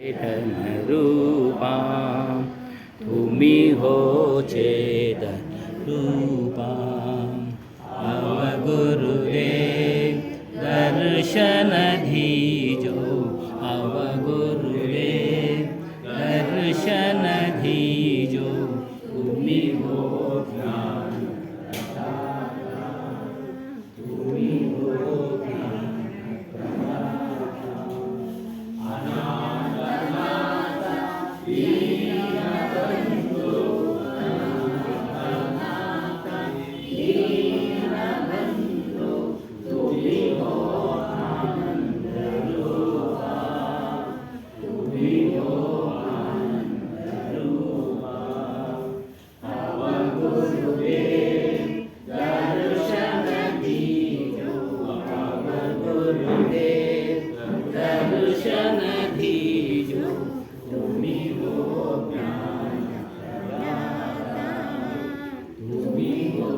चेतन रूपा तुमी हो चेतन रूपा अवगुरुदेव दर्शन दीजो अवगुरुदेव दर्शन दीजो तुमी हो ज्ञान प्रदाता तुमी हो ज्ञान प्रदाता अनाथ दीनबंधु अनाथ दीनबंधु तुमी हो आनंद रूपा तुमी हो आनंद रूपा अवगुरुदेव दर्शन दीजो अवगुरुदेव दर्शन दीजो तुमी हो ज्ञान प्रदाता तुमी हो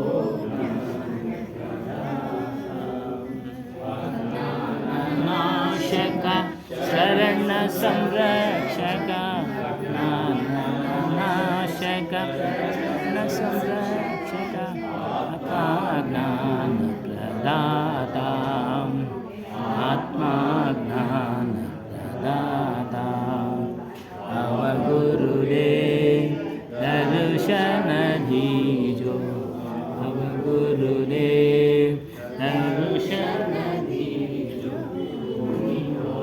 ज्ञान प्रदाता नाशक शरण संरक्षक नाशक शरण संरक्षक ज्ञान प्रदाता आत्मा ज्ञान प्रदाता अवगुरुदेव दर्शन दीजो अवगुरुदेव दर्शन दीजो तुमी हो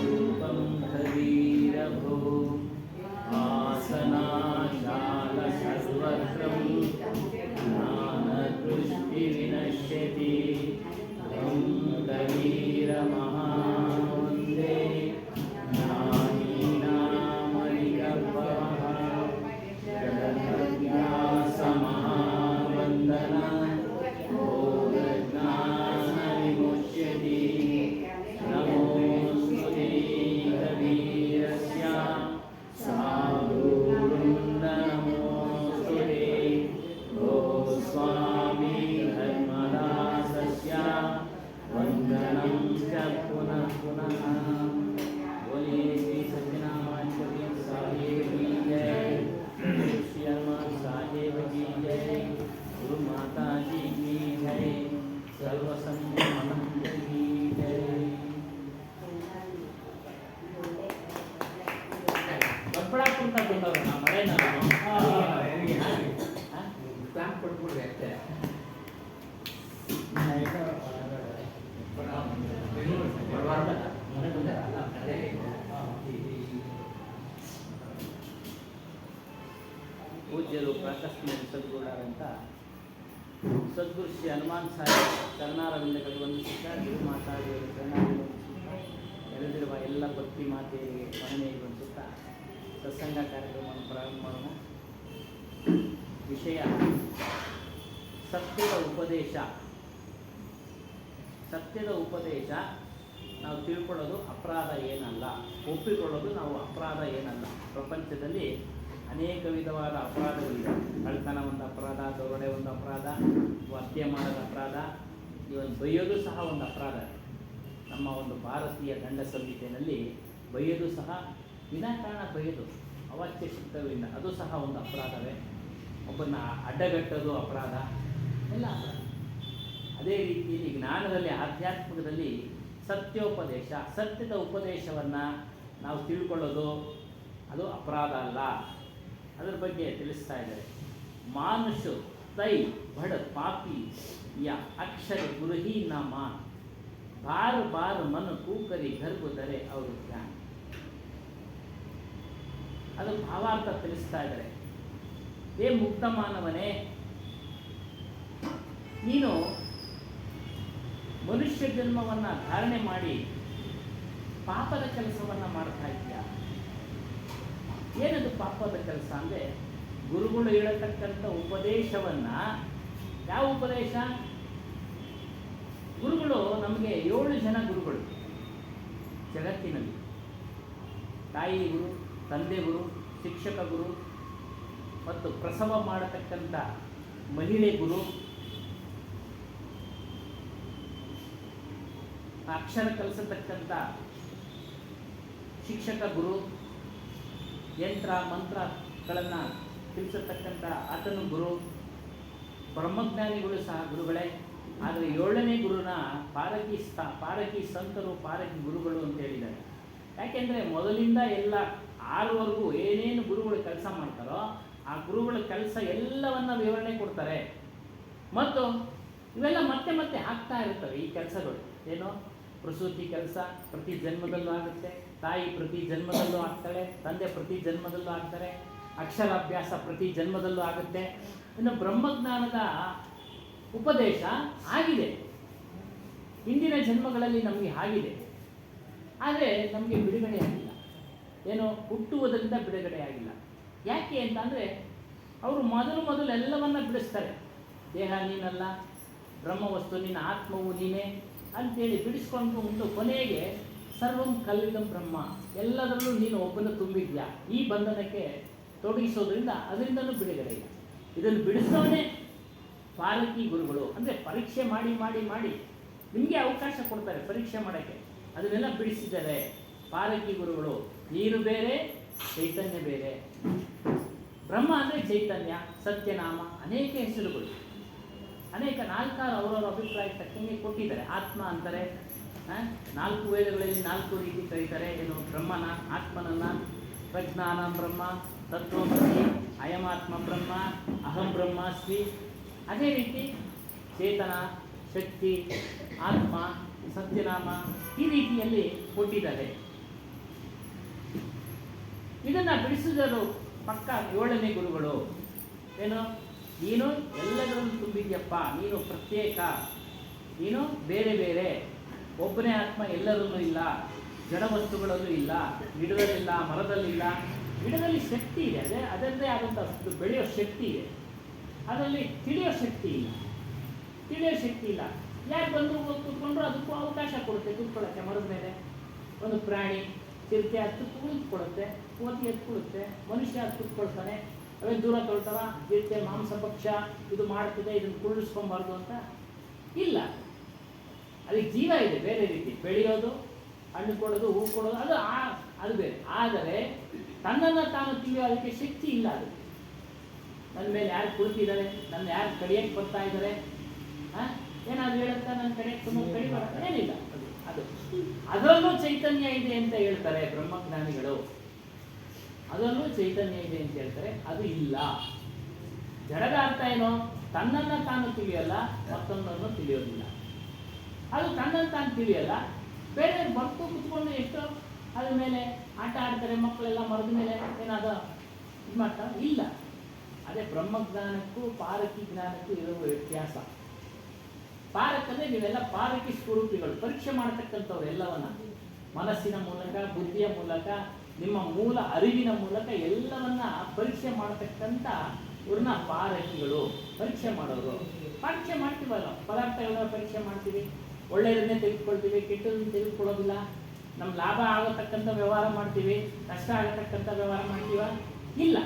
रूपं हरिरभो आसनाशाल सर्वत्रं ज्ञानदृष्टिविनश्यति तं कबीरमहावन्दे ज्ञानीनामरिगर्भः जगद्व्यासमहावन्दना ज्ञानविमुच्यति नमोऽस्तु ते कबीरस्य साधुवृन्दनमोऽस्तु ते गोस्वामी धर्मदासस्य वन्दनं च पुनः पुनः बोलिए श्री सत्यनारायण साहेब की जय श्री हनुमान साहेब की जय गुरु माता जी की जय सर्वसंत अनंत की जय ಕಪ್ಪಡ ಕುಂತ ಕುಂತವ್ರು ನಾ ಮಳೆನ ಪ್ಲಾನ್ ಕೊಟ್ಬಿಡ್ರಿ ಅಷ್ಟೇ ಪೂಜ್ಯರು ಪ್ರಾಕಸ್ಮಿಕ ಸದ್ಗುರುಗಳಂತ ಸದ್ಗುರು ಶ್ರೀ ಹನುಮಾನ್ ಸಾಹೇಬ್ ಚರಣಾರವಿಂದಗಳು ವಂದಿಸುತ್ತಾ ಗುರು ಮಾತಾಡಿಯವರು ಶರಣಾರ್ಥಿ ವಂದಿಸುತ್ತಾ ನೆರೆದಿರುವ ಎಲ್ಲ ಭಕ್ತಿ ಮಾತೆಯರಿಗೆ ಮನೆಯಲ್ಲಿ ವಂದಿಸುತ್ತಾ ಸತ್ಸಂಗ ಕಾರ್ಯಕ್ರಮವನ್ನು ಪ್ರಾರಂಭ ಮಾಡೋಣ. ವಿಷಯ ಸತ್ಯದ ಉಪದೇಶ. ಸತ್ಯದ ಉಪದೇಶ ನಾವು ತಿಳ್ಕೊಳ್ಳೋದು ಅಪರಾಧ ಏನಲ್ಲ, ಒಪ್ಪಿಕೊಳ್ಳೋದು ನಾವು ಅಪರಾಧ ಏನಲ್ಲ. ಪ್ರಪಂಚದಲ್ಲಿ ಅನೇಕ ವಿಧವಾದ ಅಪರಾಧಗಳಿವೆ. ಕಳ್ತನ ಒಂದು ಅಪರಾಧ, ದರೋಡೆ ಒಂದು ಅಪರಾಧ, ಹತ್ಯೆ ಮಾಡೋದು ಅಪರಾಧ, ಇವನ್ ಬೈಯೋದು ಸಹ ಒಂದು ಅಪರಾಧ. ನಮ್ಮ ಒಂದು ಭಾರತೀಯ ದಂಡ ಸಂಹಿತೆಯಲ್ಲಿ ಬೈಯೋದು ಸಹ ವಿನಾಕಾರಣ ಬೈಯೋದು, ಅವಾಚ್ಯ ಶಬ್ದಗಳಿಂದ ಅದು ಸಹ ಒಂದು ಅಪರಾಧವೇ. ಒಬ್ಬನ್ನ ಅಡ್ಡಗಟ್ಟೋದು ಅಪರಾಧ, ಎಲ್ಲ ಅಪರಾಧ. ಅದೇ ರೀತಿಯಲ್ಲಿ ಜ್ಞಾನದಲ್ಲಿ, ಆಧ್ಯಾತ್ಮಿಕದಲ್ಲಿ ಸತ್ಯೋಪದೇಶ, ಸತ್ಯದ ಉಪದೇಶವನ್ನು ನಾವು ತಿಳ್ಕೊಳ್ಳೋದು ಅದು ಅಪರಾಧ ಅಲ್ಲ. ಅದರ ಬಗ್ಗೆ ತಿಳಿಸ್ತಾ ಇದ್ದಾರೆ. ಮಾನುಷ ತೈ ಬಡ ಪಾಪಿ ಯಾ ಅಕ್ಷರ ಗುರುಹಿ ನ ಮಾನ್ ಬಾರ ಬಾರ ಮನ ಕೂಕರಿ ಗರ್ಭದರೆ ಅವರು ಜ್ಞಾನ. ಅದು ಭಾವಾರ್ಥ ತಿಳಿಸ್ತಾ ಇದ್ದಾರೆ. ಏ ಮುಕ್ತ ಮಾನವನೇ, ನೀನು ಮನುಷ್ಯ ಜನ್ಮವನ್ನು ಧಾರಣೆ ಮಾಡಿ ಪಾಪದ ಕೆಲಸವನ್ನು ಮಾಡ್ತಾ ಇದೆಯಾ? ಏನದು ಪಾಪದ ಕೆಲಸ ಅಂದರೆ, ಗುರುಗಳು ಹೇಳತಕ್ಕಂಥ ಉಪದೇಶವನ್ನು, ಯಾವ ಉಪದೇಶ? ಗುರುಗಳು ನಮಗೆ 7 ಜನ ಗುರುಗಳು ಜಗತ್ತಿನಲ್ಲಿ. ತಾಯಿ ಗುರು, ತಂದೆ ಗುರು, ಶಿಕ್ಷಕ ಗುರು ಮತ್ತು ಪ್ರಸವ ಮಾಡತಕ್ಕಂಥ ಮಹಿಳೆ ಗುರು, ಅಕ್ಷರ ಕಲಿಸತಕ್ಕಂಥ ಶಿಕ್ಷಕ ಗುರು, ಯಂತ್ರ ಮಂತ್ರಗಳನ್ನು ತಿಳಿಸತಕ್ಕಂಥ ಆತನು ಗುರು, ಬ್ರಹ್ಮಜ್ಞಾನಿಗಳು ಸಹ ಗುರುಗಳೇ. ಆದರೆ 7ನೇ ಗುರುನ ಪಾರಕಿ ಸಂತರು, ಪಾರಕಿ ಗುರುಗಳು ಅಂತ ಹೇಳಿದ್ದಾರೆ. ಯಾಕೆಂದರೆ ಮೊದಲಿಂದ ಎಲ್ಲ 6ವರೆಗೂ ಏನೇನು ಗುರುಗಳು ಕೆಲಸ ಮಾಡ್ತಾರೋ ಆ ಗುರುಗಳ ಕೆಲಸ ಎಲ್ಲವನ್ನ ವಿವರಣೆ ಕೊಡ್ತಾರೆ. ಮತ್ತು ಇವೆಲ್ಲ ಮತ್ತೆ ಮತ್ತೆ ಆಗ್ತಾ ಇರ್ತವೆ ಈ ಕೆಲಸಗಳು. ಏನು, ಪ್ರಸೂತಿ ಕೆಲಸ ಪ್ರತಿ ಜನ್ಮದಲ್ಲೂ ಆಗುತ್ತೆ, ತಾಯಿ ಪ್ರತಿ ಜನ್ಮದಲ್ಲೂ ಆಗ್ತಾಳೆ, ತಂದೆ ಪ್ರತಿ ಜನ್ಮದಲ್ಲೂ ಆಗ್ತಾರೆ, ಅಕ್ಷರಾಭ್ಯಾಸ ಪ್ರತಿ ಜನ್ಮದಲ್ಲೂ ಆಗುತ್ತೆ. ಇನ್ನು ಬ್ರಹ್ಮಜ್ಞಾನದ ಉಪದೇಶ ಆಗಿದೆ, ಹಿಂದಿನ ಜನ್ಮಗಳಲ್ಲಿ ನಮಗೆ ಆಗಿದೆ. ಆದರೆ ನಮಗೆ ಬಿಡುಗಡೆ ಆಗಿಲ್ಲ. ಏನು, ಹುಟ್ಟುವುದರಿಂದ ಬಿಡುಗಡೆ ಆಗಿಲ್ಲ. ಯಾಕೆ ಅಂತಂದರೆ ಅವರು ಮೊದಲು ಎಲ್ಲವನ್ನ ಬಿಡಿಸ್ತಾರೆ. ದೇಹ ನೀನಲ್ಲ, ಬ್ರಹ್ಮವಸ್ತು ನಿನ್ನ ಆತ್ಮವು ನೀನೇ ಅಂತೇಳಿ ಬಿಡಿಸ್ಕೊಂಡು ಉಂಟು ಕೊನೆಗೆ ಸರ್ವಂ ಕಲ್ವಿದಂ ಬ್ರಹ್ಮ, ಎಲ್ಲದರಲ್ಲೂ ನೀನು ಒಬ್ಬನ ತುಂಬಿದ್ಯಾ, ಈ ಬಂಧನಕ್ಕೆ ತೊಡಗಿಸೋದ್ರಿಂದ ಅದರಿಂದಲೂ ಬಿಡುಗಡೆ ಇಲ್ಲ. ಇದನ್ನು ಬಿಡಿಸೋನೇ ಪಾರಕಿ ಗುರುಗಳು. ಅಂದರೆ ಪರೀಕ್ಷೆ ಮಾಡಿ ಮಾಡಿ ಮಾಡಿ ನಿಮಗೆ ಅವಕಾಶ ಕೊಡ್ತಾರೆ ಪರೀಕ್ಷೆ ಮಾಡೋಕ್ಕೆ. ಅದನ್ನೆಲ್ಲ ಬಿಡಿಸಿದ್ದಾರೆ ಪಾರಕಿ ಗುರುಗಳು. ನೀರು ಬೇರೆ, ಚೈತನ್ಯ ಬೇರೆ. ಬ್ರಹ್ಮ ಅಂದರೆ ಚೈತನ್ಯ, ಸತ್ಯನಾಮ, ಅನೇಕ ಹೆಸರುಗಳು, ಅನೇಕ 4 ಅವರವರ ಅಭಿಪ್ರಾಯ ತಕ್ಕಂಗೆ ಕೊಟ್ಟಿದ್ದಾರೆ. ಆತ್ಮ ಅಂತಾರೆ, 4 ವೇದಗಳಲ್ಲಿ 4 ರೀತಿ ಕರೀತಾರೆ. ಏನು, ಬ್ರಹ್ಮನ, ಆತ್ಮನನ್ನು ಪ್ರಜ್ಞಾನ ಬ್ರಹ್ಮ, ತತ್ವಮಸಿ, ಅಯಮಾತ್ಮ ಬ್ರಹ್ಮ, ಅಹಂ ಬ್ರಹ್ಮಾಸ್ಮಿ. ಅದೇ ರೀತಿ ಚೇತನ, ಶಕ್ತಿ, ಆತ್ಮ, ಸತ್ಯನಾಮ, ಈ ರೀತಿಯಲ್ಲಿ ಕೊಟ್ಟಿದ್ದಾರೆ. ಇದನ್ನು ಬಿಡಿಸಿದರು ಪಕ್ಕ 7ನೇ ಗುರುಗಳು. ಏನು, ನೀನು ಎಲ್ಲದರಲ್ಲೂ ತುಂಬಿದ್ಯಪ್ಪ, ನೀನು ಪ್ರತ್ಯೇಕ, ನೀನು ಬೇರೆ ಬೇರೆ, ಒಬ್ಬನೇ ಆತ್ಮ ಎಲ್ಲರಲ್ಲೂ ಇಲ್ಲ, ಜಡ ವಸ್ತುಗಳಲ್ಲೂ ಇಲ್ಲ, ಗಿಡದಲ್ಲಿಲ್ಲ, ಮರದಲ್ಲಿಲ್ಲ. ಗಿಡದಲ್ಲಿ ಶಕ್ತಿ ಇದೆ, ಅದರದ್ದೇ ಆದಂಥ ಬೆಳೆಯೋ ಶಕ್ತಿ ಇದೆ, ಅದರಲ್ಲಿ ತಿಳಿಯೋ ಶಕ್ತಿ ಇಲ್ಲ. ಯಾರು ಬಂದು ಕೂತ್ಕೊಂಡ್ರು ಅದಕ್ಕೂ ಅವಕಾಶ ಕೊಡುತ್ತೆ ಕೂತ್ಕೊಳ್ಳೋಕ್ಕೆ. ಮರದ ಮೇಲೆ ಒಂದು ಪ್ರಾಣಿ, ಚಿರತೆ ಹತ್ತು ಕೂತ್ಕೊಳ್ಳುತ್ತೆ, ಕೋತಿ ಎತ್ಕೊಳ್ಳುತ್ತೆ, ಮನುಷ್ಯ ಅದು ಕೂತ್ಕೊಳ್ತಾನೆ. ಅವೇ ದೂರ ತೊಳ್ತಾವ, ಚಿರತೆ ಮಾಂಸ ಭಕ್ಷ ಇದು ಮಾಡ್ತಿದೆ, ಇದನ್ನು ಕುಳ್ಳಿಸ್ಕೊಬಾರ್ದು ಅಂತ ಇಲ್ಲ. ಅದಕ್ಕೆ ಜೀವ ಇದೆ, ಬೇರೆ ರೀತಿ ಬೆಳೆಯೋದು, ಹಣ್ಣು ಕೊಡೋದು, ಹೂ ಕೊಡೋದು, ಅದು ಬೇರೆ. ಆದರೆ ತನ್ನನ್ನು ತಾನು ತಿಳಿಯೋ ಅದಕ್ಕೆ ಶಕ್ತಿ ಇಲ್ಲ. ಅದು ನನ್ನ ಮೇಲೆ ಯಾರು ಕುಳಿತಿದ್ದಾರೆ, ನನ್ನ ಯಾರು ಕಡಿಯಕ್ಕೆ ಬರ್ತಾ ಇದ್ದಾರೆ, ಏನಾದ್ರು ಹೇಳುತ್ತಾ ನನ್ನ ಕಡೆ ಕಡಿಬಾರ, ಏನಿಲ್ಲ. ಅದು ಅದರಲ್ಲೂ ಚೈತನ್ಯ ಇದೆ ಅಂತ ಹೇಳ್ತಾರೆ ಬ್ರಹ್ಮಜ್ಞಾನಿಗಳು. ಅದರಲ್ಲೂ ಚೈತನ್ಯ ಇದೆ ಅಂತ ಹೇಳ್ತಾರೆ. ಅದು ಇಲ್ಲ. ಜಡದ ಅರ್ಥ ಏನೋ, ತನ್ನನ್ನು ತಾನು ತಿಳಿಯಲ್ಲ, ಮತ್ತೊಂದನ್ನು ತಿಳಿಯೋದಿಲ್ಲ. ಅದು ತನ್ನನ್ನು ತಾನು ತಿಳಿಯಲ್ಲ, ಬೇರೆ ಬರ್ತು ಕುತ್ಕೊಂಡು ಎಷ್ಟೋ ಅದ್ರ ಮೇಲೆ ಆಟ ಆಡ್ತಾರೆ ಮಕ್ಕಳೆಲ್ಲ, ಮರದ ಮೇಲೆ ಏನಾದರೂ ಇದು ಮಾಡ್ತಾರೆ, ಇಲ್ಲ. ಅದೇ ಬ್ರಹ್ಮಜ್ಞಾನಕ್ಕೂ ಪಾರಕಿ ಜ್ಞಾನಕ್ಕೂ ಇರುವ ವ್ಯತ್ಯಾಸ. ಪಾರಕಂದ್ರೆ ನೀವೆಲ್ಲ ಪಾರಕಿ ಸ್ವರೂಪಿಗಳು, ಪರೀಕ್ಷೆ ಮಾಡತಕ್ಕಂಥವ್ರು ಎಲ್ಲವನ್ನ ಮನಸ್ಸಿನ ಮೂಲಕ, ಬುದ್ಧಿಯ ಮೂಲಕ, ನಿಮ್ಮ ಮೂಲ ಅರಿವಿನ ಮೂಲಕ ಎಲ್ಲವನ್ನ ಪರೀಕ್ಷೆ ಮಾಡತಕ್ಕಂಥ ಇವ್ರನ್ನ ಪಾರಕಿಗಳು, ಪರೀಕ್ಷೆ ಮಾಡೋರು. ಪರೀಕ್ಷೆ ಮಾಡ್ತೀವಲ್ಲ, ಪದಾರ್ಥಗಳನ್ನ ಪರೀಕ್ಷೆ ಮಾಡ್ತೀವಿ, ಒಳ್ಳೆಯದನ್ನೇ ತೆಗೆದುಕೊಳ್ತೀವಿ, ಕೆಟ್ಟದನ್ನು ತೆಗೆದುಕೊಳ್ಳೋದಿಲ್ಲ. ನಮ್ಮ ಲಾಭ ಆಗತಕ್ಕಂಥ ವ್ಯವಹಾರ ಮಾಡ್ತೀವಿ, ನಷ್ಟ ಆಗತಕ್ಕಂಥ ವ್ಯವಹಾರ ಮಾಡ್ತೀವ? ಇಲ್ಲ.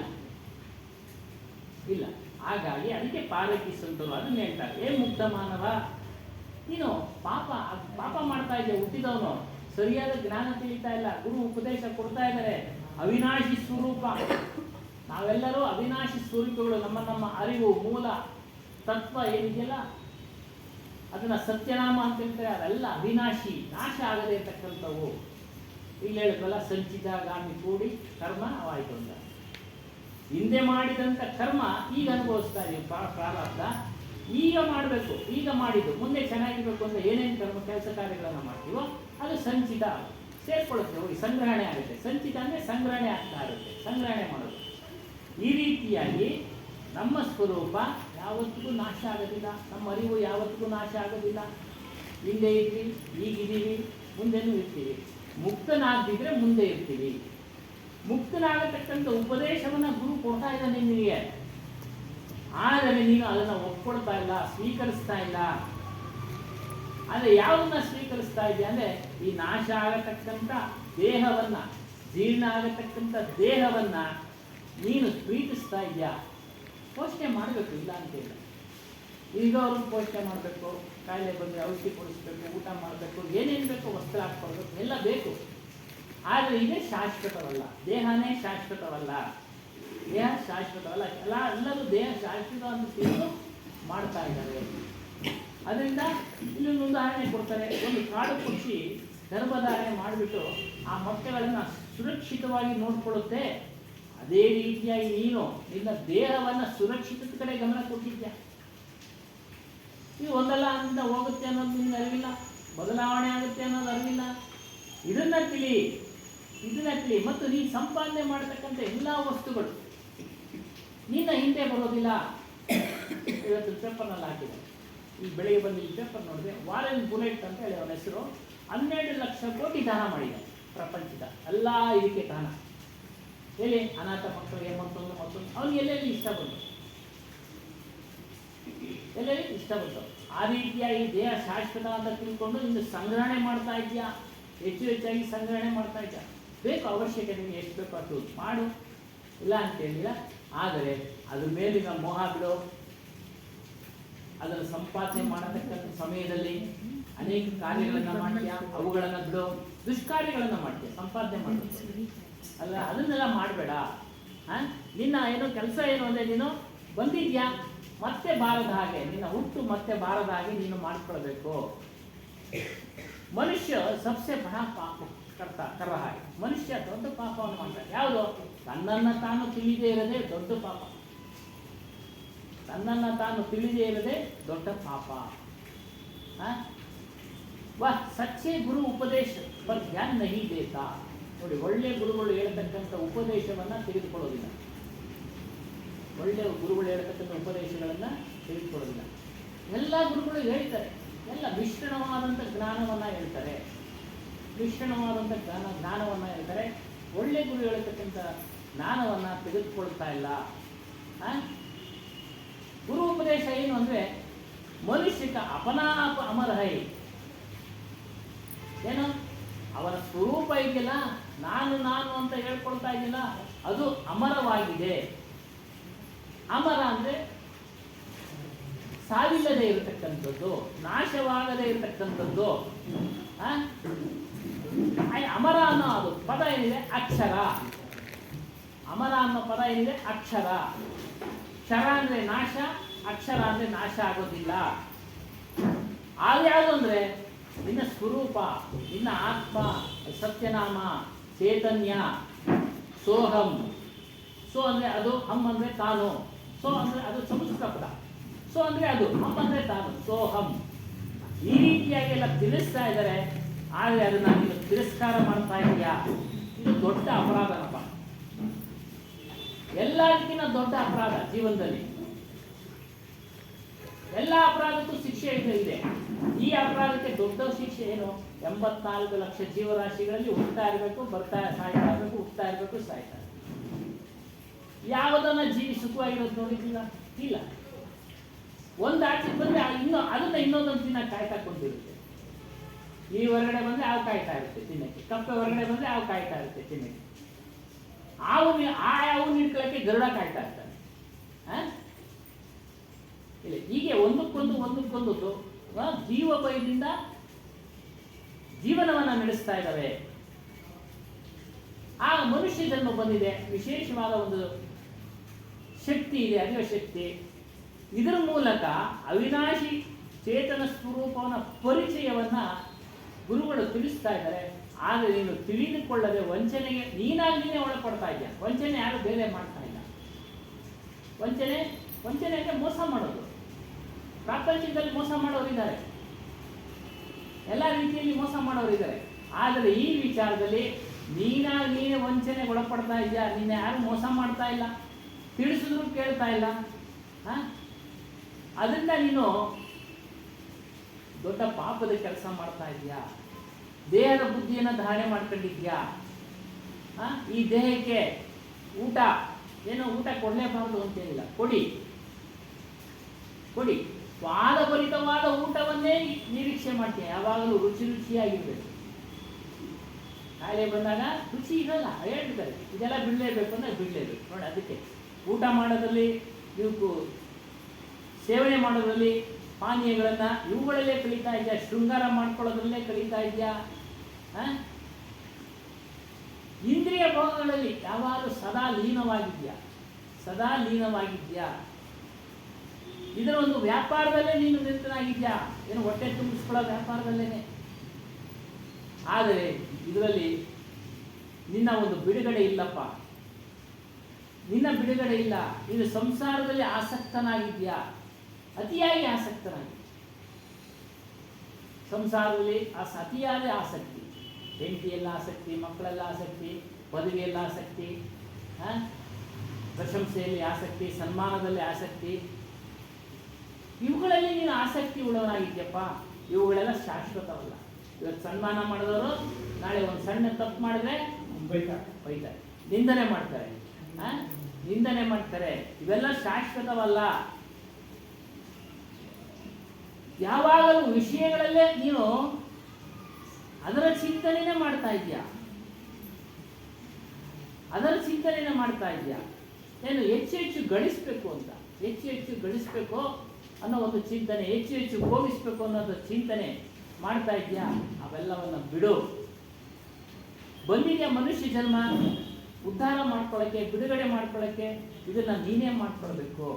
ಹಾಗಾಗಿ ಅದಕ್ಕೆ ಪಾರಕಿ ಸಂತರು ಅದನ್ನ ಹೇಳ್ತಾರೆ. ಮುಗ್ಧ ಮಾನವ, ನೀನು ಪಾಪ ಮಾಡ್ತಾ ಇದ್ದೆ, ಹುಟ್ಟಿದವನು ಸರಿಯಾದ ಜ್ಞಾನ ತಿಳಿತಾ ಇಲ್ಲ, ಗುರು ಉಪದೇಶ ಕೊಡ್ತಾ ಇದ್ದಾರೆ. ಅವಿನಾಶಿ ಸ್ವರೂಪ, ನಾವೆಲ್ಲರೂ ಅವಿನಾಶಿ ಸ್ವರೂಪಗಳು. ನಮ್ಮ ಅರಿವು ಮೂಲ ತತ್ವ ಏನಿದೆಯಲ್ಲ ಅದನ್ನ ಸತ್ಯನಾಮ ಅಂತ ಹೇಳ್ತಾರೆ. ಅದೆಲ್ಲ ಅವಿನಾಶಿ, ನಾಶ ಆಗದೆ ಇರ್ತಕ್ಕಂಥವು. ಇಲ್ಲಿ ಹೇಳಿದ್ವಲ್ಲ, ಸಂಚಿತಾಗಾಮಿ ಕೂಡಿ ಕರ್ಮ ಅವಾಯ್ತು ಅಂತ. ಹಿಂದೆ ಮಾಡಿದಂಥ ಕರ್ಮ ಈಗ ಅನುಭವಿಸ್ತಾ ಇದೀವಿ, ಪ್ರಾರಬ್ಧ ಈಗ ಮಾಡಬೇಕು, ಈಗ ಮಾಡಿದ್ದು ಮುಂದೆ ಚೆನ್ನಾಗಿರ್ಬೇಕು ಅಂತ ಏನೇನು ಕೆಲಸ ಕಾರ್ಯಗಳನ್ನು ಮಾಡ್ತೀವೋ ಅದು ಸಂಚಿತ ಸೇರ್ಕೊಳ್ಳುತ್ತೆ, ಹೋಗಿ ಸಂಗ್ರಹಣೆ ಆಗುತ್ತೆ. ಸಂಚಿತ ಅಂದರೆ ಸಂಗ್ರಹಣೆ ಆಗ್ತಾ ಇರುತ್ತೆ, ಸಂಗ್ರಹಣೆ ಮಾಡೋದು. ಈ ರೀತಿಯಾಗಿ ನಮ್ಮ ಸ್ವರೂಪ ಯಾವತ್ತಿಗೂ ನಾಶ ಆಗೋದಿಲ್ಲ, ನಮ್ಮ ಅರಿವು ಯಾವತ್ತಿಗೂ ನಾಶ ಆಗೋದಿಲ್ಲ. ಹಿಂದೆ ಇದ್ವಿ, ಈಗಿದ್ದೀವಿ, ಮುಂದೆನೂ ಇರ್ತೀವಿ. ಮುಕ್ತನಾಗದಿದ್ರೆ ಮುಂದೆ ಇರ್ತೀವಿ. ಮುಕ್ತನಾಗತಕ್ಕಂಥ ಉಪದೇಶವನ್ನು ಗುರು ಕೊಡ್ತಾ ಇದ್ದಾನೆ ನಿನಗೆ, ಆದರೆ ನೀನು ಅದನ್ನು ಒಪ್ಕೊಳ್ತಾ ಇಲ್ಲ, ಸ್ವೀಕರಿಸ್ತಾ ಇಲ್ಲ. ಆದರೆ ಯಾವುದನ್ನ ಸ್ವೀಕರಿಸ್ತಾ ಇದೆಯಾ ಅಂದರೆ ಈ ನಾಶ ಆಗತಕ್ಕಂಥ ದೇಹವನ್ನು, ಜೀರ್ಣ ಆಗತಕ್ಕಂಥ ದೇಹವನ್ನು ನೀನು ಪ್ರೀತಿಸ್ತಾ ಇದೆಯಾ, ಪೋಷಣೆ ಮಾಡಬೇಕು, ಇಲ್ಲ ಅಂತೇಳಿ. ಈಗ ಅವ್ರಿಗೆ ಪೋಷಣೆ ಮಾಡಬೇಕು, ಕಾಯಿಲೆ ಬಂದರೆ ಔಷಧಿ ಕೊಡಿಸ್ಬೇಕು, ಊಟ ಮಾಡಬೇಕು, ಏನೇನು ಬೇಕು ವಸ್ತ್ರ ಹಾಕ್ಕೊಳ್ಬೇಕು, ಎಲ್ಲ ಬೇಕು. ಆದರೆ ಇದೇ ಶಾಶ್ವತವಲ್ಲ, ದೇಹನೇ ಶಾಶ್ವತವಲ್ಲ, ದೇಹ ಶಾಶ್ವತವಲ್ಲ. ಎಲ್ಲರೂ ದೇಹ ಶಾಶ್ವತ ಅಂತ ತಿಳಿದು ಮಾಡ್ತಾ ಇದ್ದಾರೆ. ಅದರಿಂದ ಇಲ್ಲೊಂದು ಉದಾಹರಣೆ ಕೊಡ್ತಾರೆ. ಒಂದು ಕಾಡು ಪಕ್ಷಿ ಗರ್ಭಧಾರಣೆ ಮಾಡಿಬಿಟ್ಟು ಆ ಮೊಟ್ಟೆಗಳನ್ನು ಸುರಕ್ಷಿತವಾಗಿ ನೋಡ್ಕೊಳ್ಳುತ್ತೆ. ಅದೇ ರೀತಿಯಾಗಿ ನೀನು ನಿನ್ನ ದೇಹವನ್ನು ಸುರಕ್ಷಿತದ ಕಡೆ ಗಮನ ಕೊಟ್ಟಿದ್ಯಾ. ಇದು ಒಂದಲ್ಲ ಅಂತ ಹೋಗುತ್ತೆ ಅನ್ನೋದು ನಿಮ್ಗೆ ಅರಿವಿಲ್ಲ, ಬದಲಾವಣೆ ಆಗುತ್ತೆ ಅನ್ನೋದು ಅರಿವಿಲ್ಲ. ಇದನ್ನ ತಿಳಿ. ಮತ್ತು ನೀನು ಸಂಪಾದನೆ ಮಾಡತಕ್ಕಂಥ ಎಲ್ಲ ವಸ್ತುಗಳು ನಿನ್ನ ಹಿಂದೆ ಬರೋದಿಲ್ಲ. ಇವತ್ತು ಪೇಪರ್ನಲ್ಲಿ ಹಾಕಿದೆ, ಈ ಬೆಳಿಗ್ಗೆ ಬಂದು ಈ ಪೇಪರ್ ನೋಡಿದೆ, ವಾರೆನ್ ಬುಲೆಟ್ ಅಂತ ಹೇಳಿ ಅವನ ಹೆಸರು 12 ಲಕ್ಷ ಕೋಟಿ ದಾನ ಮಾಡಿದೆ ಪ್ರಪಂಚದ ಎಲ್ಲ ಇದಕ್ಕೆ ದಾನ. ಹೇಳಿ, ಅನಾಥ ಮಕ್ಕಳಿಗೆ ಮತ್ತೊಂದು ಅವನು ಎಲ್ಲೆಲ್ಲಿ ಇಷ್ಟ ಬಂತು. ಆ ರೀತಿಯಾಗಿ ದೇಹ ಶಾಶ್ವತ ಅಂತ ತಿಳ್ಕೊಂಡು ನಿಂದು ಸಂಗ್ರಹಣೆ ಮಾಡ್ತಾ ಇದೆಯಾ, ಹೆಚ್ಚಾಗಿ ಸಂಗ್ರಹಣೆ ಮಾಡ್ತಾ ಇದೆಯಾ. ಬೇಕು, ಅವಶ್ಯಕತೆ ಎಷ್ಟು ಬೇಕೋ ಅದು ಮಾಡು, ಇಲ್ಲ ಅಂತೇಳಿಲ್ಲ. ಆದರೆ ಅದ್ರ ಮೇಲಿನ ಮೋಹ ಬಿಡು. ಅದನ್ನು ಸಂಪಾದನೆ ಮಾಡತಕ್ಕಂಥ ಸಮಯದಲ್ಲಿ ಅನೇಕ ಕಾರ್ಯಗಳನ್ನು ಮಾಡ್ತೀಯಾ, ಅವುಗಳನ್ನು ಬಿಡು. ದುಷ್ಕಾರ್ಯಗಳನ್ನು ಮಾಡ್ತೀಯ, ಸಂಪಾದನೆ ಮಾಡ್ತೀಯ ಅಲ್ಲ, ಅದನ್ನೆಲ್ಲ ಮಾಡಬೇಡ. ನಿನ್ನ ಏನು ಕೆಲಸ ಏನು ಅಂದರೆ, ನೀನು ಬಂದಿದ್ಯಾ ಮತ್ತೆ ಬಾರದ ಹಾಗೆ, ನಿನ್ನ ಹುಟ್ಟು ಮತ್ತೆ ಬಾರದ ಹಾಗೆ ನೀನು ಮಾಡ್ಕೊಳ್ಬೇಕು. ಮನುಷ್ಯ ಸಬ್ಸೆ ಬಡ ಪಾಪ ಕರ ಹಾಗೆ. ಮನುಷ್ಯ ದೊಡ್ಡ ಪಾಪವನ್ನು ಮಾಡ್ತಾರೆ. ಯಾವುದು? ತನ್ನನ್ನು ತಾನು ತಿಳಿದೇ ಇರದೆ ದೊಡ್ಡ ಪಾಪ. ತನ್ನನ್ನು ತಾನು ತಿಳಿದೇ ಇರದೆ ದೊಡ್ಡ ಪಾಪ. ಸಚ್ಚೆ ಗುರು ಉಪದೇಶ ಪರ್ ಧ್ಯಾನ ನಹಿ ದೇತಾ. ನೋಡಿ, ಒಳ್ಳೆ ಗುರುಗಳು ಹೇಳ್ತಕ್ಕಂಥ ಉಪದೇಶವನ್ನು ತೆಗೆದುಕೊಳ್ಳೋದಿಲ್ಲ. ಒಳ್ಳೆಯ ಗುರುಗಳು ಹೇಳ್ತಕ್ಕಂಥ ಉಪದೇಶಗಳನ್ನು ತೆಗೆದುಕೊಳ್ಳೋದಿಲ್ಲ. ಎಲ್ಲ ಗುರುಗಳು ಹೇಳ್ತಾರೆ, ಎಲ್ಲ ಮಿಶ್ರಣವಾದಂಥ ಜ್ಞಾನವನ್ನು ಹೇಳ್ತಾರೆ. ಜ್ಞಾನವನ್ನು ಹೇಳ್ತಾರೆ. ಒಳ್ಳೆ ಗುರು ಹೇಳ್ತಕ್ಕಂಥ ಜ್ಞಾನವನ್ನು ತೆಗೆದುಕೊಳ್ತಾ ಇಲ್ಲ. ಗುರು ಉಪದೇಶ ಏನು ಅಂದರೆ, ಮನುಷ್ಯಕ ಅಪನಾಪ ಅಮರಹೈ. ಏನು? ಅವನ ಸ್ವರೂಪ ಇದೆಯಲ್ಲ, ನಾನು ಅಂತ ಹೇಳ್ಕೊಳ್ತಾ ಇದೆಯಲ್ಲ, ಅದು ಅಮರವಾಗಿದೆ. ಅಮರ ಅಂದರೆ ಸಾವಿಲ್ಲದೆ ಇರತಕ್ಕಂಥದ್ದು, ನಾಶವಾಗದೇ ಇರತಕ್ಕಂಥದ್ದು. ಅಮರ ಅನ್ನೋ ಅದು ಪದ ಏನಿದೆ ಅಕ್ಷರ. ಅಮರ ಅನ್ನೋ ಪದ ಏನಿದೆ ಅಕ್ಷರ. ಕ್ಷರ ಅಂದರೆ ನಾಶ, ಅಕ್ಷರ ಅಂದರೆ ನಾಶ ಆಗೋದಿಲ್ಲ. ಯಾವುದು ಅಂದರೆ ನಿನ್ನ ಸ್ವರೂಪ, ನಿನ್ನ ಆತ್ಮ, ಸತ್ಯನಾಮ, ಚೈತನ್ಯ, ಸೋಹಂ. ಸೋ ಅಂದರೆ ಅದು, ಹಮ್ ಅಂದರೆ ತಾನು. ಸೋ ಅಂದರೆ ಅದು ಸಂಸ್ಕೃತ ಪದ. ಸೋ ಅಂದರೆ ಅದು, ಹಮ್ ಅಂದರೆ ತಾನು, ಸೋಹಂ. ಈ ರೀತಿಯಾಗಿ ಎಲ್ಲ ತಿಳಿಸ್ತಾ ಇದ್ದಾರೆ. ಆದರೆ ಅದನ್ನು ನೀನು ತಿರಸ್ಕಾರ ಮಾಡ್ತಾ ಇದೆಯಾ, ಇದು ದೊಡ್ಡ ಅಪರಾಧನಪ್ಪ. ಎಲ್ಲದಕ್ಕಿಂತ ದೊಡ್ಡ ಅಪರಾಧ ಜೀವನದಲ್ಲಿ. ಎಲ್ಲ ಅಪರಾಧಕ್ಕೂ ಶಿಕ್ಷೆ ಇದೆ. ಈ ಅಪರಾಧಕ್ಕೆ ದೊಡ್ಡ ಶಿಕ್ಷೆ ಏನು? 84 ಲಕ್ಷ ಜೀವರಾಶಿಗಳಲ್ಲಿ ಹುಟ್ಟುತ್ತಾ ಇರಬೇಕು, ಸಾಯ್ತಾ ಇರಬೇಕು, ಹುಟ್ಟುತ್ತಾ ಇರಬೇಕು, ಸಾಯ್ತಾ ಇರಬೇಕು. ಯಾವುದನ್ನ ಜೀವಿ ಸುಖವಾಗಿರೋದು ನೋಡಿದ್ದಿಲ್ಲ? ಇಲ್ಲ. ಒಂದು ಆಚೆ ಬಂದರೆ ಅದನ್ನ ಇನ್ನೊಂದೊಂದು ದಿನ ಕಾಯ್ತಾ ಕೊಂಡಿರುತ್ತೆ. ಈ ಹೊರಗಡೆ ಬಂದರೆ ಹಾವು ಕಾಯ್ತಾ ಇರುತ್ತೆ ತಿನ್ನಕ್ಕೆ, ಕಪ್ಪೆ ಹೊರಗಡೆ ಬಂದರೆ ಹಾವು ಕಾಯ್ತಾ ಇರುತ್ತೆ ತಿನ್ನಕ್ಕೆ. ಹಾವು ನಿಡ್ಕೊಳ್ಳೋಕ್ಕೆ ಗರುಡ ಕಾಯ್ತಾ ಇರ್ತಾನೆ. ಇಲ್ಲ, ಹೀಗೆ ಒಂದಕ್ಕೊಂದು ಜೀವ ಭಯದಿಂದ ಜೀವನವನ್ನು ನಡೆಸ್ತಾ ಇದ್ದಾವೆ. ಆ ಮನುಷ್ಯ ಜನ್ಮ ಬಂದಿದೆ, ವಿಶೇಷವಾದ ಒಂದು ಶಕ್ತಿ ಇದೆ, ಅರಿವ ಶಕ್ತಿ. ಇದರ ಮೂಲಕ ಅವಿನಾಶಿ ಚೇತನ ಸ್ವರೂಪವನ್ನ ಪರಿಚಯವನ್ನ ಗುರುಗಳು ತಿಳಿಸ್ತಾ ಇದ್ದಾರೆ. ಆದರೆ ನೀನು ತಿಳಿದುಕೊಳ್ಳದೆ ವಂಚನೆಗೆ ನೀನೇ ಒಳಪಡ್ತಾ ಇದೆಯಾ. ವಂಚನೆ ಯಾರು ಬೇರೆ ಮಾಡ್ತಾ ಇಲ್ಲ. ವಂಚನೆ ಅಂದರೆ ಮೋಸ ಮಾಡೋದು. ಪ್ರಾಪಂಚಿಕದಲ್ಲಿ ಮೋಸ ಮಾಡೋರಿದ್ದಾರೆ, ಎಲ್ಲ ರೀತಿಯಲ್ಲಿ ಮೋಸ ಮಾಡೋರಿದ್ದಾರೆ. ಆದರೆ ಈ ವಿಚಾರದಲ್ಲಿ ನೀನೇ ವಂಚನೆಗೆ ಒಳಪಡ್ತಾ ಇದೆಯಾ. ನಿನ್ನ ಯಾರು ಮೋಸ ಮಾಡ್ತಾ ಇಲ್ಲ, ತಿಳಿಸಿದ್ರು ಕೇಳ್ತಾ ಇಲ್ಲ. ಅದರಿಂದ ನೀನು ದೊಡ್ಡ ಪಾಪದ ಕೆಲಸ ಮಾಡ್ತಾ ಇದೆಯಾ. ದೇಹದ ಬುದ್ಧಿಯನ್ನು ಧಾರಣೆ ಮಾಡ್ಕೊಂಡಿದ್ಯಾ. ಈ ದೇಹಕ್ಕೆ ಊಟ ಕೊಡಲೇಬಾರದು ಅಂತೇನಿಲ್ಲ, ಕೊಡಿ. ಸ್ವಾದಭರಿತವಾದ ಊಟವನ್ನೇ ನಿರೀಕ್ಷೆ ಮಾಡ್ತೀಯ. ಯಾವಾಗಲೂ ರುಚಿಯಾಗಿರ್ಬೇಕು. ಕಾಯಿಲೆ ಬಂದಾಗ ರುಚಿ ಇರಲ್ಲ, ಹೇಳ್ಬಿಡ್ತಾರೆ ಇದೆಲ್ಲ ಬಿಡಲೇಬೇಕು ಅಂದರೆ ಬಿಡಲೇಬೇಕು. ನೋಡಿ, ಅದಕ್ಕೆ ಊಟ ಮಾಡೋದ್ರಲ್ಲಿ, ನೀವು ಸೇವನೆ ಮಾಡೋದ್ರಲ್ಲಿ, ಪಾನೀಯಗಳನ್ನು ಇವುಗಳಲ್ಲೇ ಕಳೀತಾ ಇದೆಯಾ? ಶೃಂಗಾರ ಮಾಡ್ಕೊಳ್ಳೋದ್ರಲ್ಲೇ ಕಳೀತಾ ಇದೆಯಾ? ಇಂದ್ರಿಯ ಭೋಗಗಳಲ್ಲಿ ಯಾವಾಗಲೂ ಸದಾ ಲೀನವಾಗಿದೆಯಾ? ಸದಾ ಲೀನವಾಗಿದೆಯಾ? ಇದರ ಒಂದು ವ್ಯಾಪಾರದಲ್ಲೇ ನೀನು ನಿರತನಾಗಿದ್ಯಾ? ಏನು ಹೊಟ್ಟೆ ತುಂಬಿಸ್ಕೊಳ್ಳೋ ವ್ಯಾಪಾರದಲ್ಲೇನೆ. ಆದರೆ ಇದರಲ್ಲಿ ನಿನ್ನ ಒಂದು ಬಿಡುಗಡೆ ಇಲ್ಲಪ್ಪ, ನಿನ್ನ ಬಿಡುಗಡೆ ಇಲ್ಲ. ಇದು ಸಂಸಾರದಲ್ಲಿ ಆಸಕ್ತನಾಗಿದ್ಯಾ? ಅತಿಯಾಗಿ ಆಸಕ್ತನಾಗಿ, ಸಂಸಾರದಲ್ಲಿ ಅತಿಯಾದ ಆಸಕ್ತಿ, ಹೆಂಡತಿಯೆಲ್ಲ ಆಸಕ್ತಿ, ಮಕ್ಕಳೆಲ್ಲ ಆಸಕ್ತಿ, ಪದವಿಯೆಲ್ಲ ಆಸಕ್ತಿ, ಪ್ರಶಂಸೆಯಲ್ಲಿ ಆಸಕ್ತಿ, ಸನ್ಮಾನದಲ್ಲಿ ಆಸಕ್ತಿ, ಇವುಗಳಲ್ಲಿ ನೀನು ಆಸಕ್ತಿ ಉಳ್ಳವನಾಗಿದ್ಯಪ್ಪ. ಇವುಗಳೆಲ್ಲ ಶಾಶ್ವತವಲ್ಲ. ಇವತ್ತು ಸನ್ಮಾನ ಮಾಡಿದವರು ನಾಳೆ ಒಂದು ಸಣ್ಣ ತಪ್ಪು ಮಾಡಿದ್ರೆ ಬೈತಾರೆ, ನಿಂದನೆ ಮಾಡ್ತಾರೆ, ನಿಂದನೆ ಮಾಡ್ತಾರೆ. ಇವೆಲ್ಲ ಶಾಶ್ವತವಲ್ಲ. ಯಾವಾಗಲೂ ವಿಷಯಗಳಲ್ಲೇ ನೀನು ಅದರ ಚಿಂತನೆನೇ ಮಾಡ್ತಾ ಇದೆಯಾ? ಅದರ ಚಿಂತನೆನೇ ಮಾಡ್ತಾ ಇದೆಯಾ? ಏನು ಹೆಚ್ಚು ಹೆಚ್ಚು ಗಳಿಸ್ಬೇಕು ಅಂತ, ಹೆಚ್ಚು ಹೆಚ್ಚು ಗಳಿಸ್ಬೇಕು ಅನ್ನೋ ಒಂದು ಚಿಂತನೆ, ಹೆಚ್ಚು ಹೆಚ್ಚು ಭೋಗಿಸ್ಬೇಕು ಅನ್ನೋದು ಚಿಂತನೆ ಮಾಡ್ತಾ ಇದೆಯಾ? ಅವೆಲ್ಲವನ್ನು ಬಿಡು. ಬಂದಿದೆಯಾ ಮನುಷ್ಯ ಜನ್ಮ ಉದ್ಧಾರ ಮಾಡ್ಕೊಳ್ಳೋಕ್ಕೆ, ಬಿಡುಗಡೆ ಮಾಡ್ಕೊಳ್ಳೋಕ್ಕೆ. ಇದನ್ನು ನೀನೇ ಮಾಡ್ಕೊಳ್ಬೇಕು,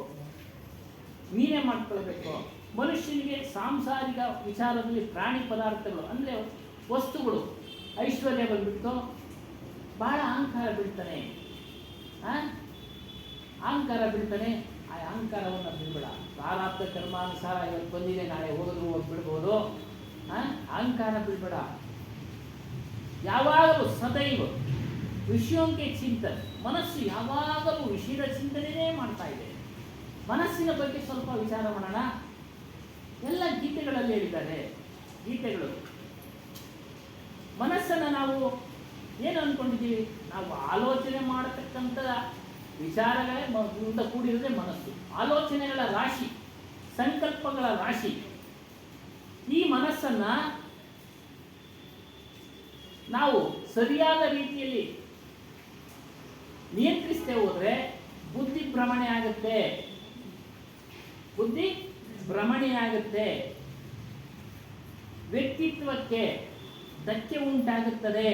ನೀನೇ ಮಾಡ್ಕೊಳ್ಬೇಕು. ಮನುಷ್ಯನಿಗೆ ಸಾಂಸಾರಿಕ ವಿಚಾರದಲ್ಲಿ ಪ್ರಾಣಿ ಪದಾರ್ಥಗಳು ಅಂದರೆ ವಸ್ತುಗಳು, ಐಶ್ವರ್ಯ ಬಂದ್ಬಿಟ್ಟು ಬಹಳ ಅಹಂಕಾರ ಬೀಳ್ತಾನೆ, ಅಹಂಕಾರ ಬೀಳ್ತಾನೆ. ಆ ಅಹಂಕಾರವನ್ನು ಬಿಡಬೇಡ. ಪ್ರಾರಬ್ಧ ಕರ್ಮಾನುಸಾರ ಇವತ್ತು ಬಂದಿದೆ, ನಾಳೆ ಹೋದ್ರು ಹೋಗಿ ಬಿಡ್ಬೋದು. ಅಹಂಕಾರ ಬಿಡಬೇಡ. ಯಾವಾಗಲೂ ಸದೈವ ವಿಷಯೋಂಕೆ ಚಿಂತನೆ, ಮನಸ್ಸು ಯಾವಾಗಲೂ ವಿಷಯದ ಚಿಂತನೆಯೇ ಮಾಡ್ತಾ ಇದೆ. ಮನಸ್ಸಿನ ಬಗ್ಗೆ ಸ್ವಲ್ಪ ವಿಚಾರ ಮಾಡೋಣ. ಎಲ್ಲ ಗೀತೆಗಳಲ್ಲಿ ಹೇಳಿದ್ದಾರೆ. ಗೀತೆಗಳು ಮನಸ್ಸನ್ನು ನಾವು ಏನು ಅಂದ್ಕೊಂಡಿದ್ದೀವಿ? ನಾವು ಆಲೋಚನೆ ಮಾಡತಕ್ಕಂಥ ವಿಚಾರಗಳೇ ಮುಂದೆ ಕೂಡಿರೋದೇ ಮನಸ್ಸು. ಆಲೋಚನೆಗಳ ರಾಶಿ, ಸಂಕಲ್ಪಗಳ ರಾಶಿ. ಈ ಮನಸ್ಸನ್ನು ನಾವು ಸರಿಯಾದ ರೀತಿಯಲ್ಲಿ ನಿಯಂತ್ರಿಸದೆ ಹೋದರೆ ಬುದ್ಧಿ ಭ್ರಮಣೆ ಆಗುತ್ತೆ, ಬುದ್ಧಿ ಭ್ರಮಣೆ ಆಗುತ್ತೆ. ವ್ಯಕ್ತಿತ್ವಕ್ಕೆ ಧಕ್ಕೆ ಉಂಟಾಗುತ್ತದೆ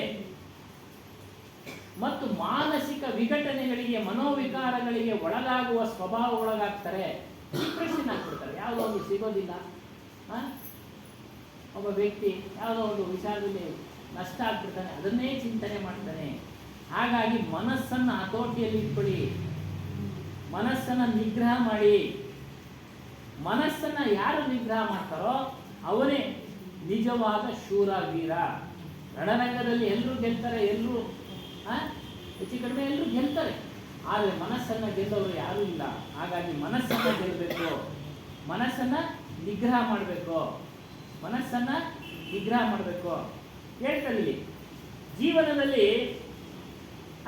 ಮತ್ತು ಮಾನಸಿಕ ವಿಘಟನೆಗಳಿಗೆ, ಮನೋವಿಕಾರಗಳಿಗೆ ಒಳಗಾಗುವ ಸ್ವಭಾವ ಒಳಗಾಗ್ತಾರೆ. ಡಿಪ್ರೆಷನ್ ಆಗ್ಬಿಡ್ತಾರೆ. ಯಾವುದೋ ಒಂದು ಸಿಗೋದಿಲ್ಲ, ಒಬ್ಬ ವ್ಯಕ್ತಿ ಯಾವುದೋ ಒಂದು ವಿಚಾರದಲ್ಲಿ ನಷ್ಟ ಆಗ್ಬಿಡ್ತಾನೆ, ಅದನ್ನೇ ಚಿಂತನೆ ಮಾಡ್ತಾನೆ. ಹಾಗಾಗಿ ಮನಸ್ಸನ್ನು ಹತೋಟಿಯಲ್ಲಿ ಇಟ್ಕೊಳ್ಳಿ, ಮನಸ್ಸನ್ನು ನಿಗ್ರಹ ಮಾಡಿ. ಮನಸ್ಸನ್ನು ಯಾರು ನಿಗ್ರಹ ಮಾಡ್ತಾರೋ ಅವನೇ ನಿಜವಾದ ಶೂರ ವೀರ. ರಣರಂಗದಲ್ಲಿ ಎಲ್ಲರೂ ಗೆಲ್ತಾರೆ, ಎಲ್ಲರೂ ಹೆಚ್ಚು ಕಡಿಮೆ ಎಲ್ಲರೂ ಗೆಲ್ತಾರೆ. ಆದರೆ ಮನಸ್ಸನ್ನು ಗೆಲ್ಲವರು ಯಾರೂ ಇಲ್ಲ. ಹಾಗಾಗಿ ಮನಸ್ಸನ್ನು ಗೆಲ್ಲಬೇಕು, ಮನಸ್ಸನ್ನು ನಿಗ್ರಹ ಮಾಡಬೇಕು, ಮನಸ್ಸನ್ನು ನಿಗ್ರಹ ಮಾಡಬೇಕು. ಹೇಳ್ಕೊಳ್ಳಿ, ಜೀವನದಲ್ಲಿ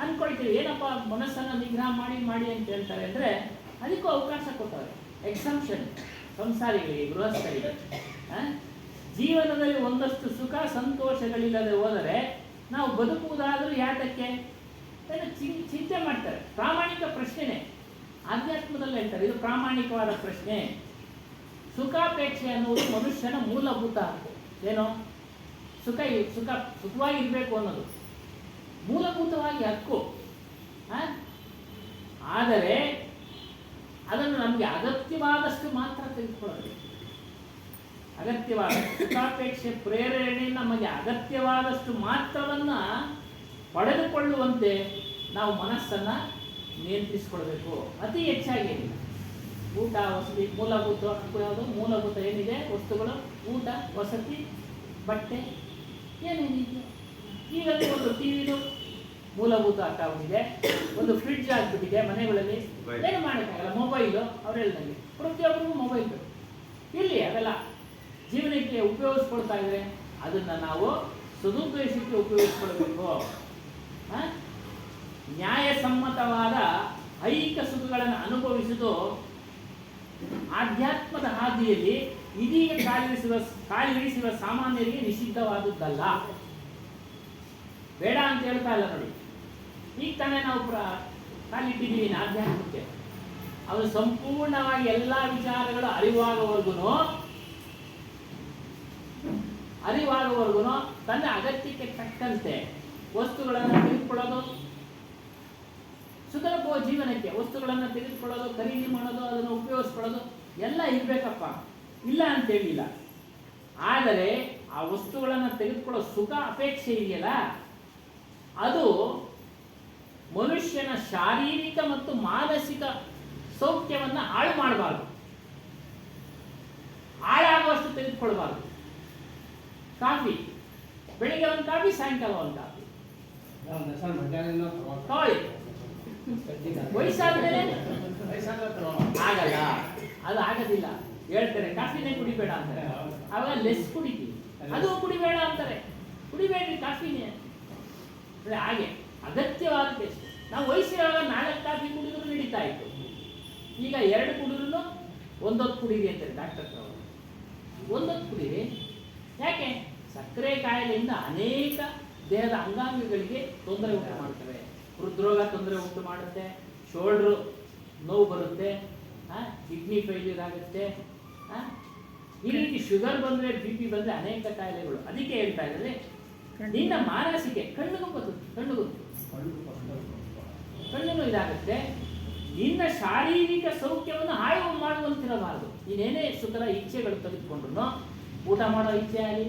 ಅಂದ್ಕೊಳ್ತೀವಿ ಏನಪ್ಪ ಮನಸ್ಸನ್ನು ನಿಗ್ರಹ ಮಾಡಿ ಮಾಡಿ ಅಂತ ಹೇಳ್ತಾರೆ ಅಂದರೆ ಅದಕ್ಕೂ ಅವಕಾಶ ಕೊಟ್ಟವ್ರೆ. ಎಕ್ಸಂಪ್ಷನ್ ಸಂಸಾರಿಗಳಿಗೆ, ಗೃಹಸ್ಥರಿಗೆ. ಜೀವನದಲ್ಲಿ ಒಂದಷ್ಟು ಸುಖ ಸಂತೋಷಗಳಿಲ್ಲದೆ ಹೋದರೆ ನಾವು ಬದುಕುವುದಾದರೂ ಯಾತಕ್ಕೆ ಚಿಂತೆ ಮಾಡ್ತಾರೆ. ಪ್ರಾಮಾಣಿಕ ಪ್ರಶ್ನೆನೇ, ಆಧ್ಯಾತ್ಮದಲ್ಲಿ ಹೇಳ್ತಾರೆ, ಇದು ಪ್ರಾಮಾಣಿಕವಾದ ಪ್ರಶ್ನೆ. ಸುಖಾಪೇಕ್ಷೆ ಅನ್ನುವುದು ಮನುಷ್ಯನ ಮೂಲಭೂತ ಹಕ್ಕು. ಏನೋ ಸುಖವಾಗಿರಬೇಕು ಅನ್ನೋದು ಮೂಲಭೂತವಾಗಿ ಹಕ್ಕು. ಆದರೆ ಅದನ್ನು ನಮಗೆ ಅಗತ್ಯವಾದಷ್ಟು ಮಾತ್ರ ತೆಗೆದುಕೊಳ್ಳಬೇಕು. ಅಗತ್ಯವಾದ ಸುಖಾಪೇಕ್ಷೆ ಪ್ರೇರಣೆ ನಮಗೆ ಅಗತ್ಯವಾದಷ್ಟು ಮಾತ್ರವನ್ನು ಪಡೆದುಕೊಳ್ಳುವಂತೆ ನಾವು ಮನಸ್ಸನ್ನು ನಿಯಂತ್ರಿಸಿಕೊಳ್ಬೇಕು. ಅತಿ ಹೆಚ್ಚಾಗಿ ಏನಿಲ್ಲ. ಊಟ, ವಸತಿ, ಮೂಲಭೂತ ಹಕ್ಕು ಯಾವುದು? ಮೂಲಭೂತ ಏನಿದೆ ವಸ್ತುಗಳು, ಊಟ, ವಸತಿ, ಬಟ್ಟೆ, ಏನೇನಿದೆ. ಈಗ ಒಂದು ಟಿವಿದು ಮೂಲಭೂತ ಹಕ್ಕಾಗಿದೆ, ಒಂದು ಫ್ರಿಡ್ಜ್ ಆಗಿಬಿಟ್ಟಿದೆ ಮನೆಗಳಲ್ಲಿ. ಏನು ಮಾಡೋಕ್ಕಾಗಲ್ಲ. ಮೊಬೈಲು ಅವ್ರು ಹೇಳ್ದಂಗೆ ಪ್ರತಿಯೊಬ್ಬರಿಗೂ ಮೊಬೈಲ್ ಬೇಕು. ಇಲ್ಲಿ ಅವೆಲ್ಲ ಜೀವನಕ್ಕೆ ಉಪಯೋಗಿಸ್ಕೊಳ್ತಾ ಇದ್ರೆ ಅದನ್ನು ನಾವು ಸದುದ್ದೇಶಕ್ಕೆ ಉಪಯೋಗಿಸ್ಕೊಳ್ಬೇಕು. ನ್ಯಾಯಸಮ್ಮತವಾದ ಐಹಿಕ ಸುಖಗಳನ್ನು ಅನುಭವಿಸುವುದು ಆಧ್ಯಾತ್ಮದ ಹಾದಿಯಲ್ಲಿ ಇದೀಗ ಕಾಲಿರಿಸುವ ಸಾಮಾನ್ಯರಿಗೆ ನಿಷಿದ್ಧವಾದದ್ದಲ್ಲ. ಬೇಡ ಅಂತ ಹೇಳ್ತಾ ಇಲ್ಲ ನೋಡಿ. ಈಗ ತಾನೇ ನಾವು ಕಾಲಿಟ್ಟಿದ್ದೀವಿ ಆಧ್ಯಾತ್ಮಕ್ಕೆ. ಅವನು ಸಂಪೂರ್ಣವಾಗಿ ಎಲ್ಲ ವಿಚಾರಗಳು ಅರಿವಾಗುವವರೆಗೂ ತನ್ನ ಅಗತ್ಯಕ್ಕೆ ತಕ್ಕಂತೆ ವಸ್ತುಗಳನ್ನು ತೆಗೆದುಕೊಳ್ಳೋದು, ಸುಖ ಜೀವನಕ್ಕೆ ವಸ್ತುಗಳನ್ನು ತೆಗೆದುಕೊಳ್ಳೋದು, ಖರೀದಿ ಮಾಡೋದು, ಅದನ್ನು ಉಪಯೋಗಿಸ್ಕೊಳ್ಳೋದು ಎಲ್ಲ ಇರಬೇಕಪ್ಪ, ಇಲ್ಲ ಅಂತೇಳಿಲ್ಲ. ಆದರೆ ಆ ವಸ್ತುಗಳನ್ನು ತೆಗೆದುಕೊಳ್ಳೋ ಸುಖ ಅಪೇಕ್ಷೆ ಇದೆಯಲ್ಲ, ಅದು ಮನುಷ್ಯನ ಶಾರೀರಿಕ ಮತ್ತು ಮಾನಸಿಕ ಸೌಖ್ಯವನ್ನು ಹಾಳು ಮಾಡಬಾರ್ದು, ಹಾಳಾಗುವಷ್ಟು ತೆಗೆದುಕೊಳ್ಬಾರ್ದು. ಕಾಫಿ, ಬೆಳಿಗ್ಗೆ ಒಂದು ಕಾಫಿ, ಸಾಯಂಕಾಲ ಒಂದು ಕಾಫಿ ತಗೊಳ್ಳಿ. ವಯಸ್ಸಾದ್ಮೇಲೆ ಆಗಲ್ಲ, ಅದು ಆಗೋದಿಲ್ಲ. ಹೇಳ್ತಾರೆ ಕಾಫಿನೇ ಕುಡಿಬೇಡ ಅಂತಾರೆ, ಅವಾಗ ಲೆಸ್ ಕುಡಿತೀವಿ. ಅದು ಕುಡಿಬೇಡ ಅಂತಾರೆ, ಕುಡಿಬೇಡ್ರಿ ಕಾಫಿನೇ. ಹಾಗೆ ಅಗತ್ಯವಾದಕ್ಕೆ ನಾವು ವಯಸ್ಸಿರುವಾಗ 4 ಕಾಫಿ ಕುಡಿದ್ರು ನಡೀತಾ ಇತ್ತು. ಈಗ 2 ಕುಡಿದ್ರು ಒಂದೊತ್ತು ಕುಡೀರಿ ಅಂತಾರೆ ಡಾಕ್ಟರ್ ಅವರು. ಒಂದೊತ್ತು ಕುಡೀರಿ. ಯಾಕೆ? ಸಕ್ಕರೆ ಕಾಯಿಲೆಯಿಂದ ಅನೇಕ ದೇಹದ ಅಂಗಾಂಗಗಳಿಗೆ ತೊಂದರೆ ಉಂಟು ಮಾಡ್ತವೆ. ಹೃದ್ರೋಗ ತೊಂದರೆ ಉಂಟು ಮಾಡುತ್ತೆ, ಶೋಲ್ಡ್ರು ನೋವು ಬರುತ್ತೆ, ಕಿಡ್ನಿ ಫೇಲ್ಯೂರ್ ಆಗುತ್ತೆ. ಈ ರೀತಿ ಶುಗರ್ ಬಂದರೆ, BP ಬಂದರೆ ಅನೇಕ ಕಾಯಿಲೆಗಳು. ಅದಕ್ಕೆ ಹೇಳ್ತಾ ಇದ್ದಾರೆ, ನಿನ್ನ ಮಾನಸಿಕ ಕಣ್ಣಿಗೂ ಇದಾಗುತ್ತೆ. ನಿನ್ನ ಶಾರೀರಿಕ ಸೌಖ್ಯವನ್ನು ಹಾಳು ಮಾಡುವಂತಿರಬಾರದು. ನೀನೇನೇ ಸುಖದ ಇಚ್ಛೆಗಳು ತೆಗೆದುಕೊಂಡ್ರು, ಊಟ ಮಾಡೋ ಇಚ್ಛೆ ಆಗಲಿ,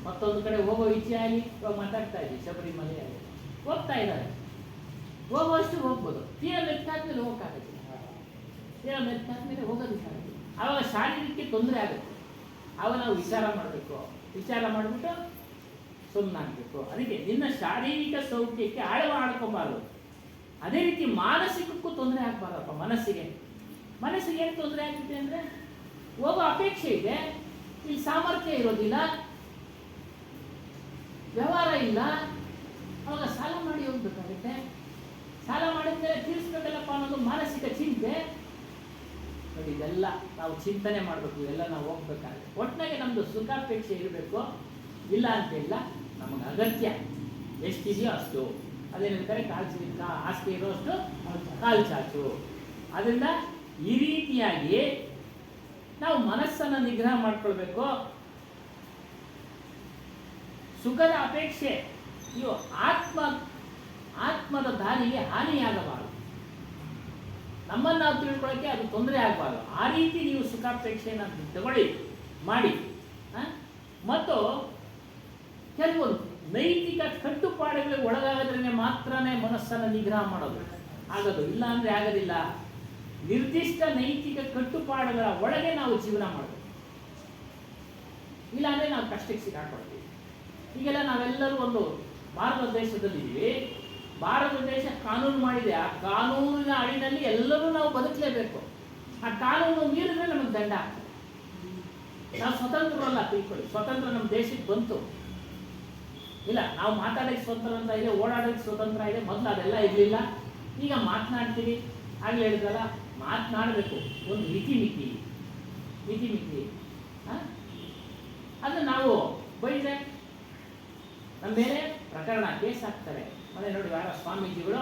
ಮತ್ತೊಂದು ಕಡೆ ಹೋಗೋ ಇಚ್ಛೆ ಆಗಲಿ. ಇವಾಗ ಮಾತಾಡ್ತಾ ಇದ್ದೀವಿ, ಶಬರಿಮಲೆ ಆಗಲಿ ಹೋಗ್ತಾ ಇದ್ದಾರೆ, ಹೋಗುವಷ್ಟು ಹೋಗ್ಬೋದು. ತೀರಾ ಮೆತ್ತಾದ್ಮೇಲೆ ಹೋಗೋಕ್ಕಾಗತ್ತೆ, ತೀರಾ ಮೆತ್ತಾದ್ಮೇಲೆ ಹೋಗೋದಕ್ಕಾಗತ್ತೆ. ಆವಾಗ ಶಾರೀರಕ್ಕೆ ತೊಂದರೆ ಆಗುತ್ತೆ. ಆವಾಗ ನಾವು ವಿಚಾರ ಮಾಡಬೇಕು, ವಿಚಾರ ಮಾಡಿಬಿಟ್ಟು ಸುಮ್ಮನಾಗಬೇಕು. ಅದಕ್ಕೆ ನಿನ್ನ ಶಾರೀರಿಕ ಸೌಖ್ಯಕ್ಕೆ ಆಡ್ಕೋಬಾರ್ದು. ಅದೇ ರೀತಿ ಮಾನಸಿಕಕ್ಕೂ ತೊಂದರೆ ಆಗಬಾರ್ದಪ್ಪ. ಮನಸ್ಸಿಗೆ ಏನು ತೊಂದರೆ ಆಗ್ತಿದೆ ಅಂದರೆ, ಹೋಗೋ ಅಪೇಕ್ಷೆ ಇದೆ, ಇಲ್ಲಿ ಸಾಮರ್ಥ್ಯ ಇರೋದಿಲ್ಲ, ವ್ಯವಹಾರ ಇಲ್ಲ, ಅವಾಗ ಸಾಲ ಮಾಡಿ ಹೋಗ್ಬೇಕಾಗುತ್ತೆ. ಸಾಲ ಮಾಡಿದ್ಮೇಲೆ ತೀರಿಸ್ಬೇಕಲ್ಲಪ್ಪ ಅನ್ನೋದು ಮಾನಸಿಕ ಚಿಂತೆ. ನೋಡಿ, ಇದೆಲ್ಲ ನಾವು ಚಿಂತನೆ ಮಾಡಬೇಕು, ಇವೆಲ್ಲ ನಾವು ಹೋಗ್ಬೇಕಾಗುತ್ತೆ. ಒಟ್ಟಿನಾಗೆ ನಮ್ಮದು ಸುಖಾಪೇಕ್ಷೆ ಇರಬೇಕು, ಇಲ್ಲ ಅಂತಿಲ್ಲ. ನಮಗೆ ಅಗತ್ಯ ಎಷ್ಟಿದೆಯೋ ಅಷ್ಟು. ಅದೇನಂತಾರೆ, ಆಸ್ತಿ ಇರೋಷ್ಟು ಕಾಲು ಚಾಚು. ಅದರಿಂದ ಈ ರೀತಿಯಾಗಿ ನಾವು ಮನಸ್ಸನ್ನು ನಿಗ್ರಹ ಮಾಡ್ಕೊಳ್ಬೇಕು. ಸುಖದ ಅಪೇಕ್ಷೆ ಇವು ಆತ್ಮದ ದಾರಿಗೆ ಹಾನಿಯಾಗಬಾರದು. ನಮ್ಮನ್ನು ನಾವು ತಿಳ್ಕೊಳ್ಳೋಕ್ಕೆ ಅದು ತೊಂದರೆ ಆಗಬಾರ್ದು. ಆ ರೀತಿ ನೀವು ಸುಖಾಪೇಕ್ಷೆಯನ್ನು ತಗೊಳ್ಳಿ, ಮಾಡಿ. ಮತ್ತು ಕೆಲವೊಂದು ನೈತಿಕ ಕಟ್ಟುಪಾಡುಗಳಿಗೆ ಒಳಗಾಗದ್ರೇ ಮಾತ್ರನೇ ಮನಸ್ಸನ್ನು ನಿಗ್ರಹ ಮಾಡೋದು ಆಗೋದು, ಇಲ್ಲ ಅಂದರೆ ಆಗೋದಿಲ್ಲ. ನಿರ್ದಿಷ್ಟ ನೈತಿಕ ಕಟ್ಟುಪಾಡುಗಳ ಒಳಗೆ ನಾವು ಜೀವನ ಮಾಡಬೇಕು, ಇಲ್ಲಾಂದರೆ ನಾವು ಕಷ್ಟಕ್ಕೆ ಸಿಕ್ಕಾಕೊಳ್ತೀವಿ. ಈಗೆಲ್ಲ ನಾವೆಲ್ಲರೂ ಒಂದು ಭಾರತ ದೇಶದಲ್ಲಿದ್ದೀವಿ. ಭಾರತ ದೇಶ ಕಾನೂನು ಮಾಡಿದೆ. ಆ ಕಾನೂನಿನ ಅಡಿನಲ್ಲಿ ಎಲ್ಲರೂ ನಾವು ಬದುಕಲೇಬೇಕು. ಆ ಕಾನೂನು ಮೀರಿದ್ರೆ ನಮಗೆ ದಂಡ ಆಗ್ತದೆ. ನಾವು ಸ್ವತಂತ್ರರಲ್ಲ, ತಿಳ್ಕೊಳ್ಳಿ. ಸ್ವತಂತ್ರ ನಮ್ಮ ದೇಶಕ್ಕೆ ಬಂತು ಇಲ್ಲ, ನಾವು ಮಾತಾಡೋಕ್ಕೆ ಸ್ವತಂತ್ರ ಇದೆ, ಓಡಾಡೋಕ್ಕೆ ಸ್ವತಂತ್ರ ಇದೆ. ಮೊದಲು ಅದೆಲ್ಲ ಇರಲಿಲ್ಲ. ಈಗ ಮಾತನಾಡ್ತೀವಿ, ಹಾಗೆ ಹೇಳಿದ್ರಲ್ಲ, ಮಾತನಾಡಬೇಕು. ಒಂದು ಮಿತಿ ಅದು ನಾವು ಬೈದ್ರೆ ನಮ್ಮ ಮೇಲೆ ಪ್ರಕರಣ, ಕೇಸ್ ಹಾಕ್ತಾರೆ. ಮನೆ ನೋಡಿ, ಯಾರ ಸ್ವಾಮೀಜಿಗಳು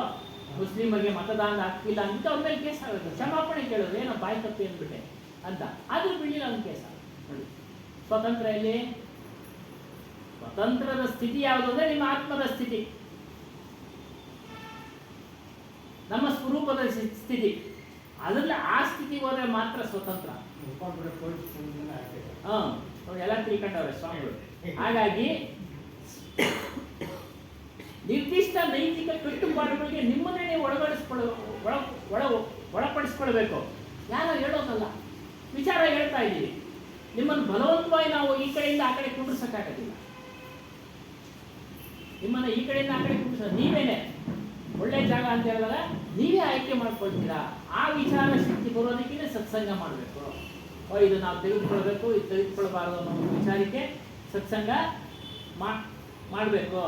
ಮುಸ್ಲಿಮರಿಗೆ ಮತದಾನ ಆಗ್ತಿಲ್ಲ ಅಂತ ಅವ್ರ ಮೇಲೆ ಕೇಸ್ ಆಗುತ್ತೆ. ಕ್ಷಮಾಪಣೆ ಕೇಳೋದು, ಏನೋ ಬಾಯಿ ತಪ್ಪಿ ಅಂದ್ಬಿಟ್ಟೆ ಅಂತ. ಆದರೂ ಬಿಡಲಿಲ್ಲ, ಒಂದು ಕೇಸ್ ನೋಡಿ. ಸ್ವತಂತ್ರ ಎಲ್ಲಿ? ಸ್ವತಂತ್ರದ ಸ್ಥಿತಿ ಯಾವುದು ಅಂದರೆ ನಿಮ್ಮ ಆತ್ಮದ ಸ್ಥಿತಿ, ನಮ್ಮ ಸ್ವರೂಪದ ಸ್ಥಿತಿ. ಅದರಲ್ಲಿ ಆ ಸ್ಥಿತಿಗೆ ಹೋದರೆ ಮಾತ್ರ ಸ್ವತಂತ್ರ. ನೋಡಿ, ಎಲ್ಲ ತಿಳ್ಕೊಂಡವ್ರೆ ಸ್ವಾಮಿಗಳು. ಹಾಗಾಗಿ ನಿರ್ದಿಷ್ಟ ನೈತಿಕ ಕಟ್ಟುಪಾಡುಗಳಿಗೆ ನಿಮ್ಮನ್ನೇ ನೀವು ಒಳಪಡಿಸ್ಕೊಳ್ಬೇಕು. ಯಾರೋ ಹೇಳೋದಲ್ಲ, ವಿಚಾರ ಹೇಳ್ತಾ ಇದ್ದೀವಿ. ನಿಮ್ಮನ್ನು ಬಲವಂತವಾಗಿ ನಾವು ಈ ಕಡೆಯಿಂದ ಆ ಕಡೆ ಕುಂಡ್ರಿಸಕ್ಕಾಗೋದಿಲ್ಲ. ನಿಮ್ಮನ್ನು ಈ ಕಡೆಯಿಂದ ಆ ಕಡೆ ಕುಂಡ್ರಿಸ ನೀವೇನೆ ಒಳ್ಳೆ ಜಾಗ ಅಂತ ಹೇಳಿದಾಗ ನೀವೇ ಆಯ್ಕೆ ಮಾಡ್ಕೊಳ್ತೀರಾ. ಆ ವಿಚಾರ ಶಕ್ತಿ ಬರೋದಕ್ಕೆ ಸತ್ಸಂಗ ಮಾಡಬೇಕು. ಇದು ನಾವು ತೆಗೆದುಕೊಳ್ಬೇಕು, ಇದು ತೆಗೆದುಕೊಳ್ಬಾರ್ದು ಅನ್ನೋ ಒಂದು ವಿಚಾರಕ್ಕೆ ಸತ್ಸಂಗ ಮಾಡಬೇಕು.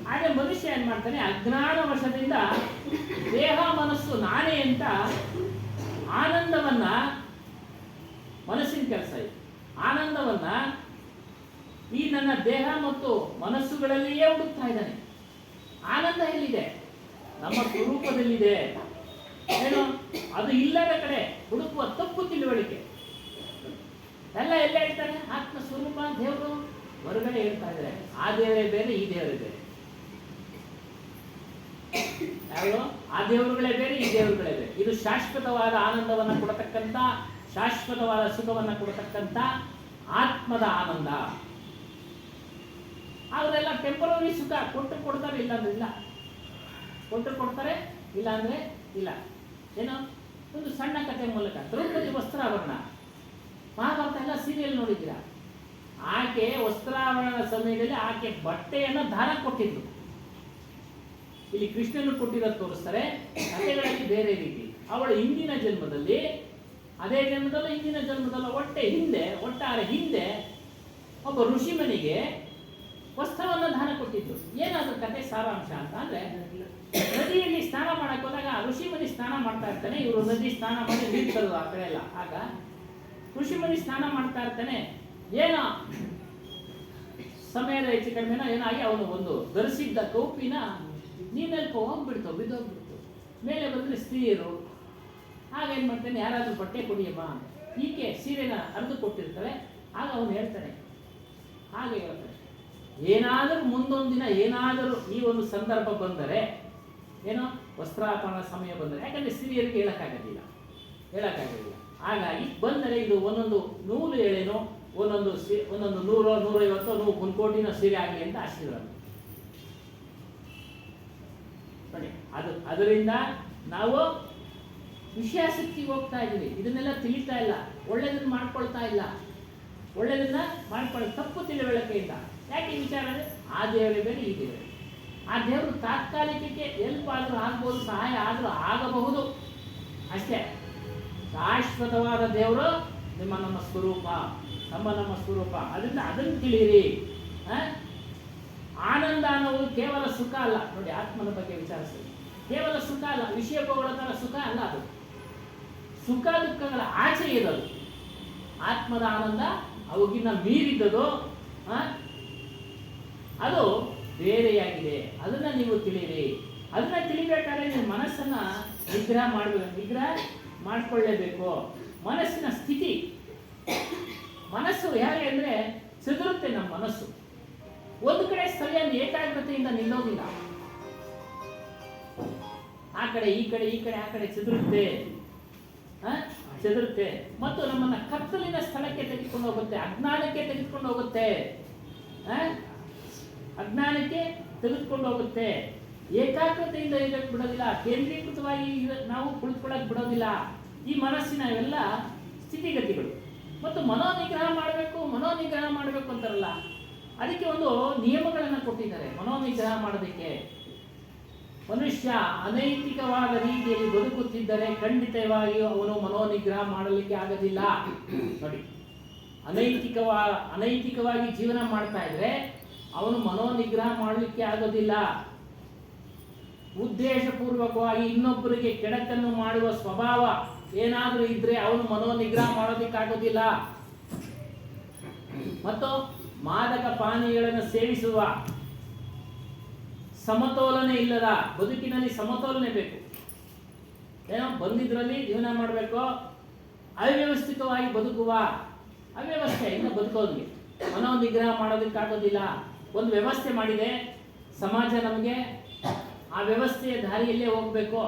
ಹಾಗೆ ಮನುಷ್ಯ ಏನು ಮಾಡ್ತಾನೆ, ಅಜ್ಞಾನ ವಶದಿಂದ ದೇಹ ಮನಸ್ಸು ನಾನೇ ಅಂತ ಆನಂದವನ್ನ, ಮನಸ್ಸಿನ ಕೆಲಸ ಇದು, ಆನಂದವನ್ನ ಈ ನನ್ನ ದೇಹ ಮತ್ತು ಮನಸ್ಸುಗಳಲ್ಲಿಯೇ ಹುಡುಕ್ತಾ ಇದ್ದಾನೆ. ಆನಂದ ಎಲ್ಲಿದೆ? ನಮ್ಮ ಸ್ವರೂಪದಲ್ಲಿದೆ. ಏನು ಅದು ಇಲ್ಲದ ಕಡೆ ಹುಡುಕುವ ತಪ್ಪು ತಿಳುವಳಿಕೆ ಎಲ್ಲ ಹೇಳ್ತಾರೆ. ಆತ್ಮ ಸ್ವರೂಪ ದೇವರು ಹೊರಗಡೆ ಹೇಳ್ತಾ ಇದ್ದಾರೆ. ಆ ದೇವರೇ ಬೇರೆ, ಈ ದೇವರೇ ಬೇರೆ. ಯಾರು? ಆ ದೇವರುಗಳೇ ಬೇರೆ, ಈ ದೇವರುಗಳೇ ಬೇರೆ. ಇದು ಶಾಶ್ವತವಾದ ಆನಂದವನ್ನು ಕೊಡತಕ್ಕಂಥ, ಶಾಶ್ವತವಾದ ಸುಖವನ್ನು ಕೊಡತಕ್ಕಂಥ ಆತ್ಮದ ಆನಂದ. ಅವರೆಲ್ಲ ಟೆಂಪರರಿ ಸುಖ ಕೊಡ್ತಾರೆ, ಇಲ್ಲ ಅಂದ್ರೆ ಇಲ್ಲ. ಕೊಡ್ತಾರೆ, ಇಲ್ಲ ಅಂದ್ರೆ ಇಲ್ಲ. ಏನೋ ಒಂದು ಸಣ್ಣ ಕಥೆ ಮೂಲಕ ದ್ರೌಪದಿ ವಸ್ತ್ರಾಭರಣ, ಮಹಾಭಾರತ ಎಲ್ಲ ಸೀರಿಯಲ್ ನೋಡಿದ್ದೀರಾ? ಆಕೆ ವಸ್ತ್ರಾಭರಣದ ಸಮಯದಲ್ಲಿ ಆಕೆ ಬಟ್ಟೆಯನ್ನು ದಾನ ಕೊಟ್ಟಿದ್ರು. ಇಲ್ಲಿ ಕೃಷ್ಣನು ಕೊಟ್ಟಿರೋದು ತೋರಿಸ್ತಾರೆ, ಕಥೆಗಳಲ್ಲಿ ಬೇರೆ ರೀತಿ. ಅವಳು ಹಿಂದಿನ ಜನ್ಮದಲ್ಲಿ, ಅದೇ ಜನ್ಮದಲ್ಲೂ ಹಿಂದಿನ ಜನ್ಮದಲ್ಲೂ ಒಟ್ಟಾರೆ ಹಿಂದೆ ಒಬ್ಬ ಋಷಿಮನಿಗೆ ವಸ್ತ್ರವನ್ನು ದಾನ ಕೊಟ್ಟಿದ್ರು. ಏನಾದ್ರೂ ಕತೆ ಸಾರಾಂಶ ಅಂತ ಅಂದ್ರೆ, ನದಿಯಲ್ಲಿ ಸ್ನಾನ ಮಾಡಕ್ ಹೋದಾಗ ಋಷಿಮನಿ ಸ್ನಾನ ಮಾಡ್ತಾ ಇರ್ತಾನೆ. ಇವರು ನದಿ ಸ್ನಾನ ಮಾಡಿ ನೀರು ತರೋದು ಆ ಕಡೆ ಎಲ್ಲ. ಆಗ ಋಷಿಮನಿ ಸ್ನಾನ ಮಾಡ್ತಾ ಇರ್ತಾನೆ. ಏನೋ ಸಮಯದ ಹೆಚ್ಚು ಕಡಿಮೆನ ಏನಾಗಿ ಅವನು ಒಂದು ಧರಿಸಿದ್ದ ಕೌಪಿನ ನೀರಲ್ಲಿ ಹೋಗ್ಬಿಡ್ತು, ಬಿದ್ದೋಗ್ಬಿಡ್ತು. ಮೇಲೆ ಬಂದ್ರೆ ಸ್ತ್ರೀಯರು. ಆಗ ಏನ್ ಮಾಡ್ತಾನೆ, ಯಾರಾದ್ರೂ ಬಟ್ಟೆ ಕೊಡಿಯಮ್ಮ. ಈಕೆ ಸೀರೆನ ಅರ್ದು ಕೊಟ್ಟಿರ್ತಾಳೆ. ಆಗ ಅವನು ಹೇಳ್ತಾನೆ, ಹಾಗೆ ಹೇಳ್ತಾನೆ, ಏನಾದರೂ ಮುಂದೊಂದು ದಿನ ಏನಾದರೂ ಈ ಒಂದು ಸಂದರ್ಭ ಬಂದರೆ, ಏನೋ ವಸ್ತ್ರಾಪರಣ ಸಮಯ ಬಂದರೆ, ಯಾಕಂದ್ರೆ ಸ್ತ್ರೀಯರಿಗೆ ಹೇಳಕ್ಕಾಗೋದಿಲ್ಲ. ಹಾಗಾಗಿ ಬಂದರೆ ಇದು ಒಂದೊಂದು ನೂಲು ಎಳೆನೋ, ಒಂದೊಂದು 100, 150, 1 ಕೋಟಿನೋ ಸೀರೆ ಆಗಲಿ ಅಂತ ಆಶೀರ್ವಾದ ನೋಡಿ. ಅದರಿಂದ ನಾವು ವಿಷಯಾಸಕ್ತಿಗೆ ಹೋಗ್ತಾ ಇದ್ದೀವಿ. ಇದನ್ನೆಲ್ಲ ತಿಳಿತಾ ಇಲ್ಲ, ಒಳ್ಳೆದನ್ನ ಮಾಡ್ಕೊಳ್ತಾ ಇಲ್ಲ. ಒಳ್ಳೆದನ್ನ ತಪ್ಪು ತಿಳುವಳಿಕೆಯಿಂದ. ಯಾಕೆ ಈ ವಿಚಾರ ಅಂದರೆ, ಆ ದೇವರೇ ಬೇರೆ, ಈ ದೇವರೇ. ಆ ದೇವರು ತಾತ್ಕಾಲಿಕಕ್ಕೆ ಎಲ್ಪ್ ಆದರೂ ಆಗ್ಬೋದು, ಸಹಾಯ ಆದರೂ ಆಗಬಹುದು ಅಷ್ಟೇ. ಶಾಶ್ವತವಾದ ದೇವರು ನಮ್ಮ ಸ್ವರೂಪ, ನಮ್ಮ ಸ್ವರೂಪ. ಅದರಿಂದ ಅದನ್ನು ತಿಳಿಯಿರಿ. ಆನಂದ ಅನ್ನೋದು ಕೇವಲ ಸುಖ ಅಲ್ಲ. ನೋಡಿ, ಆತ್ಮನ ಬಗ್ಗೆ ವಿಚಾರಿಸಿ, ಕೇವಲ ಸುಖ ಅಲ್ಲ, ವಿಷಯ ತರ ಸುಖ ಅಲ್ಲ. ಅದು ಸುಖ ದುಃಖಗಳ ಆಚೆ ಇರೋದು. ಆತ್ಮದ ಆನಂದ ಅವಗಿನ್ನ ಮೀರಿದ್ದದು, ಅದು ಬೇರೆಯಾಗಿದೆ. ಅದನ್ನ ನೀವು ತಿಳಿಯಿರಿ. ಅದನ್ನ ತಿಳಿಬೇಕಾದ್ರೆ ನಿಮ್ಮ ಮನಸ್ಸನ್ನ ನಿಗ್ರಹ ಮಾಡ್ಕೊಳ್ಳೇಬೇಕು. ಮನಸ್ಸಿನ ಸ್ಥಿತಿ, ಮನಸ್ಸು ಹೇಗೆ ಅಂದ್ರೆ ಚದುರುತ್ತೆ. ನಮ್ಮ ಮನಸ್ಸು ಒಂದು ಕಡೆ ಸ್ಥಳೀಯ ಏಕಾಗ್ರತೆಯಿಂದ ನಿಲ್ಲೋದಿಲ್ಲ. ಆ ಕಡೆ ಈ ಕಡೆ ಆ ಕಡೆ ಚದುರುತ್ತೆ ಮತ್ತು ನಮ್ಮನ್ನ ಕತ್ತಲಿನ ಸ್ಥಳಕ್ಕೆ ತೆಗೆದುಕೊಂಡು ಹೋಗುತ್ತೆ, ಅಜ್ಞಾನಕ್ಕೆ ತೆಗೆದುಕೊಂಡು ಹೋಗುತ್ತೆ. ಏಕಾಗ್ರತೆಯಿಂದ ಇರಕ್ಕೆ ಬಿಡೋದಿಲ್ಲ, ಕೇಂದ್ರೀಕೃತವಾಗಿ ನಾವು ಕುಳಿತುಕೊಳ್ಳಕ್ ಬಿಡೋದಿಲ್ಲ. ಈ ಮನಸ್ಸಿನ ಎಲ್ಲ ಸ್ಥಿತಿಗತಿಗಳು. ಮತ್ತು ಮನೋನಿಗ್ರಹ ಮಾಡಬೇಕು ಅಂತಾರಲ್ಲ, ಅದಕ್ಕೆ ಒಂದು ನಿಯಮಗಳನ್ನು ಕೊಟ್ಟಿದ್ದಾರೆ. ಮನೋನಿಗ್ರಹ ಮಾಡೋದಕ್ಕೆ ಮನುಷ್ಯ ಅನೈತಿಕವಾದ ರೀತಿಯಲ್ಲಿ ಬದುಕುತ್ತಿದ್ದರೆ ಖಂಡಿತವಾಗಿಯೂ ಅವನು ಮನೋನಿಗ್ರಹ ಮಾಡಲಿಕ್ಕೆ ಆಗೋದಿಲ್ಲ. ನೋಡಿ, ಅನೈತಿಕವಾಗಿ ಜೀವನ ಮಾಡ್ತಾ ಇದ್ರೆ ಅವನು ಮನೋನಿಗ್ರಹ ಮಾಡಲಿಕ್ಕೆ ಆಗೋದಿಲ್ಲ. ಉದ್ದೇಶಪೂರ್ವಕವಾಗಿ ಇನ್ನೊಬ್ಬರಿಗೆ ಕೆಡಕನ್ನು ಮಾಡುವ ಸ್ವಭಾವ ಏನಾದರೂ ಇದ್ರೆ ಅವನು ಮನೋನಿಗ್ರಹ ಮಾಡೋದಕ್ಕಾಗೋದಿಲ್ಲ. ಮತ್ತು ಮಾದಕ ಪಾನೀಯಗಳನ್ನು ಸೇವಿಸುವ ಸಮತೋಲನೆ ಇಲ್ಲದ ಬದುಕಿನಲ್ಲಿ ಸಮತೋಲನೆ ಬೇಕು. ಏನೋ ಬಂದಿದ್ರಲ್ಲಿ ಜೀವನ ಮಾಡಬೇಕು, ಅವ್ಯವಸ್ಥಿತವಾಗಿ ಬದುಕುವ ಅವ್ಯವಸ್ಥೆಯಿಂದ ಬದುಕೋದಿಗೆ ಮನೋನಿಗ್ರಹ ಮಾಡೋದಕ್ಕಾಗೋದಿಲ್ಲ. ಒಂದು ವ್ಯವಸ್ಥೆ ಮಾಡಿದೆ ಸಮಾಜ, ನಮಗೆ ಆ ವ್ಯವಸ್ಥೆಯ ದಾರಿಯಲ್ಲೇ ಹೋಗ್ಬೇಕು.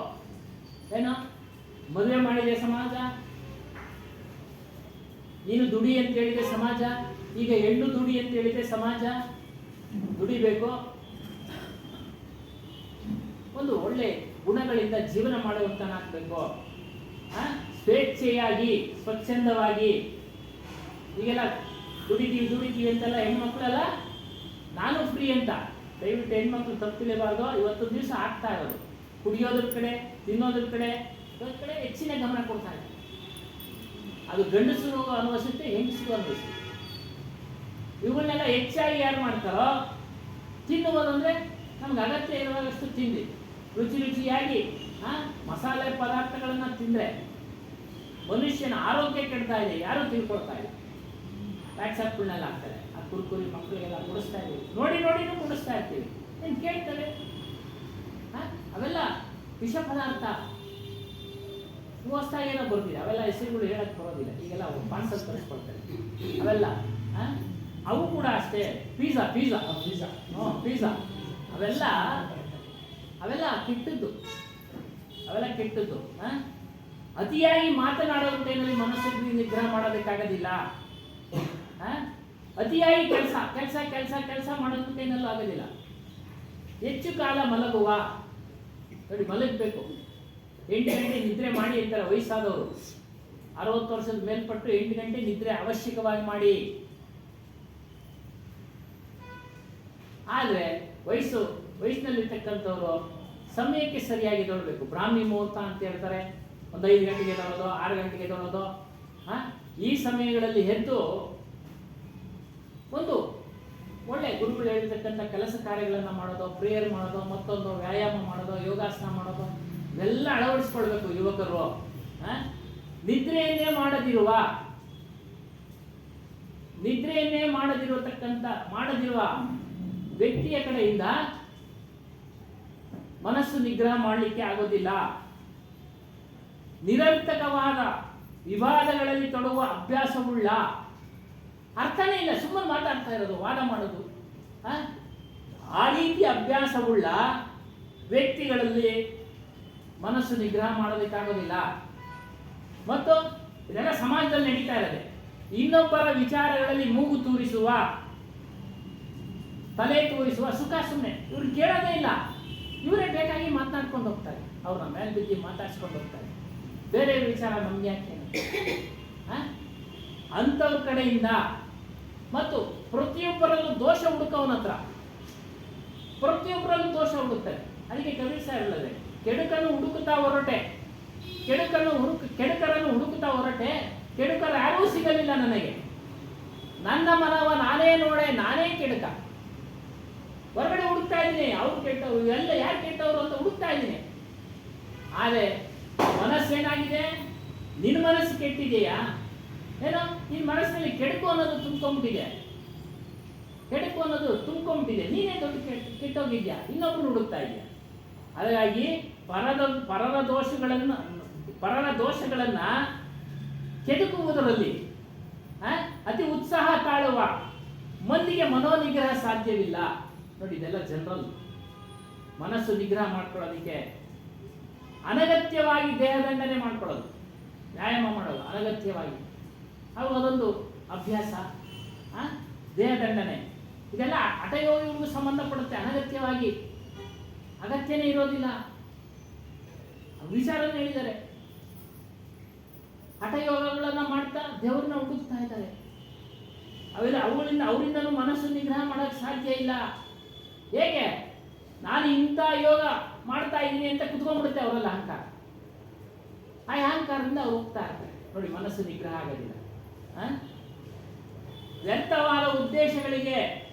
ಏನೋ ಮದುವೆ ಮಾಡಿದೆ ಸಮಾಜ, ನೀನು ದುಡಿ ಅಂತ ಹೇಳಿದೆ ಸಮಾಜ, ಈಗ ಹೆಣ್ಣು ದುಡಿ ಅಂತ ಹೇಳಿದೆ ಸಮಾಜ. ದುಡಿಬೇಕು, ಒಂದು ಒಳ್ಳೆ ಗುಣಗಳಿಂದ ಜೀವನ ಮಾಡುವಂತನಾಗಬೇಕು. ಸ್ವೇಚ್ಛೆಯಾಗಿ ಸ್ವಚ್ಛಂದವಾಗಿ. ಈಗೆಲ್ಲ ದುಡಿತೀವಿ ಅಂತೆಲ್ಲ ಹೆಣ್ಮಕ್ಳೆಲ್ಲ ನಾನು ಫ್ರೀ ಅಂತ. ದಯವಿಟ್ಟು ಹೆಣ್ಮಕ್ಳು ತಪ್ಪಿಲೇಬಾರ್ದು. ಇವತ್ತು ದಿವಸ ಆಗ್ತಾ ಇರೋದು ಕುಡಿಯೋದ್ರ ಕಡೆ, ತಿನ್ನೋದ್ರ ಕಡೆ ಹೆಚ್ಚಿನ ಗಮನ ಕೊಡ್ತಾ ಇದೆ. ಅದು ಗಂಡಸರು ಅನುಭವಿಸುತ್ತೆ, ಹೆಂಗಸರು ಅನುಭವಿಸುತ್ತೆ. ಇವುಗಳನ್ನೆಲ್ಲ ಹೆಚ್ಚಾಗಿ ಯಾರು ಮಾಡ್ತಾರೋ, ತಿನ್ನುವುದಂದ್ರೆ ನಮ್ಗೆ ಅಗತ್ಯ ಇರುವಾಗಷ್ಟು ತಿಂದು ರುಚಿಯಾಗಿ ಮಸಾಲೆ ಪದಾರ್ಥಗಳನ್ನ ತಿಂದ್ರೆ ಮನುಷ್ಯನ ಆರೋಗ್ಯ ಕೆಡ್ತಾ ಇದೆ, ಯಾರು ತಿಳ್ಕೊಳ್ತಾ ಇಲ್ಲ. ವ್ಯಾಟ್ಸಪ್ಗಳನ್ನೆಲ್ಲ ಆಗ್ತಾರೆ. ಆ ಕುರುಕುರಿ ಮಕ್ಕಳಿಗೆಲ್ಲ ಕೊಡಿಸ್ತಾ ಇದ್ದೀವಿ, ನೋಡಿ ನೋಡಿನೂ ಕೊಡಿಸ್ತಾ ಇರ್ತೀವಿ, ಏನು ಕೇಳ್ತವೆ? ಅವೆಲ್ಲ ವಿಷ ಪದಾರ್ಥ. ಹೊಸ್ದಾಗಿ ಏನೋ ಬರ್ತಿದೆ, ಅವೆಲ್ಲ ಹೆಸರುಗಳು ಹೇಳಕ್ಕೆ ಬರೋದಿಲ್ಲ, ಈಗೆಲ್ಲ ಪಾರ್ಸಲ್ ತರಿಸ್ಕೊಳ್ತಾರೆ ಅವೆಲ್ಲ. ಅವು ಕೂಡ ಅಷ್ಟೇ, ಪಿಜ್ಜಾ ಅವೆಲ್ಲ ಕೆಟ್ಟದ್ದು, ಅತಿಯಾಗಿ ಮಾತನಾಡೋ ಟೈಮಲ್ಲಿ ಮನಸ್ಸಿಗೆ ನಿಗ್ರಹ ಮಾಡೋದಕ್ಕಾಗೋದಿಲ್ಲ. ಅತಿಯಾಗಿ ಕೆಲಸ ಮಾಡೋದು ಟೈಮಲ್ಲೂ ಆಗೋದಿಲ್ಲ. ಹೆಚ್ಚು ಕಾಲ ಮಲಗುವ, ನೋಡಿ ಮಲಗಬೇಕು, 8 ಗಂಟೆ ನಿದ್ರೆ ಮಾಡಿ ಅಂತಾರೆ ವಯಸ್ಸಾದವರು. 60 ವರ್ಷದ ಮೇಲ್ಪಟ್ಟು 8 ಗಂಟೆ ನಿದ್ರೆ ಅವಶ್ಯಕವಾಗಿ ಮಾಡಿ. ಆದರೆ ವಯಸ್ಸಿನಲ್ಲಿರ್ತಕ್ಕಂಥವ್ರು ಸಮಯಕ್ಕೆ ಸರಿಯಾಗಿ ಎದ್ದೇಳಬೇಕು. ಬ್ರಾಹ್ಮಿ ಮುಹೂರ್ತ ಅಂತ ಹೇಳ್ತಾರೆ, ಒಂದು 5 ಗಂಟೆಗೆ ಎದ್ದೇಳೋದು, 6 ಗಂಟೆಗೆ ಎದ್ದೇಳೋದು. ಈ ಸಮಯಗಳಲ್ಲಿ ಎದ್ದು ಒಂದು ಒಳ್ಳೆ ಗುರುಗಳು ಹೇಳಿರ್ತಕ್ಕಂಥ ಕೆಲಸ ಕಾರ್ಯಗಳನ್ನು ಮಾಡೋದು, ಪ್ರೇಯರ್ ಮಾಡೋದು, ಮತ್ತೊಂದು ವ್ಯಾಯಾಮ ಮಾಡೋದು, ಯೋಗಾಸನ ಮಾಡೋದು, ಇವೆಲ್ಲ ಅಳವಡಿಸ್ಕೊಳ್ಬೇಕು ಯುವಕರು. ನಿದ್ರೆಯನ್ನೇ ಮಾಡದಿರುವ ವ್ಯಕ್ತಿಯ ಕಡೆಯಿಂದ ಮನಸ್ಸು ನಿಗ್ರಹ ಮಾಡಲಿಕ್ಕೆ ಆಗೋದಿಲ್ಲ. ನಿರರ್ಥಕವಾದ ವಿವಾದಗಳಲ್ಲಿ ತೊಡಗುವ ಅಭ್ಯಾಸವುಳ್ಳ, ಅರ್ಥನೇ ಇಲ್ಲ, ಸುಮ್ಮನೆ ಮಾತಾಡ್ತಾ ಇರೋದು, ವಾದ ಮಾಡೋದು, ಆ ರೀತಿ ಅಭ್ಯಾಸವುಳ್ಳ ವ್ಯಕ್ತಿಗಳಲ್ಲಿ ಮನಸ್ಸು ನಿಗ್ರಹ ಮಾಡೋದಕ್ಕಾಗೋದಿಲ್ಲ. ಮತ್ತು ಇದೆಲ್ಲ ಸಮಾಜದಲ್ಲಿ ನಡೀತಾ ಇರೋದೆ. ಇನ್ನೊಬ್ಬರ ವಿಚಾರಗಳಲ್ಲಿ ಮೂಗು ತೂರಿಸುವ, ತಲೆ ತೋರಿಸುವ, ಸುಖ ಸುಮ್ಮನೆ ಇವ್ರು ಕೇಳೋದೇ ಇಲ್ಲ, ಇವರೇ ಬೇಕಾಗಿ ಮಾತನಾಡ್ಕೊಂಡು ಹೋಗ್ತಾರೆ, ಅವ್ರನ್ನ ಮೇಲೆ ಬಿದ್ದು ಮಾತಾಡ್ಸ್ಕೊಂಡು ಹೋಗ್ತಾರೆ, ಬೇರೆ ವಿಚಾರ ನಮ್ಗೆ ಯಾಕೆ? ಅಂಥವ್ರ ಕಡೆಯಿಂದ ಮತ್ತು ಪ್ರತಿಯೊಬ್ಬರಲ್ಲೂ ದೋಷ ಹುಡುಕವನ ಹತ್ರ, ಪ್ರತಿಯೊಬ್ಬರಲ್ಲೂ ದೋಷ ಹುಡುಕ್ತಾರೆ. ಅದಕ್ಕೆ ಕಬೀರ್ ಸಾಹೇಬ್ ಹೇಳಿದೆ, ಕೆಡುಕರನ್ನು ಹುಡುಕುತ್ತಾ ಹೊರಟೆ, ಕೆಡುಕರು ಯಾರೂ ಸಿಗಲಿಲ್ಲ ನನಗೆ. ನನ್ನ ಮನವ ನಾನೇ ನೋಡೆ, ನಾನೇ ಕೆಡುಕ. ಹೊರಗಡೆ ಹುಡುಕ್ತಾ ಇದ್ದೀನಿ, ಅವ್ರು ಕೆಟ್ಟವರು, ಇವೆಲ್ಲ ಯಾರು ಕೆಟ್ಟವರು ಅಂತ ಹುಡುಕ್ತಾ ಇದ್ದೀನಿ. ಆದರೆ ಮನಸ್ಸೇನಾಗಿದೆ? ನಿನ್ನ ಮನಸ್ಸು ಕೆಟ್ಟಿದೆಯಾ ಏನೋ? ನಿನ್ನ ಮನಸ್ಸಿನಲ್ಲಿ ಕೆಡುಕು ಅನ್ನೋದು ತುಂಬ್ಕೊಂಡ್ಬಿಟ್ಟಿದೆ, ನೀನೇ ದೊಡ್ಡ ಕೆಟ್ಟೋಗಿದ್ಯಾ, ಇನ್ನೊಬ್ರು ಹುಡುಕ್ತಾ ಇದೆಯಾ. ಹಾಗಾಗಿ ಪರರ ದೋಷಗಳನ್ನ ಕೆದಕುವುದರಲ್ಲಿ ಅತಿ ಉತ್ಸಾಹ ತಾಳುವ ಮಂದಿಗೆ ಮನೋನಿಗ್ರಹ ಸಾಧ್ಯವಿಲ್ಲ. ನೋಡಿ, ಇದೆಲ್ಲ ಜನರಲ್. ಮನಸ್ಸು ನಿಗ್ರಹ ಮಾಡ್ಕೊಳ್ಳೋದಕ್ಕೆ ಅನಗತ್ಯವಾಗಿ ದೇಹದಂಡನೆ ಮಾಡ್ಕೊಳ್ಳೋದು, ವ್ಯಾಯಾಮ ಮಾಡೋದು ಅನಗತ್ಯವಾಗಿ, ಅದೊಂದು ಅಭ್ಯಾಸ. ದೇಹದಂಡನೆ ಇದೆಲ್ಲ ಹಠಯೋಗಕ್ಕೂ ಸಂಬಂಧಪಡುತ್ತೆ. ಅನಗತ್ಯವಾಗಿ ಅಗತ್ಯನೇ ಇರೋದಿಲ್ಲ. ವಿಚಾರನ ಹೇಳಿದ್ದಾರೆ, ಹಠಯೋಗಗಳನ್ನು ಮಾಡ್ತಾ ದೇವ್ರನ್ನ ಹುಡುಕ್ತಾ ಇದ್ದಾರೆ. ಅವರಿಂದನೂ ಮನಸ್ಸು ನಿಗ್ರಹ ಮಾಡೋಕ್ಕೆ ಸಾಧ್ಯ ಇಲ್ಲ. ಹೇಗೆ? ನಾನು ಇಂಥ ಯೋಗ ಮಾಡ್ತಾ ಇದ್ದೀನಿ ಅಂತ ಕುತ್ಕೊಂಡ್ಬಿಡುತ್ತೆ ಅವರೆಲ್ಲ ಅಹಂಕಾರ. ಆ ಅಹಂಕಾರದಿಂದ ಅವ್ರು ಹೋಗ್ತಾ ಇರ್ತಾರೆ. ನೋಡಿ, ಮನಸ್ಸು ನಿಗ್ರಹ ಆಗೋದಿಲ್ಲ. ವ್ಯರ್ಥವಾದ ಉದ್ದೇಶಗಳಿಗೆ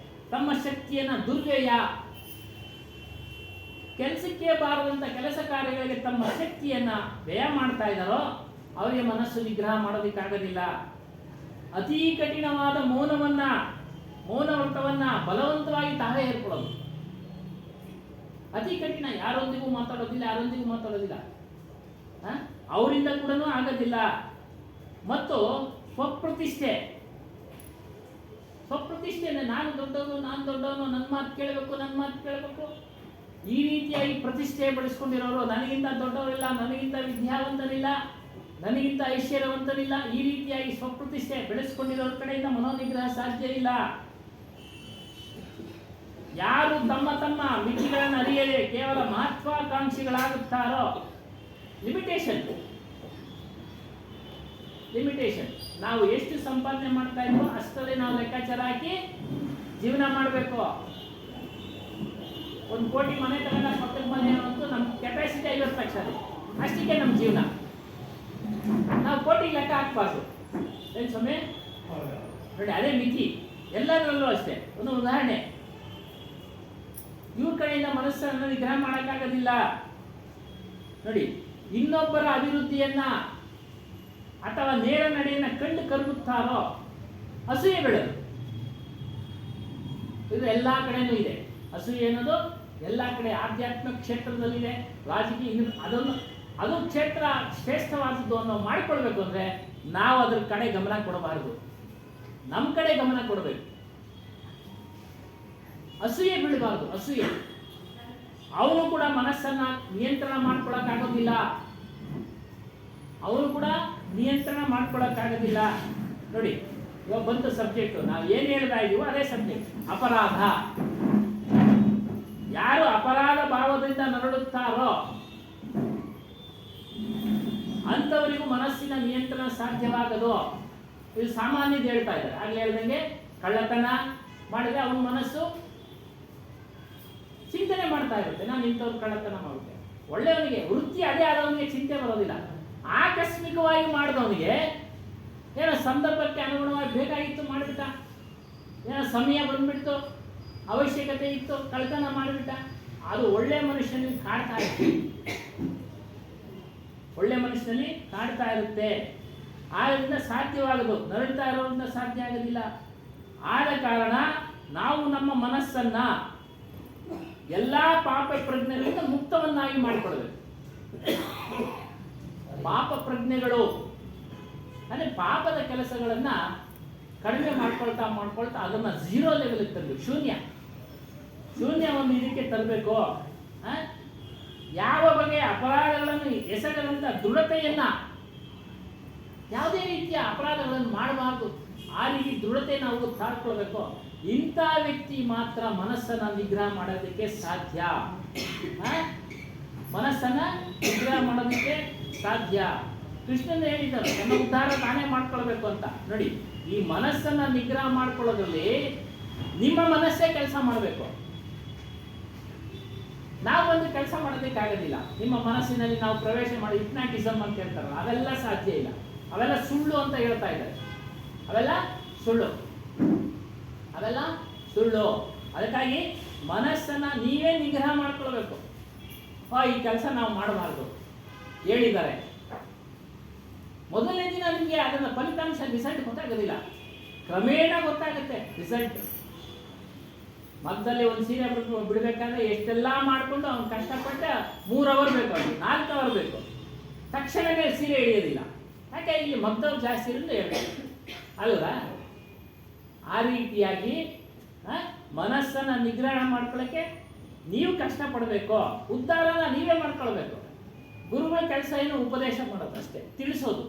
ತಮ್ಮ ಶಕ್ತಿಯನ್ನ ದುರ್ವ್ಯಯ, ಕೆಲಸಕ್ಕೆ ಬಾರದಂತ ಕೆಲಸ ಕಾರ್ಯಗಳಿಗೆ ತಮ್ಮ ಶಕ್ತಿಯನ್ನ ವ್ಯಯ ಮಾಡ್ತಾ ಇದ್ದಾರೋ ಅವರಿಗೆ ಮನಸ್ಸು ನಿಗ್ರಹ ಮಾಡೋದಕ್ಕಾಗೋದಿಲ್ಲ. ಅತೀ ಕಠಿಣವಾದ ಮೌನವ್ರತವನ್ನ ಬಲವಂತವಾಗಿ ತಾವೇ ಏರ್ಕೊಳ್ಳೋದು ಅತಿ ಕಠಿಣ. ಯಾರೊಂದಿಗೂ ಮಾತಾಡೋದಿಲ್ಲ, ಅವರಿಂದ ಕೂಡ ಆಗೋದಿಲ್ಲ. ಮತ್ತು ಸ್ವಪ್ರತಿಷ್ಠೆ, ನಾನು ದೊಡ್ಡವನು, ನನ್ನ ಮಾತು ಕೇಳಬೇಕು, ಈ ರೀತಿಯಾಗಿ ಪ್ರತಿಷ್ಠೆ ಬೆಳೆಸ್ಕೊಂಡಿರೋರು, ನನಗಿಂತ ದೊಡ್ಡವರಿಲ್ಲ, ನನಗಿಂತ ವಿದ್ಯಾವಂತನಿಲ್ಲ, ನನಗಿಂತ ಐಶ್ವರ್ಯವಂತನಿಲ್ಲ, ಈ ರೀತಿಯಾಗಿ ಸ್ವಪ್ರತಿಷ್ಠೆ ಬೆಳೆಸ್ಕೊಂಡಿರೋರ ಕಡೆಯಿಂದ ಮನೋನಿಗ್ರಹ ಸಾಧ್ಯ ಇಲ್ಲ. ಯಾರು ತಮ್ಮ ಮಿತಿಗಳನ್ನು ಅರಿಯದೆ ಕೇವಲ ಮಹತ್ವಾಕಾಂಕ್ಷಿಗಳಾಗುತ್ತಾರೋ, ಲಿಮಿಟೇಷನ್, ನಾವು ಎಷ್ಟು ಸಂಪಾದನೆ ಮಾಡ್ತಾ ಇದ್ವೋ ಅಷ್ಟರಲ್ಲಿ ನಾವು ಲೆಕ್ಕಾಚಾರ ಹಾಕಿ ಜೀವನ ಮಾಡಬೇಕು. 1 ಕೋಟಿ ಮನೆ ತಗೊಂಡ ಪಕ್ಕದ ಮನೆ ಅಂತೂ ನಮ್ಮ ಕೆಪಾಸಿಟಿ 50 ಲಕ್ಷ, ಅಷ್ಟಕ್ಕೆ ನಮ್ಮ ಜೀವನ. ನಾವು ಕೋಟಿ ಲೆಕ್ಕ ಹಾಕ್ಬಾರ್ದು. ಏನು ಸ್ವಾಮಿ? ನೋಡಿ, ಅದೇ ಮಿತಿ ಎಲ್ಲರಲ್ಲೂ ಅಷ್ಟೇ. ಒಂದು ಉದಾಹರಣೆ, ಇವ್ರ ಕಡೆಯಿಂದ ಮನಸ್ಸನ್ನು ನಿಗ್ರಹ ಮಾಡೋಕ್ಕಾಗೋದಿಲ್ಲ. ನೋಡಿ, ಇನ್ನೊಬ್ಬರ ಅಭಿವೃದ್ಧಿಯನ್ನ ಅಥವಾ ನೇರ ನಡೆಯನ್ನ ಕಂಡು ಕರುಗುತ್ತಾರೋ ಅಸೂಯೆ ಬೆಳೆದು. ಇದು ಎಲ್ಲ ಕಡೆನೂ ಇದೆ. ಅಸೂಯೆ ಅನ್ನೋದು ಎಲ್ಲ ಕಡೆ ಆಧ್ಯಾತ್ಮಿಕ ಕ್ಷೇತ್ರದಲ್ಲಿದೆ, ರಾಜಕೀಯ ಅದು ಕ್ಷೇತ್ರ ಶ್ರೇಷ್ಠವಾದದ್ದು ಅನ್ನೋ ಮಾಡಿಕೊಳ್ಬೇಕು ಅಂದರೆ ನಾವು ಅದ್ರ ಕಡೆ ಗಮನ ಕೊಡಬಾರದು, ನಮ್ಮ ಕಡೆ ಗಮನ ಕೊಡಬೇಕು. ಅಸೂಯೆ ಬೀಳಬಾರ್ದು. ಅಸೂಯೆ ಅವನು ಕೂಡ ಮನಸ್ಸನ್ನ ನಿಯಂತ್ರಣ ಮಾಡ್ಕೊಳಕ್ಕಾಗೋದಿಲ್ಲ, ಅವನು ಕೂಡ ನಿಯಂತ್ರಣ ಮಾಡ್ಕೊಳಕ್ಕಾಗೋದಿಲ್ಲ. ನೋಡಿ, ಇವಾಗ ಬಂತು ಸಬ್ಜೆಕ್ಟು, ನಾವು ಏನು ಹೇಳ್ತಾ ಇದೀವೋ ಅದೇ ಸಬ್ಜೆಕ್ಟ್. ಅಪರಾಧ. ಯಾರು ಅಪರಾಧ ಭಾವದಿಂದ ನರಳುತ್ತಾರೋ ಅಂಥವರಿಗೂ ಮನಸ್ಸಿನ ನಿಯಂತ್ರಣ ಸಾಧ್ಯವಾಗದು. ಇದು ಸಾಮಾನ್ಯದ ಹೇಳ್ತಾ ಇದ್ದಾರೆ. ಆಗ್ಲೇ ಹೇಳ್ದಂಗೆ ಕಳ್ಳತನ ಮಾಡಿದ್ರೆ ಅವನ ಮನಸ್ಸು ಚಿಂತನೆ ಮಾಡ್ತಾ ಇರುತ್ತೆ, ನಾನು ಇಂಥವ್ರು ಕಳ್ಳತನ ಮಾಡುತ್ತೆ. ಒಳ್ಳೆಯವನಿಗೆ ವೃತ್ತಿ ಅದೇ ಆದವನಿಗೆ ಚಿಂತೆ ಬರೋದಿಲ್ಲ. ಆಕಸ್ಮಿಕವಾಗಿ ಮಾಡಿದವನಿಗೆ ಏನೋ ಸಂದರ್ಭಕ್ಕೆ ಅನುಗುಣವಾಗಿ ಬೇಕಾಗಿತ್ತು ಮಾಡಿಬಿಟ್ಟ, ಏನೋ ಸಮಯ ಬಂದ್ಬಿಡ್ತು, ಅವಶ್ಯಕತೆ ಇತ್ತು, ಕಳ್ಳತನ ಮಾಡಿಬಿಟ್ಟ. ಅದು ಒಳ್ಳೆ ಮನುಷ್ಯನಿಗೆ ಕಾಡ್ತಾ ಇರುತ್ತೆ, ಒಳ್ಳೆ ಮನುಷ್ಯನಲ್ಲಿ ಕಾಡ್ತಾ ಇರುತ್ತೆ. ಆದ್ದರಿಂದ ಸಾಧ್ಯವಾಗದು, ನರಳ್ತಾ ಇರೋದ್ರಿಂದ ಸಾಧ್ಯ ಆಗೋದಿಲ್ಲ. ಆದ ಕಾರಣ ನಾವು ನಮ್ಮ ಮನಸ್ಸನ್ನ ಎಲ್ಲ ಪಾಪ ಪ್ರಜ್ಞೆಗಳಿಂದ ಮುಕ್ತವನ್ನಾಗಿ ಮಾಡಿಕೊಳ್ಬೇಕು. ಪಾಪ ಪ್ರಜ್ಞೆಗಳು ಅಂದರೆ ಪಾಪದ ಕೆಲಸಗಳನ್ನ ಕಡಿಮೆ ಮಾಡ್ಕೊಳ್ತಾ ಅದನ್ನ ಝೀರೋ ಲೆವೆಲ್ಗೆ ತರಬೇಕು. ಶೂನ್ಯವನ್ನು ಇದಕ್ಕೆ ತರಬೇಕು. ಯಾವ ಬಗೆಯ ಅಪರಾಧಗಳನ್ನು ಎಸಗದಂತ ದೃಢತೆಯನ್ನ, ಯಾವುದೇ ರೀತಿಯ ಅಪರಾಧಗಳನ್ನು ಮಾಡಬಾರ್ದು, ಆ ರೀತಿ ದೃಢತೆ ನಾವು ತಾಳ್ಕೊಳ್ಬೇಕು. ಇಂಥ ವ್ಯಕ್ತಿ ಮಾತ್ರ ಮನಸ್ಸನ್ನ ನಿಗ್ರಹ ಮಾಡೋದಕ್ಕೆ ಸಾಧ್ಯ. ಮನಸ್ಸನ್ನ ನಿಗ್ರಹ ಮಾಡೋದಕ್ಕೆ ಸಾಧ್ಯ. ಕೃಷ್ಣನ ಹೇಳಿದ್ದಾರೆ ತನ್ನ ಉದ್ಧಾರ ತಾನೇ ಮಾಡ್ಕೊಳ್ಬೇಕು ಅಂತ. ನೋಡಿ, ಈ ಮನಸ್ಸನ್ನ ನಿಗ್ರಹ ಮಾಡ್ಕೊಳ್ಳೋದ್ರಲ್ಲಿ ನಿಮ್ಮ ಮನಸ್ಸೇ ಕೆಲಸ ಮಾಡಬೇಕು. ನಾವು ಒಂದು ಕೆಲಸ ಮಾಡೋದಕ್ಕಾಗೋದಿಲ್ಲ. ನಿಮ್ಮ ಮನಸ್ಸಿನಲ್ಲಿ ನಾವು ಪ್ರವೇಶ ಮಾಡಿ ಹಿಪ್ನಾಟಿಸಮ್ ಅಂತ ಹೇಳ್ತಾರಲ್ಲ, ಅವೆಲ್ಲ ಸಾಧ್ಯ ಇಲ್ಲ. ಅವೆಲ್ಲ ಸುಳ್ಳು ಅಂತ ಹೇಳ್ತಾ ಇದ್ದಾರೆ. ಅವೆಲ್ಲ ಸುಳ್ಳು. ಅದಕ್ಕಾಗಿ ಮನಸ್ಸನ್ನ ನೀವೇ ನಿಗ್ರಹ ಮಾಡ್ಕೊಳ್ಬೇಕು. ಈ ಕೆಲಸ ನಾವು ಮಾಡಬಾರ್ದು ಹೇಳಿದ್ದಾರೆ. ಮೊದಲನೇ ದಿನ ನಿಮಗೆ ಅದನ್ನ ಫಲಿತಾಂಶ ರಿಸಲ್ಟ್ ಗೊತ್ತಾಗೋದಿಲ್ಲ, ಕ್ರಮೇಣ ಗೊತ್ತಾಗುತ್ತೆ ರಿಸಲ್ಟ್. ಮಧ್ಯದಲ್ಲಿ ಒಂದು ಸೀರೆ ಬಿಡಬೇಕಾದ್ರೆ ಎಷ್ಟೆಲ್ಲ ಮಾಡಿಕೊಂಡು ಅವ್ನು ಕಷ್ಟಪಟ್ಟ 3 ಅವರ್ ಬೇಕು, ಅವ್ನು 4 ಅವರ್ ಬೇಕು, ತಕ್ಷಣವೇ ಸೀರೆ ಹಿಡಿಯೋದಿಲ್ಲ. ಯಾಕೆ? ಇಲ್ಲಿ ಮಗ್ದವ್ರು ಜಾಸ್ತಿ ಇರೋದು ಹೇಳ್ತಾರೆ ಅಲ್ವಾ? ಆ ರೀತಿಯಾಗಿ ಮನಸ್ಸನ್ನು ನಿಗ್ರಹ ಮಾಡ್ಕೊಳ್ಳೋಕ್ಕೆ ನೀವು ಕಷ್ಟಪಡಬೇಕು. ಉದ್ಧಾರನ ನೀವೇ ಮಾಡ್ಕೊಳ್ಬೇಕು. ಗುರುಗಳ ಕೆಲಸ ಏನು? ಉಪದೇಶ ಮಾಡೋದು ಅಷ್ಟೇ, ತಿಳಿಸೋದು.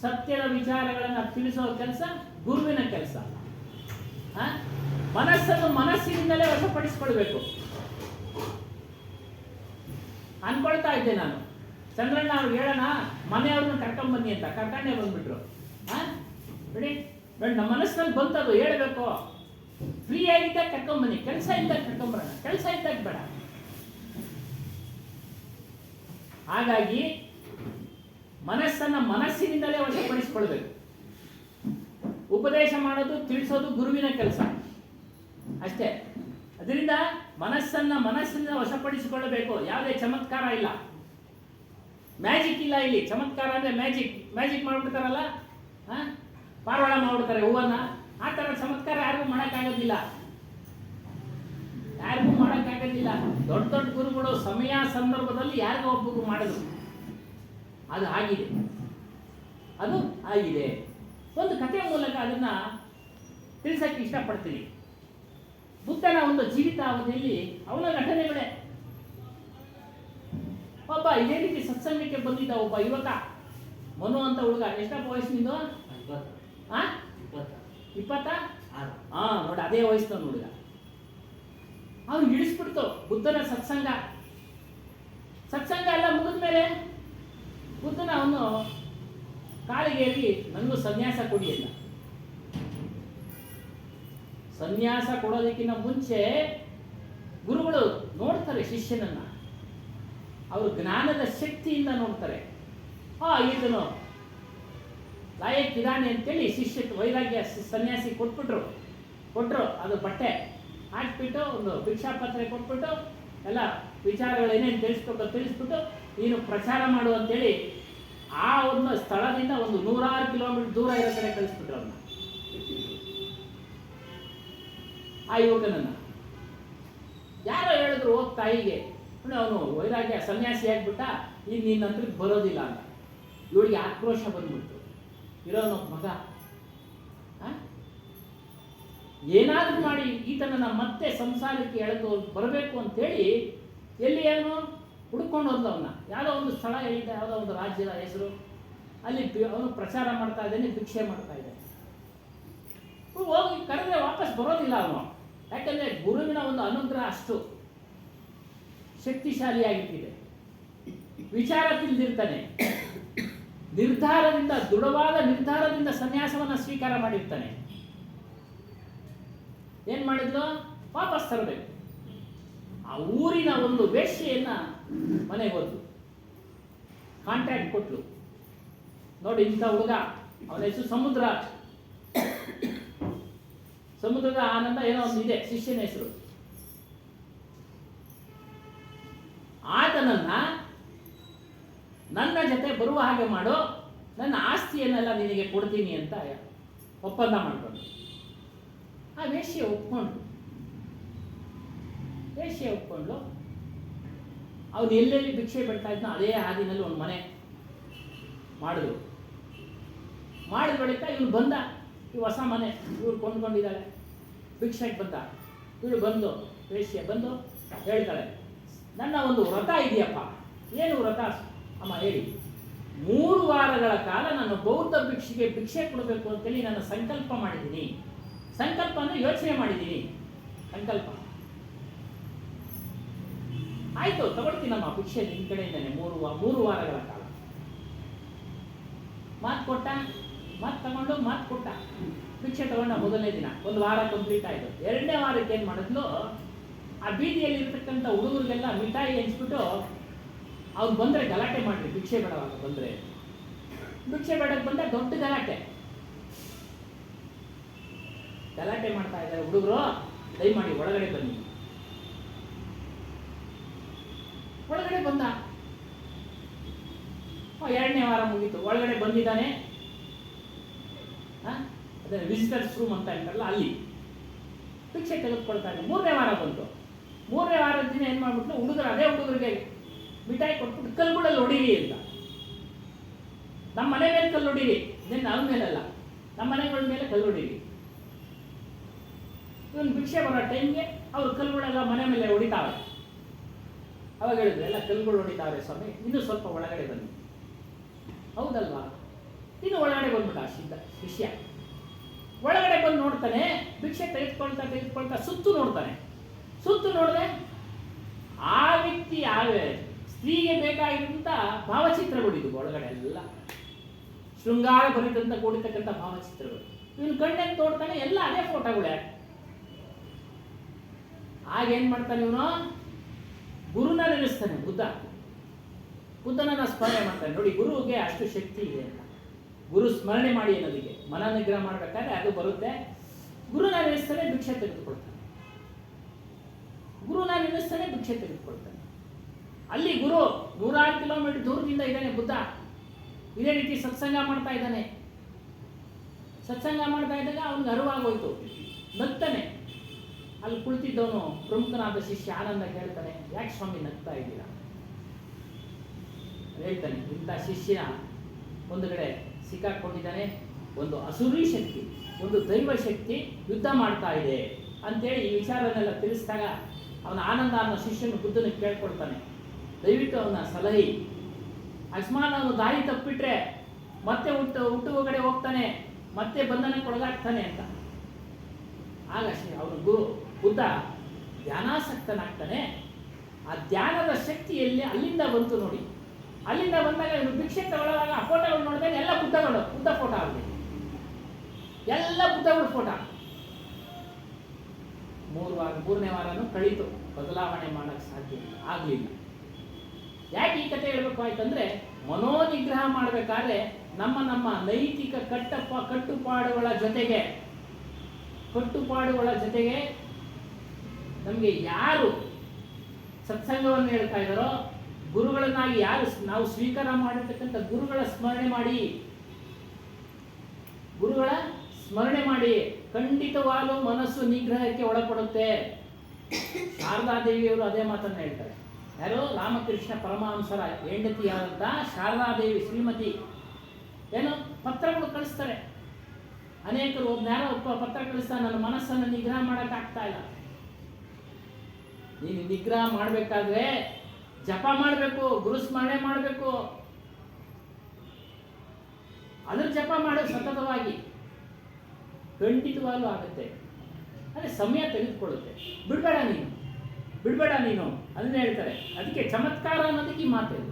ಸತ್ಯದ ವಿಚಾರಗಳನ್ನು ತಿಳಿಸೋ ಕೆಲಸ ಗುರುವಿನ ಕೆಲಸ. ಮನಸ್ಸನ್ನು ಮನಸ್ಸಿನಿಂದಲೇ ವಶಪಡಿಸ್ಕೊಳ್ಬೇಕು. ಅನ್ಕೊಳ್ತಾ ಇದ್ದೆ ನಾನು, ಚಂದ್ರಣ್ಣ ಅವ್ರಿಗೆ ಹೇಳೋಣ ಮನೆಯವ್ರನ್ನ ಕರ್ಕೊಂಬನ್ನಿ ಅಂತ, ಕರ್ಕೊಂಡೇ ಬಂದ್ಬಿಟ್ರು. ನೋಡಿ ನಮ್ಮ ಮನಸ್ಸಿನಲ್ಲಿ ಬಂತದು ಹೇಳಬೇಕು. ಫ್ರೀ ಆಗಿದ್ದಾಗ ಕರ್ಕೊಂಬನ್ನಿ, ಕೆಲಸ ಇದ್ದಾಗ ಕರ್ಕೊಂಬರೋಣ, ಕೆಲಸ ಇದ್ದಾಗ ಬೇಡ. ಹಾಗಾಗಿ ಮನಸ್ಸನ್ನ ಮನಸ್ಸಿನಿಂದಲೇ ವಶಪಡಿಸಿಕೊಳ್ಬೇಕು. ಉಪದೇಶ ಮಾಡೋದು, ತಿಳಿಸೋದು ಗುರುವಿನ ಕೆಲಸ ಅಷ್ಟೇ. ಅದರಿಂದ ಮನಸ್ಸಿನಿಂದ ವಶಪಡಿಸಿಕೊಳ್ಳಬೇಕು. ಯಾವುದೇ ಚಮತ್ಕಾರ ಇಲ್ಲ, ಮ್ಯಾಜಿಕ್ ಇಲ್ಲ ಇಲ್ಲಿ. ಚಮತ್ಕಾರ ಅಂದರೆ ಮ್ಯಾಜಿಕ್ ಮಾಡ್ಬಿಡ್ತಾರಲ್ಲ, ಪಾರವಾಳ ಮಾಡ್ಬಿಡ್ತಾರೆ ಹೂವನ್ನ. ಆ ಥರ ಚಮತ್ಕಾರ ಯಾರಿಗೂ ಮಾಡೋಕ್ಕಾಗೋದಿಲ್ಲ. ದೊಡ್ಡ ದೊಡ್ಡ ಗುರುಗಳು ಸಮಯ ಸಂದರ್ಭದಲ್ಲಿ ಯಾರಿಗೋ ಒಬ್ಬರು ಮಾಡಿದ್ರು. ಅದು ಆಗಿದೆ. ಒಂದು ಕಥೆಯ ಮೂಲಕ ಅದನ್ನ ತಿಳಿಸಕ್ಕೆ ಇಷ್ಟಪಡ್ತೀನಿ. ಬುದ್ಧನ ಒಂದು ಜೀವಿತಾವಧಿಯಲ್ಲಿ ಅವನ ಘಟನೆಗಳೇ. ಒಬ್ಬ ಇದೇ ರೀತಿ ಸತ್ಸಂಗಕ್ಕೆ ಬಂದಿದ್ದ ಒಬ್ಬ ಯುವಕ, ಮನು ಅಂತ ಹುಡುಗ. ಎಷ್ಟಪ್ಪ ವಯಸ್ಸಿನಿಂದ? 20? ನೋಡಿ, ಅದೇ ವಯಸ್ಸಿನ ಹುಡುಗ. ಅವನು ಹಿಡಿಸ್ಬಿಡ್ತು ಬುದ್ಧನ ಸತ್ಸಂಗ ಎಲ್ಲ ಮುಗಿದ್ಮೇಲೆ ಬುದ್ಧನ ಅವನು ಕಾಲಿಗೇರಿ ನನಗೂ ಸನ್ಯಾಸ ಕೊಡಿ ಅಂತ. ಸನ್ಯಾಸ ಕೊಡೋದಕ್ಕಿಂತ ಮುಂಚೆ ಗುರುಗಳು ನೋಡ್ತಾರೆ ಶಿಷ್ಯನನ್ನ. ಅವರು ಜ್ಞಾನದ ಶಕ್ತಿಯಿಂದ ನೋಡ್ತಾರೆ. ಈತನು ಲಾಯಕ್ಕಿದ್ದಾನೆ ಅಂತೇಳಿ ಶಿಷ್ಯ ವೈರಾಗ್ಯ ಸನ್ಯಾಸಿ ಕೊಟ್ರು. ಅದು ಬಟ್ಟೆ ಹಾಕ್ಬಿಟ್ಟು ಒಂದು ಭಿಕ್ಷಾಪತ್ರೆ ಕೊಟ್ಬಿಟ್ಟು ಎಲ್ಲ ವಿಚಾರಗಳು ಏನೇನು ತಿಳಿಸ್ಬಿಟ್ಟು ನೀನು ಪ್ರಚಾರ ಮಾಡು ಅಂತೇಳಿ ಆ ಒಂದು ಸ್ಥಳದಿಂದ ಒಂದು 100 ಕಿಲೋಮೀಟರ್ ದೂರ ಇರೋ ಕಡೆ ಕಳಿಸ್ಬಿಟ್ರು. ಅವ್ರನ್ನ ಆ ಯುವಕನನ್ನು. ಯಾರೋ ಹೇಳಿದ್ರು ಹೋಗಿ ತಾಯಿಗೆ, ಅವನು ವೈರಾಗ್ಯ ಸನ್ಯಾಸಿ ಆಗಿಬಿಟ್ಟ, ಈಗ ನಿನ್ನ ಹತ್ರಕ್ಕೆ ಬರೋದಿಲ್ಲ ಅಂತ. ಇವಳಿಗೆ ಆಕ್ರೋಶ ಬಂದ್ಬಿಡ್ತು. ಇರೋನು ಮಗ ಏನಾದರೂ ಮಾಡಿ ಈತನನ್ನು ಮತ್ತೆ ಸಂಸಾರಕ್ಕೆ ಎಳೆದು ಬರಬೇಕು ಅಂತೇಳಿ ಎಲ್ಲಿ ಏನು ಹುಡ್ಕೊಂಡು ಹೋದ್ಲು ಅವನ್ನ. ಯಾವುದೋ ಒಂದು ಸ್ಥಳ ಹೇಳಿದ್ದ, ಯಾವುದೋ ಒಂದು ರಾಜ್ಯದ ಹೆಸರು. ಅಲ್ಲಿ ಅವನು ಪ್ರಚಾರ ಮಾಡ್ತಾ ಇದ್ದಾನೆ, ಭಿಕ್ಷೆ ಮಾಡ್ತಾ ಇದ್ದಾನೆ. ಹೋಗಿ ಕರೆದ್ರೆ ವಾಪಸ್ ಬರೋದಿಲ್ಲ ಅವನು. ಯಾಕಂದರೆ ಗುರುವಿನ ಒಂದು ಅನುಗ್ರಹ ಅಷ್ಟು ಶಕ್ತಿಶಾಲಿಯಾಗಿಟ್ಟಿದೆ. ವಿಚಾರ ತಿಳಿದಿರ್ತಾನೆ, ನಿರ್ಧಾರದಿಂದ, ದೃಢವಾದ ನಿರ್ಧಾರದಿಂದ ಸನ್ಯಾಸವನ್ನು ಸ್ವೀಕಾರ ಮಾಡಿರ್ತಾನೆ. ಏನು ಮಾಡಿದ್ರು? ವಾಪಸ್ ತರಬೇಕು. ಆ ಊರಿನ ಒಂದು ವೇಶ್ಯೆಯನ್ನು ಮನೆಗೆ ಹೋದ್ಲು, ಕಾಂಟ್ರಾಕ್ಟ್ ಕೊಟ್ಲು. ನೋಡಿ, ಇಂಥ ಹುಡುಗ, ಅವನ ಹೆಸರು ಸಮುದ್ರ, ಸಮುದ್ರದ ಆನಂದ ಏನೋ ಒಂದು ಇದೆ, ಶಿಷ್ಯನ ಹೆಸರು. ಆತನನ್ನ ನನ್ನ ಜೊತೆ ಬರುವ ಹಾಗೆ ಮಾಡು, ನನ್ನ ಆಸ್ತಿಯನ್ನೆಲ್ಲ ನಿನಗೆ ಕೊಡ್ತೀನಿ ಅಂತ ಒಪ್ಪಂದ ಮಾಡ್ಕೊಂಡು. ಆ ವೇಶ್ಯೆ ಒಪ್ಕೊಂಡ್ಲು. ಅವನು ಎಲ್ಲೆಲ್ಲಿ ಭಿಕ್ಷೆ ಬಿಡ್ತಾ ಇದ್ನೋ ಅದೇ ಹಾದಿನಲ್ಲಿ ಒಂದು ಮನೆ ಮಾಡಿದ್ರು. ಮಾಡಿದ ಬಳಿಕ ಇವನು ಬಂದ, ಈ ಹೊಸ ಮನೆ ಇವಳು ಕೊಂಡ್ಕೊಂಡಿದ್ದಾಳೆ, ಭಿಕ್ಷೆಗೆ ಬಂದ. ಇವಳು ಬಂದು, ವೇಶ್ಯೆ ಬಂದು ಹೇಳ್ತಾಳೆ, ನನ್ನ ಒಂದು ವ್ರತ ಇದೆಯಪ್ಪ. ಏನು ವ್ರತ ಅಮ್ಮ ಹೇಳಿ? 3 ವಾರಗಳ ಕಾಲ ನಾನು ಬೌದ್ಧ ಭಿಕ್ಷೆ ಕೊಡಬೇಕು ಅಂತೇಳಿ ನಾನು ಸಂಕಲ್ಪ ಮಾಡಿದ್ದೀನಿ. ಸಂಕಲ್ಪ ಅಂದರೆ ಯೋಚನೆ ಮಾಡಿದ್ದೀನಿ, ಸಂಕಲ್ಪ. ಆಯಿತು, ತಗೊಳ್ತೀನಮ್ಮ ಭಿಕ್ಷೆ ನಿನ್ನ ಕಡೆಯಿಂದಾನೆ 3 ವಾರಗಳ ಕಾಲ. ಮಾತು ಕೊಟ್ಟ, ಮಾತು ತಗೊಂಡು ಮಾತು ಕೊಟ್ಟ. ಭಿಕ್ಷೆ ತಗೊಂಡ ಮೊದಲನೇ ದಿನ 1 ವಾರ ಕಂಪ್ಲೀಟ್ ಆಯಿತು. 2ನೇ ವಾರಕ್ಕೆ ಏನು ಮಾಡಿದ್ಲು, ಆ ಬೀದಿಯಲ್ಲಿ ಇರ್ತಕ್ಕಂಥ ಹುಡುಗರಿಗೆಲ್ಲ ಮಿಠಾಯಿ ಹಂಚ್ಬಿಟ್ಟು, ಅವ್ರು ಬಂದರೆ ಗಲಾಟೆ ಮಾಡಿರಿ, ಭಿಕ್ಷೆ ಬೇಡವಾಗ ಬಂದರೆ. ಭಿಕ್ಷೆ ಬೇಡಕ್ಕೆ ಬಂದ ದೊಡ್ಡ ಗಲಾಟೆ ಮಾಡ್ತಾ ಇದ್ದಾರೆ ಹುಡುಗರು. ದಯಮಾಡಿ ಒಳಗಡೆ ಬನ್ನಿ. ಒಳಗಡೆ ಬಂದ. 2ನೇ ವಾರ ಮುಗೀತು, ಒಳಗಡೆ ಬಂದಿದ್ದಾನೆ. ಅದೇ ವಿಸಿಟರ್ಸ್ ರೂಮ್ ಅಂತ ಹೇಳ್ತಾರಲ್ಲ, ಅಲ್ಲಿ ಭಿಕ್ಷೆ ತೆಗೆದುಕೊಳ್ತಾನೆ. 3ನೇ ವಾರ ಬಂತು. 3ನೇ ವಾರದ ದಿನ ಏನು ಮಾಡ್ಬಿಟ್ಲು, ಅದೇ ಹುಡುಗರಿಗೆ ಮಿಠಾಯಿ ಕೊಟ್ಬಿಟ್ಟು ಕಲ್ಲುಗಳಲ್ಲಿ ಹೊಡೀರಿ ಅಂತ. ನಮ್ಮ ಮನೆ ಮೇಲೆ ಕಲ್ಲು ಹೊಡೀರಿ, ನಿನ್ನ ಅವನ ಮೇಲಲ್ಲ, ನಮ್ಮ ಮನೆಗಳ ಮೇಲೆ ಕಲ್ಲು ಹೊಡೀರಿ. ಇವನು ಭಿಕ್ಷೆ ಬರೋ ಟೈಮ್ಗೆ ಅವರು ಕಲ್ಲುಗಳೆಲ್ಲ ಮನೆ ಮೇಲೆ ಹೊಡಿತಾವೆ. ಅವಾಗ ಹೇಳಿದ್ರು, ಎಲ್ಲ ಕಲ್ಲುಗಳು ಹೊಡಿತಾವ್ರೆ ಸ್ವಾಮಿ, ಇನ್ನೂ ಸ್ವಲ್ಪ ಒಳಗಡೆ ಬನ್ನಿ. ಹೌದಲ್ವಾ? ಇನ್ನು ಒಳಗಡೆ ಬಂದ್ಬಿಟ್ಟ ಶಿಷ್ಯ. ಒಳಗಡೆ ಬಂದು ನೋಡ್ತಾನೆ, ಭಿಕ್ಷೆ ತೆಗೆದುಕೊಳ್ತಾ ಸುತ್ತು ನೋಡ್ತಾನೆ. ಸುತ್ತು ನೋಡಿದೆ, ಆ ವ್ಯಕ್ತಿ, ಆ ಸ್ತ್ರೀಗೆ ಬೇಕಾಗಿರುವಂಥ ಭಾವಚಿತ್ರಗಳಿದು ಒಳಗಡೆ ಎಲ್ಲ ಶೃಂಗಾರ ಭರಿತಂತ ಕೂಡಿರ್ತಕ್ಕಂಥ ಭಾವಚಿತ್ರಗಳು. ಇವನು ಕಣ್ಣೆತ್ತು ನೋಡ್ತಾನೆ, ಎಲ್ಲ ಅದೇ ಫೋಟೋಗಳೇ. ಆಗೇನು ಮಾಡ್ತಾನೆ ಇವನು? ಗುರುನ ನೆನೆಸ್ತಾನೆ. ಬುದ್ಧನನ್ನ ಸ್ಮರಣೆ ಮಾಡ್ತಾನೆ. ನೋಡಿ, ಗುರುವಿಗೆ ಅಷ್ಟು ಶಕ್ತಿ ಇದೆ ಅಂತ. ಗುರು ಸ್ಮರಣೆ ಮಾಡಿ ಅನ್ನೋದಕ್ಕೆ ಮನ ನಿಗ್ರಹ ಮಾಡಬೇಕಾದ್ರೆ ಅದು ಬರುತ್ತೆ. ಗುರುನ ನೆನೆಸ್ತಾನೆ, ಭಿಕ್ಷೆ ತೆಗೆದುಕೊಳ್ತಾನೆ. ಅಲ್ಲಿ ಗುರು 100 ಕಿಲೋಮೀಟರ್ ದೂರದಿಂದ ಇದ್ದಾನೆ. ಬುದ್ಧ ಇದೇ ರೀತಿ ಸತ್ಸಂಗ ಮಾಡ್ತಾ ಇದ್ದಾನೆ. ಸತ್ಸಂಗ ಮಾಡ್ತಾ ಇದ್ದಾಗ ಅವನಿಗೆ ಅರಿವಾಗೋಯ್ತು, ನಗ್ತಾನೆ. ಅಲ್ಲಿ ಕುಳಿತಿದ್ದವನು ಪ್ರಮುಖನಾದ ಶಿಷ್ಯ ಆನಂದ ಕೇಳ್ತಾನೆ, ಯಾಕೆ ಸ್ವಾಮಿ ನಗ್ತಾ ಇದ್ದೀರಾ? ಹೇಳ್ತಾನೆ, ಇಂಥ ಶಿಷ್ಯ ಒಂದು ಕಡೆ ಸಿಕ್ಕಾಕೊಂಡಿದ್ದಾನೆ, ಒಂದು ಅಸುರಿ ಶಕ್ತಿ, ಒಂದು ದೈವ ಶಕ್ತಿ ಯುದ್ಧ ಮಾಡ್ತಾ ಇದೆ ಅಂತೇಳಿ ಈ ವಿಚಾರನೆಲ್ಲ ತಿಳಿಸಿದಾಗ ಅವನ ಆನಂದ ಅನ್ನೋ ಶಿಷ್ಯನು ಬುದ್ಧನಿಗೆ ಕೇಳ್ಕೊಳ್ತಾನೆ, ದಯವಿಟ್ಟು ಅವನ ಸಲಹೆ, ಅಕಸ್ಮಾತ್ ಅವನು ದಾರಿ ತಪ್ಪಿಟ್ರೆ ಮತ್ತೆ ಹುಟ್ಟುವ ಹೋಗ್ತಾನೆ, ಮತ್ತೆ ಬಂಧನಕ್ಕೆ ಒಳಗಾಗ್ತಾನೆ ಅಂತ. ಆಗ ಅವನು ಗುರು ಬುದ್ಧ ಧ್ಯಾನಾಸಕ್ತನಾಗ್ತಾನೆ. ಆ ಧ್ಯಾನದ ಶಕ್ತಿಯಲ್ಲಿ ಅಲ್ಲಿಂದ ಬಂತು ನೋಡಿ. ಅಲ್ಲಿಂದ ಬಂದಾಗ ಇವನು ಭಿಕ್ಷೆ ತಗೊಳ್ಳುವಾಗ ಆ ಫೋಟೋಗಳು ನೋಡಿದಾಗ ಎಲ್ಲ ಬುದ್ಧ ಫೋಟೋ ಆಗಿದೆ, ಎಲ್ಲ ಬುದ್ಧಗಳ ಫೋಟೋ. 3ನೇ ವಾರನೂ ಕಳೀತು, ಬದಲಾವಣೆ ಮಾಡೋಕ್ಕೆ ಸಾಧ್ಯ ಆಗಲಿಲ್ಲ. ಯಾಕೆ ಈ ಕಥೆ ಹೇಳಬೇಕು ಆಯ್ತಂದ್ರೆ, ಮನೋನಿಗ್ರಹ ಮಾಡಬೇಕಾದ್ರೆ ನಮ್ಮ ನೈತಿಕ ಕಟ್ಟುಪಾಡುಗಳ ಜೊತೆಗೆ ನಮಗೆ ಯಾರು ಸತ್ಸಂಗವನ್ನು ಹೇಳ್ತಾ ಇದ್ದಾರೋ, ಗುರುಗಳನ್ನಾಗಿ ಯಾರು ನಾವು ಸ್ವೀಕಾರ ಮಾಡಿರ್ತಕ್ಕಂಥ ಗುರುಗಳ ಸ್ಮರಣೆ ಮಾಡಿ, ಗುರುಗಳ ಸ್ಮರಣೆ ಮಾಡಿ. ಖಂಡಿತವಾಗಲೂ ಮನಸ್ಸು ನಿಗ್ರಹಕ್ಕೆ ಒಳಪಡುತ್ತೆ. ಶಾರದಾದೇವಿಯವರು ಅದೇ ಮಾತನ್ನು ಹೇಳ್ತಾರೆ. ಯಾರು? ರಾಮಕೃಷ್ಣ ಪರಮಹಂಸರ ಹೆಂಡತಿಯಾದ ಶಾರದಾದೇವಿ ಶ್ರೀಮತಿ ಏನು ಪತ್ರಗಳು ಕಳಿಸ್ತಾರೆ. ಅನೇಕರು ಯಾರೋ ಪತ್ರ ಕಳಿಸ್ತಾರೆ, ನನ್ನ ಮನಸ್ಸನ್ನು ನಿಗ್ರಹ ಮಾಡೋಕ್ಕಾಗ್ತಾ ಇಲ್ಲ. ನೀನು ನಿಗ್ರಹ ಮಾಡಬೇಕಾದ್ರೆ ಜಪ ಮಾಡಬೇಕು, ಗುರುಸ್ಮರಣೆ ಮಾಡಬೇಕು. ಅದ್ರ ಜಪ ಮಾಡೋ ಸತತವಾಗಿ ಖಂಡಿತವಾಗ್ಲೂ ಆಗುತ್ತೆ. ಅದೇ ಸಮಯ ತೆಗೆದುಕೊಳ್ಳುತ್ತೆ. ಬಿಡಬೇಡ ನೀನು ಅದನ್ನೇ ಹೇಳ್ತಾರೆ. ಅದಕ್ಕೆ ಚಮತ್ಕಾರ ಅನ್ನೋದಕ್ಕೆ ಈ ಮಾತಿದೆ.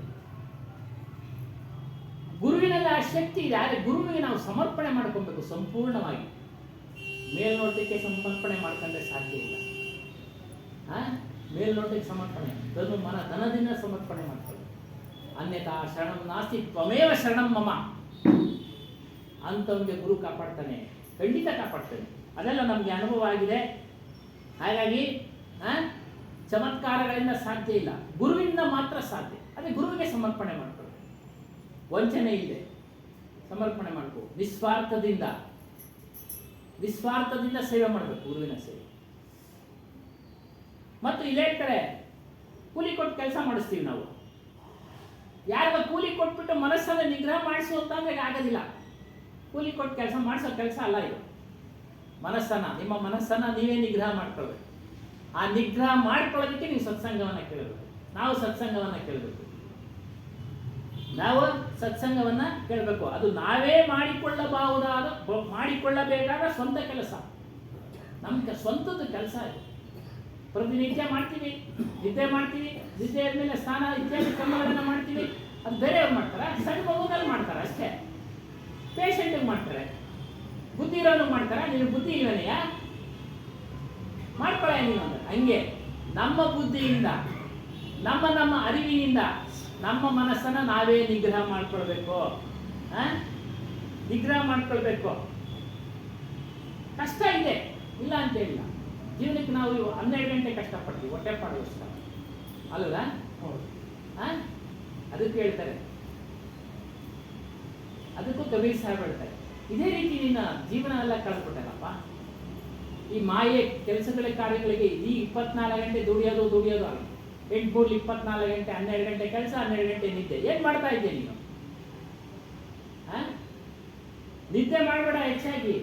ಗುರುವಿನಲ್ಲಿ ಆ ಶಕ್ತಿ ಇದೆ. ಆದರೆ ಗುರುವಿಗೆ ನಾವು ಸಮರ್ಪಣೆ ಮಾಡ್ಕೊಬೇಕು ಸಂಪೂರ್ಣವಾಗಿ. ಮೇಲ್ನೋಟಕ್ಕೆ ಸಮರ್ಪಣೆ ಮಾಡ್ಕೊಂಡ್ರೆ ಸಾಧ್ಯ ಇಲ್ಲ. ಮೇಲ್ನೋಟಕ್ಕೆ ಸಮರ್ಪಣೆ ಧನದಿಂದ ಸಮರ್ಪಣೆ ಮಾಡ್ಕೊಳ್ಳಿ. ಅನ್ಯಥಾ ಶರಣಂ ನಾಸ್ತಿ ತ್ವಮೇವ ಶರಣಂ ಮಮ ಅಂತವನಿಗೆ ಗುರು ಕಾಪಾಡ್ತಾನೆ, ಖಂಡಿತ ಕಾಪಾಡ್ತಾನೆ. ಅದೆಲ್ಲ ನಮಗೆ ಅನುಭವ ಆಗಿದೆ. ಹಾಗಾಗಿ ಚಮತ್ಕಾರಗಳಿಂದ ಸಾಧ್ಯ ಇಲ್ಲ, ಗುರುವಿನಿಂದ ಮಾತ್ರ ಸಾಧ್ಯ. ಅದೇ ಗುರುವಿಗೆ ಸಮರ್ಪಣೆ ಮಾಡ್ಕೊಳ್ಳಿ, ವಂಚನೆ ಇದೆ, ಸಮರ್ಪಣೆ ಮಾಡ್ಕೋ. ನಿಸ್ವಾರ್ಥದಿಂದ ಸೇವೆ ಮಾಡಬೇಕು, ಗುರುವಿನ ಸೇವೆ. ಮತ್ತು ಇಲ್ಲಿ ಹೇಳ್ತಾರೆ, ಕೂಲಿ ಕೊಟ್ಟು ಕೆಲಸ ಮಾಡಿಸ್ತೀವಿ ನಾವು. ಯಾರಿಗ ಕೂಲಿ ಕೊಟ್ಬಿಟ್ಟು ಮನಸ್ಸನ್ನು ನಿಗ್ರಹ ಮಾಡಿಸು ಅಂತಂದ್ರೆ ಆಗೋದಿಲ್ಲ. ಕೂಲಿ ಕೊಟ್ಟು ಮಾಡಿಸೋ ಕೆಲಸ ಅಲ್ಲ ಇದು. ನಿಮ್ಮ ಮನಸ್ಸನ್ನು ನೀವೇ ನಿಗ್ರಹ ಮಾಡ್ಕೊಳ್ಬೇಕು. ಆ ನಿಗ್ರಹ ಮಾಡ್ಕೊಳ್ಳೋದಕ್ಕೆ ನೀವು ಸತ್ಸಂಗವನ್ನು ಕೇಳಬೇಕು. ನಾವು ಸತ್ಸಂಗವನ್ನು ಕೇಳಬೇಕು. ಅದು ನಾವೇ ಮಾಡಿಕೊಳ್ಳಬೇಕಾದ ಸ್ವಂತ ಕೆಲಸ. ನಮ್ಮ ಸ್ವಂತದ ಕೆಲಸ ಇದು. ಪ್ರತಿನಿತ್ಯ ಮಾಡ್ತೀವಿ, ನಿದ್ದೆ ಮಾಡ್ತೀವಿ, ನಿದ್ದೆ ಆದ್ಮೇಲೆ ಸ್ನಾನ ಇತ್ಯಾದಿ ಕ್ರಮಗಳನ್ನು ಮಾಡ್ತೀವಿ. ಅದು ಬೇರೆಯವ್ರು ಮಾಡ್ತಾರೆ, ಸಣ್ಣ ಮಗುನಲ್ಲಿ ಮಾಡ್ತಾರೆ ಅಷ್ಟೇ. ಪೇಷಂಟಿಗೆ ಮಾಡ್ತಾರೆ, ಬುದ್ಧಿ ಇರೋನು ಮಾಡ್ತಾರೆ. ನೀನು ಬುದ್ಧಿ ಇಲ್ಲನೆಯ ಮಾಡ್ಕೊಳ್ಳ ನೀನು ಅಂದ್ರೆ ಹಂಗೆ. ನಮ್ಮ ಬುದ್ಧಿಯಿಂದ ನಮ್ಮ ಅರಿವಿನಿಂದ ನಮ್ಮ ಮನಸ್ಸನ್ನು ನಾವೇ ನಿಗ್ರಹ ಮಾಡ್ಕೊಳ್ಬೇಕು. ಕಷ್ಟ ಇದೆ, ಇಲ್ಲ ಅಂತ ಹೇಳಿಲ್ಲ. ಜೀವನಕ್ಕೆ ನಾವು 12 ಗಂಟೆ ಕಷ್ಟಪಡ್ತೀವಿ ಹೊಟ್ಟೆ ಪಾಡೋಸ್ಕರ ಅಲ್ವಾ? ಅದಕ್ಕೆ ಹೇಳ್ತಾರೆ, ಅದಕ್ಕೂ ಕಬೀರ್ ಸಾಹೇಬ್ ಹೇಳ್ತಾರೆ, ಇದೇ ರೀತಿ ನಿನ್ನ ಜೀವನ ಎಲ್ಲ ಕಳ್ಕೊಟ್ಟಲ್ಲಪ್ಪ. ಈ ಮಾಯೆ ಕೆಲಸಗಳ ಕಾರ್ಯಗಳಿಗೆ ಈ 24 ಗಂಟೆ ದುಡಿಯೋದು ಆಗ 8 24 ಗಂಟೆ, 12 ಗಂಟೆ ಕೆಲಸ, 12 ಗಂಟೆ ನಿದ್ದೆ. ಏನ್ ಮಾಡ್ತಾ ಇದ್ದೆ ನೀನು? ನಿದ್ದೆ ಮಾಡಬೇಡ ಹೆಚ್ಚಾಗಿ.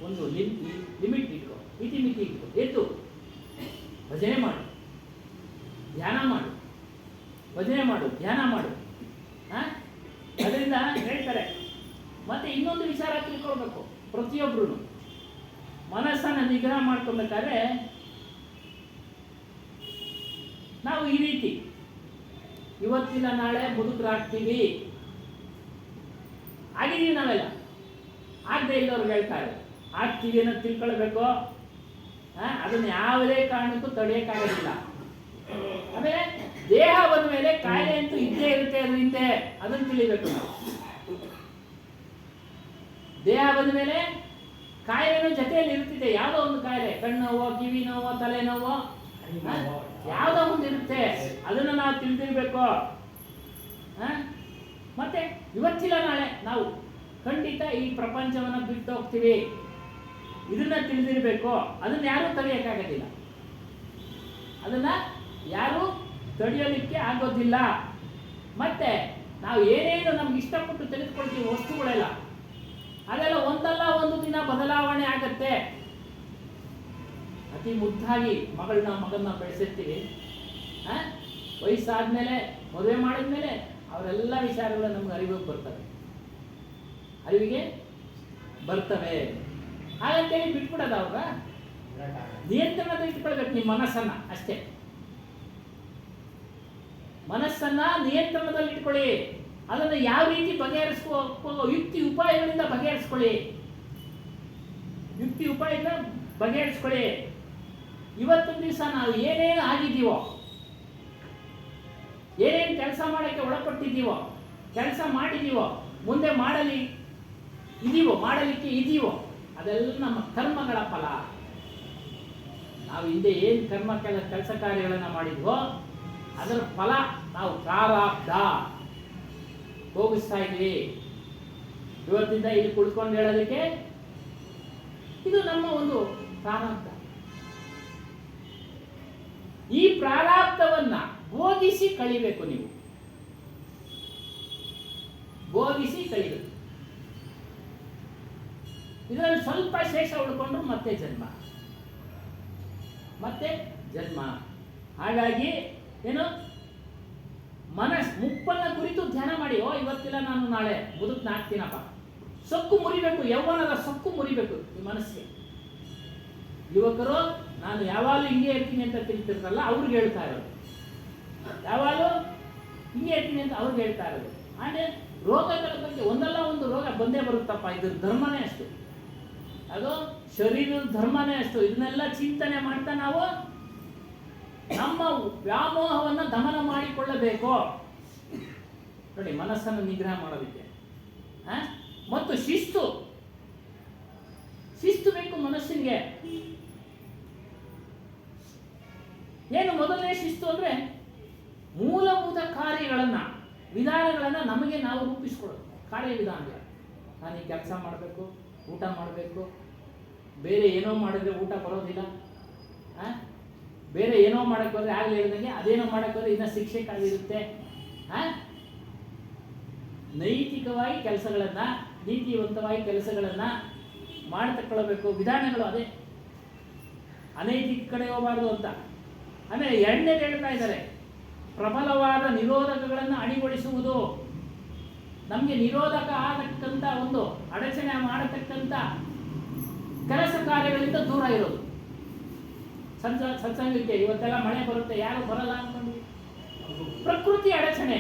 ಒಂದು ಲಿಮಿಟ್ ಇಟ್ಕೋ, ಮಿತಿ ಇಟ್ಕೋ. ಎದ್ದು ಭಜನೆ ಮಾಡು, ಧ್ಯಾನ ಮಾಡು. ಅದರಿಂದ ಹೇಳ್ತಾರೆ. ಮತ್ತೆ ಇನ್ನೊಂದು ವಿಚಾರ ತಿಳ್ಕೊಳ್ಬೇಕು. ಪ್ರತಿಯೊಬ್ಬರು ಮನಸ್ಸನ್ನು ನಿಗ್ರಹ ಮಾಡ್ಕೊಬೇಕಾದ್ರೆ ನಾವು ಈ ರೀತಿ ಇವತ್ತಿನ ನಾಳೆ ಮುದುಕರಾಗ್ತೀವಿ. ಆಗಿದ್ದೀವಿ ನಾವೆಲ್ಲ, ಆಗದೆ ಇಲ್ಲವ್ರಿಗೆ ಹೇಳ್ತಾರೆ ಆಗ್ತೀವಿ ಅನ್ನೋದು ತಿಳ್ಕೊಳ್ಬೇಕು. ಅದನ್ನು ಯಾವುದೇ ಕಾರಣಕ್ಕೂ ತಡೆಯೋಕ್ಕಾಗೋದಿಲ್ಲ. ಆಮೇಲೆ ದೇಹ ಬಂದ ಮೇಲೆ ಕಾಯಿಲೆ ಅಂತೂ ಇದ್ದೇ ಇರುತ್ತೆ, ಅದ್ರ ಹಿಂದೆ ಅದನ್ನು ತಿಳಿಬೇಕು ನಾವು. ದೇಹ ಬಂದ ಮೇಲೆ ಕಾಯಿಲೆನೂ ಜೊತೆಯಲ್ಲಿ ಇರ್ತಿದೆ. ಯಾವುದೋ ಒಂದು ಕಾಯಿಲೆ, ಕಣ್ಣು ನೋವೋ, ಕಿವಿ ನೋವೋ, ತಲೆ ನೋವೋ, ಯಾವುದೋ ಒಂದು ಇರುತ್ತೆ. ಅದನ್ನು ನಾವು ತಿಳಿದಿರ್ಬೇಕು. ಮತ್ತೆ ಇವತ್ತಿಲ್ಲ ನಾಳೆ ನಾವು ಖಂಡಿತ ಈ ಪ್ರಪಂಚವನ್ನು ಬಿಟ್ಟು ಹೋಗ್ತೀವಿ. ಇದನ್ನ ತಿಳಿದಿರ್ಬೇಕು. ಅದನ್ನ ಯಾರೂ ತಡೆಯೋಕ್ಕಾಗೋದಿಲ್ಲ. ತಡೆಯೋಲಿಕ್ಕೆ ಆಗೋದಿಲ್ಲ. ಮತ್ತೆ ನಾವು ಏನೇನು ನಮ್ಗೆ ಇಷ್ಟಪಟ್ಟು ತೆಗೆದುಕೊಳ್ತೀವಿ ವಸ್ತುಗಳೆಲ್ಲ, ಅದೆಲ್ಲ ಒಂದಲ್ಲ ಒಂದು ದಿನ ಬದಲಾವಣೆ ಆಗತ್ತೆ. ಅತಿ ಮುದ್ದಾಗಿ ಮಗನ್ನ ಬೆಳೆಸಿರ್ತೀವಿ. ವಯಸ್ಸಾದ್ಮೇಲೆ, ಮದುವೆ ಮಾಡಿದ್ಮೇಲೆ ಅವರೆಲ್ಲ ವಿಚಾರಗಳು ನಮ್ಗೆ ಅರಿವಿಗೆ ಬರ್ತವೆ. ಹಾಗಂತೇಳಿ ಬಿಟ್ಬಿಡೋದು ಅವ್ರ ನಿಯಂತ್ರಣದ ಇಟ್ಕೊಳ್ಬೇಕು ನಿಮ್ಮ ಮನಸ್ಸನ್ನ ಅಷ್ಟೇ. ಮನಸ್ಸನ್ನ ನಿಯಂತ್ರಣದಲ್ಲಿ ಇಟ್ಕೊಳ್ಳಿ. ಅದನ್ನು ಯಾವ ರೀತಿ ಯುಕ್ತಿ ಉಪಾಯಗಳಿಂದ ಬಗೆಹರಿಸ್ಕೊಳ್ಳಿ. ಇವತ್ತಿನ ದಿವಸ ನಾವು ಏನೇನು ಆಗಿದ್ದೀವೋ, ಏನೇನು ಕೆಲಸ ಮಾಡೋಕ್ಕೆ ಒಳಪಟ್ಟಿದ್ದೀವೋ, ಕೆಲಸ ಮಾಡಿದ್ದೀವೋ, ಮುಂದೆ ಮಾಡಲಿಕ್ಕೆ ಇದೀವೋ, ಅದೆಲ್ಲ ನಮ್ಮ ಕರ್ಮಗಳ ಫಲ. ನಾವು ಹಿಂದೆ ಏನು ಕೆಲಸ ಕಾರ್ಯಗಳನ್ನು ಮಾಡಿದ್ವೋ ಅದರ ಫಲ ನಾವು ಪ್ರಾರಬ್ಧ ಭೋಗಿಸ್ತಾ ಇದ್ವಿ. ಇವತ್ತಿಂದ ಇಲ್ಲಿ ಕುಳಿತುಕೊಂಡು ಹೇಳೋದಕ್ಕೆ ಇದು ನಮ್ಮ ಒಂದು ಪ್ರಾರಬ್ಧ. ಈ ಪ್ರಾರಬ್ಧವನ್ನ ಭೋಗಿಸಿ ಕಳಿಬೇಕು. ನೀವು ಭೋಗಿಸಿ ಕಳಿಬೇಕು. ಇದರಲ್ಲಿ ಸ್ವಲ್ಪ ಶೇಷ ಉಳ್ಕೊಂಡ್ರು ಮತ್ತೆ ಜನ್ಮ, ಮತ್ತೆ ಜನ್ಮ. ಹಾಗಾಗಿ ಏನು, ಮುಪ್ಪನ್ನ ಕುರಿತು ಧ್ಯಾನ ಮಾಡಿ. ಇವತ್ತಿಲ್ಲ, ನಾನು ನಾಳೆ ಮುದುಕ್ನಾಗ್ತೀನಪ್ಪ. ಸೊಕ್ಕು ಮುರಿಬೇಕು, ಯೌವನದ ಸೊಕ್ಕು ಮುರಿಬೇಕು ಈ ಮನಸ್ಸಿಗೆ. ಯುವಕರು ನಾನು ಯಾವಾಗಲೂ ಹಿಂಗೆ ಇರ್ತೀನಿ ಅಂತ ತಿಳ್ತಿರ್ತಾರಲ್ಲ, ಅವ್ರಿಗೆ ಹೇಳ್ತಾ ಇರೋದು. ಯಾವಾಗಲೂ ಹಿಂಗೆ ಇರ್ತೀನಿ ಅಂತ ಅವ್ರಿಗೆ ಹೇಳ್ತಾ ಇರೋದು. ಆಮೇಲೆ ರೋಗಗಳ ಬಗ್ಗೆ ಒಂದಲ್ಲ ಒಂದು ರೋಗ ಬಂದೇ ಬರುತ್ತಪ್ಪ. ಇದ್ರ ಧರ್ಮನೇ ಅಷ್ಟು, ಅದು ಶರೀರದ ಧರ್ಮನೇ ಅಷ್ಟು. ಇದನ್ನೆಲ್ಲ ಚಿಂತನೆ ಮಾಡ್ತಾ ನಾವು ನಮ್ಮ ವ್ಯಾಮೋಹವನ್ನು ದಮನ ಮಾಡಿಕೊಳ್ಳಬೇಕು. ನೋಡಿ, ಮನಸ್ಸನ್ನು ನಿಗ್ರಹ ಮಾಡೋದಕ್ಕೆ ಮತ್ತು ಶಿಸ್ತು ಬೇಕು ಮನಸ್ಸಿಗೆ. ಏನು ಮೊದಲನೇ ಶಿಸ್ತು ಅಂದ್ರೆ ಮೂಲಭೂತ ಕಾರ್ಯಗಳನ್ನ, ವಿಧಾನಗಳನ್ನ ನಮಗೆ ನಾವು ರೂಪಿಸ್ಕೊಳ್ಳೋದು. ಕಾರ್ಯವಿಧಾನಗಳು, ನಾನು ಈ ಕೆಲಸ ಮಾಡಬೇಕು, ಊಟ ಮಾಡಬೇಕು, ಬೇರೆ ಏನೋ ಮಾಡಿದ್ರೆ ಊಟ ಬರೋದಿಲ್ಲ, ಬೇರೆ ಏನೋ ಮಾಡಕ್ಕೆ ಹೋದ್ರೆ ಆಗಲೇ ಹೇಳಿದಂಗೆ ಅದೇನೋ ಮಾಡಕ್ಕೆ ಹೋದ್ರೆ ಇನ್ನ ಶಿಕ್ಷೆಕಾಗಿರುತ್ತೆ. ನೈತಿಕವಾಗಿ ಕೆಲಸಗಳನ್ನ, ನೀತಿವಂತವಾಗಿ ಕೆಲಸಗಳನ್ನ ಮಾಡಿ ತಕ್ಕೊಳ್ಬೇಕು. ವಿಧಾನಗಳು ಅದೇ, ಅನೈತಿಕ ಕಡೆ ಹೋಗಬಾರ್ದು ಅಂತ. ಆಮೇಲೆ ಎರಡನೇದು ಹೇಳ್ತಾ ಇದ್ದಾರೆ, ಪ್ರಬಲವಾದ ನಿರೋಧಕಗಳನ್ನು ಅಣಿಗೊಳಿಸುವುದು. ನಮಗೆ ನಿರೋಧಕ ಆಗತಕ್ಕಂಥ ಒಂದು ಅಡಚಣೆ ಮಾಡತಕ್ಕಂಥ ಕೆಲಸ ಕಾರ್ಯಗಳಿಂದ ದೂರ ಇರೋದು. ಸತ್ಸಂಗಕ್ಕೆ ಇವತ್ತೆಲ್ಲ ಮಳೆ ಬರುತ್ತೆ, ಯಾರು ಬರಲ್ಲ ಅನ್ಕೊಂಡು. ಪ್ರಕೃತಿ ಅಡಚಣೆ.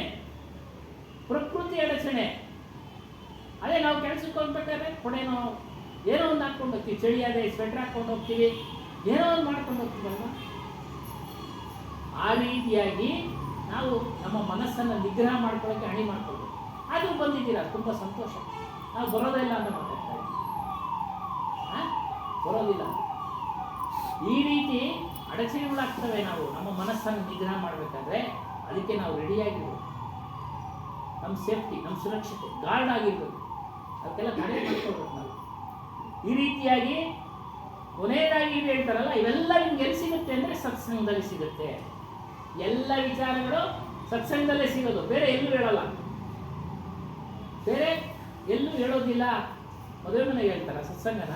ಅದೇ ನಾವು ಕೆಲ್ಸಕ್ಕೆ ಹೋಗ್ಬೇಕಾದ್ರೆ ಕೊಡೆನೋ ಏನೋ ಒಂದು ಹಾಕೊಂಡು ಹೋಗ್ತೀವಿ, ಚಳಿ ಅದೇ ಸ್ವೆಟರ್ ಹಾಕೊಂಡು ಹೋಗ್ತೀವಿ, ಏನೋ ಒಂದು ಮಾಡ್ಕೊಂಡು ಹೋಗ್ತೀವಲ್ವ. ಆ ರೀತಿಯಾಗಿ ನಾವು ನಮ್ಮ ಮನಸ್ಸನ್ನು ನಿಗ್ರಹ ಮಾಡ್ಕೊಳ್ಳೋಕೆ ಅಣಿ ಮಾಡ್ಕೊಳ್ಬೇಕು. ಅದು ಬಂದಿದ್ದೀರಾ, ತುಂಬ ಸಂತೋಷ. ನಾವು ಬರೋದಿಲ್ಲ ಅಂತ ಮಾತಾಡ್ತಾ ಇದ್ದೀವಿ, ಬರೋದಿಲ್ಲ. ಈ ರೀತಿ ಅಡಚಣೆಗಳಾಗ್ತವೆ. ನಾವು ನಮ್ಮ ಮನಸ್ಸನ್ನು ನಿಗ್ರಹ ಮಾಡಬೇಕಾದ್ರೆ ಅದಕ್ಕೆ ನಾವು ರೆಡಿಯಾಗಿರ್ಬೇಕು. ನಮ್ಮ ಸೇಫ್ಟಿ, ನಮ್ಮ ಸುರಕ್ಷತೆ, ಗಾರ್ಡ್ ಆಗಿರ್ಬೇಕು. ಅದಕ್ಕೆಲ್ಲ ತಡೆ ಮಾಡ್ಕೊಳ್ಬೇಕು ನಾವು. ಈ ರೀತಿಯಾಗಿ ಕೊನೆಯದಾಗಿ ಹೇಳ್ತಾರಲ್ಲ, ಇವೆಲ್ಲ ನಿಮ್ಗೆ ಎಲ್ಲಿ ಸಿಗುತ್ತೆ ಅಂದರೆ ಸತ್ಸಂಗದಲ್ಲಿ ಸಿಗುತ್ತೆ. ಎಲ್ಲ ವಿಚಾರಗಳು ಸತ್ಸಂಗದಲ್ಲೇ ಸಿಗೋದು, ಬೇರೆ ಎಲ್ಲೂ ಹೇಳಲ್ಲ, ಬೇರೆ ಎಲ್ಲೂ ಹೇಳೋದಿಲ್ಲ. ಮದುವೆ ಮನೆಗೆ ಹೇಳ್ತಾರ ಸತ್ಸಂಗನ?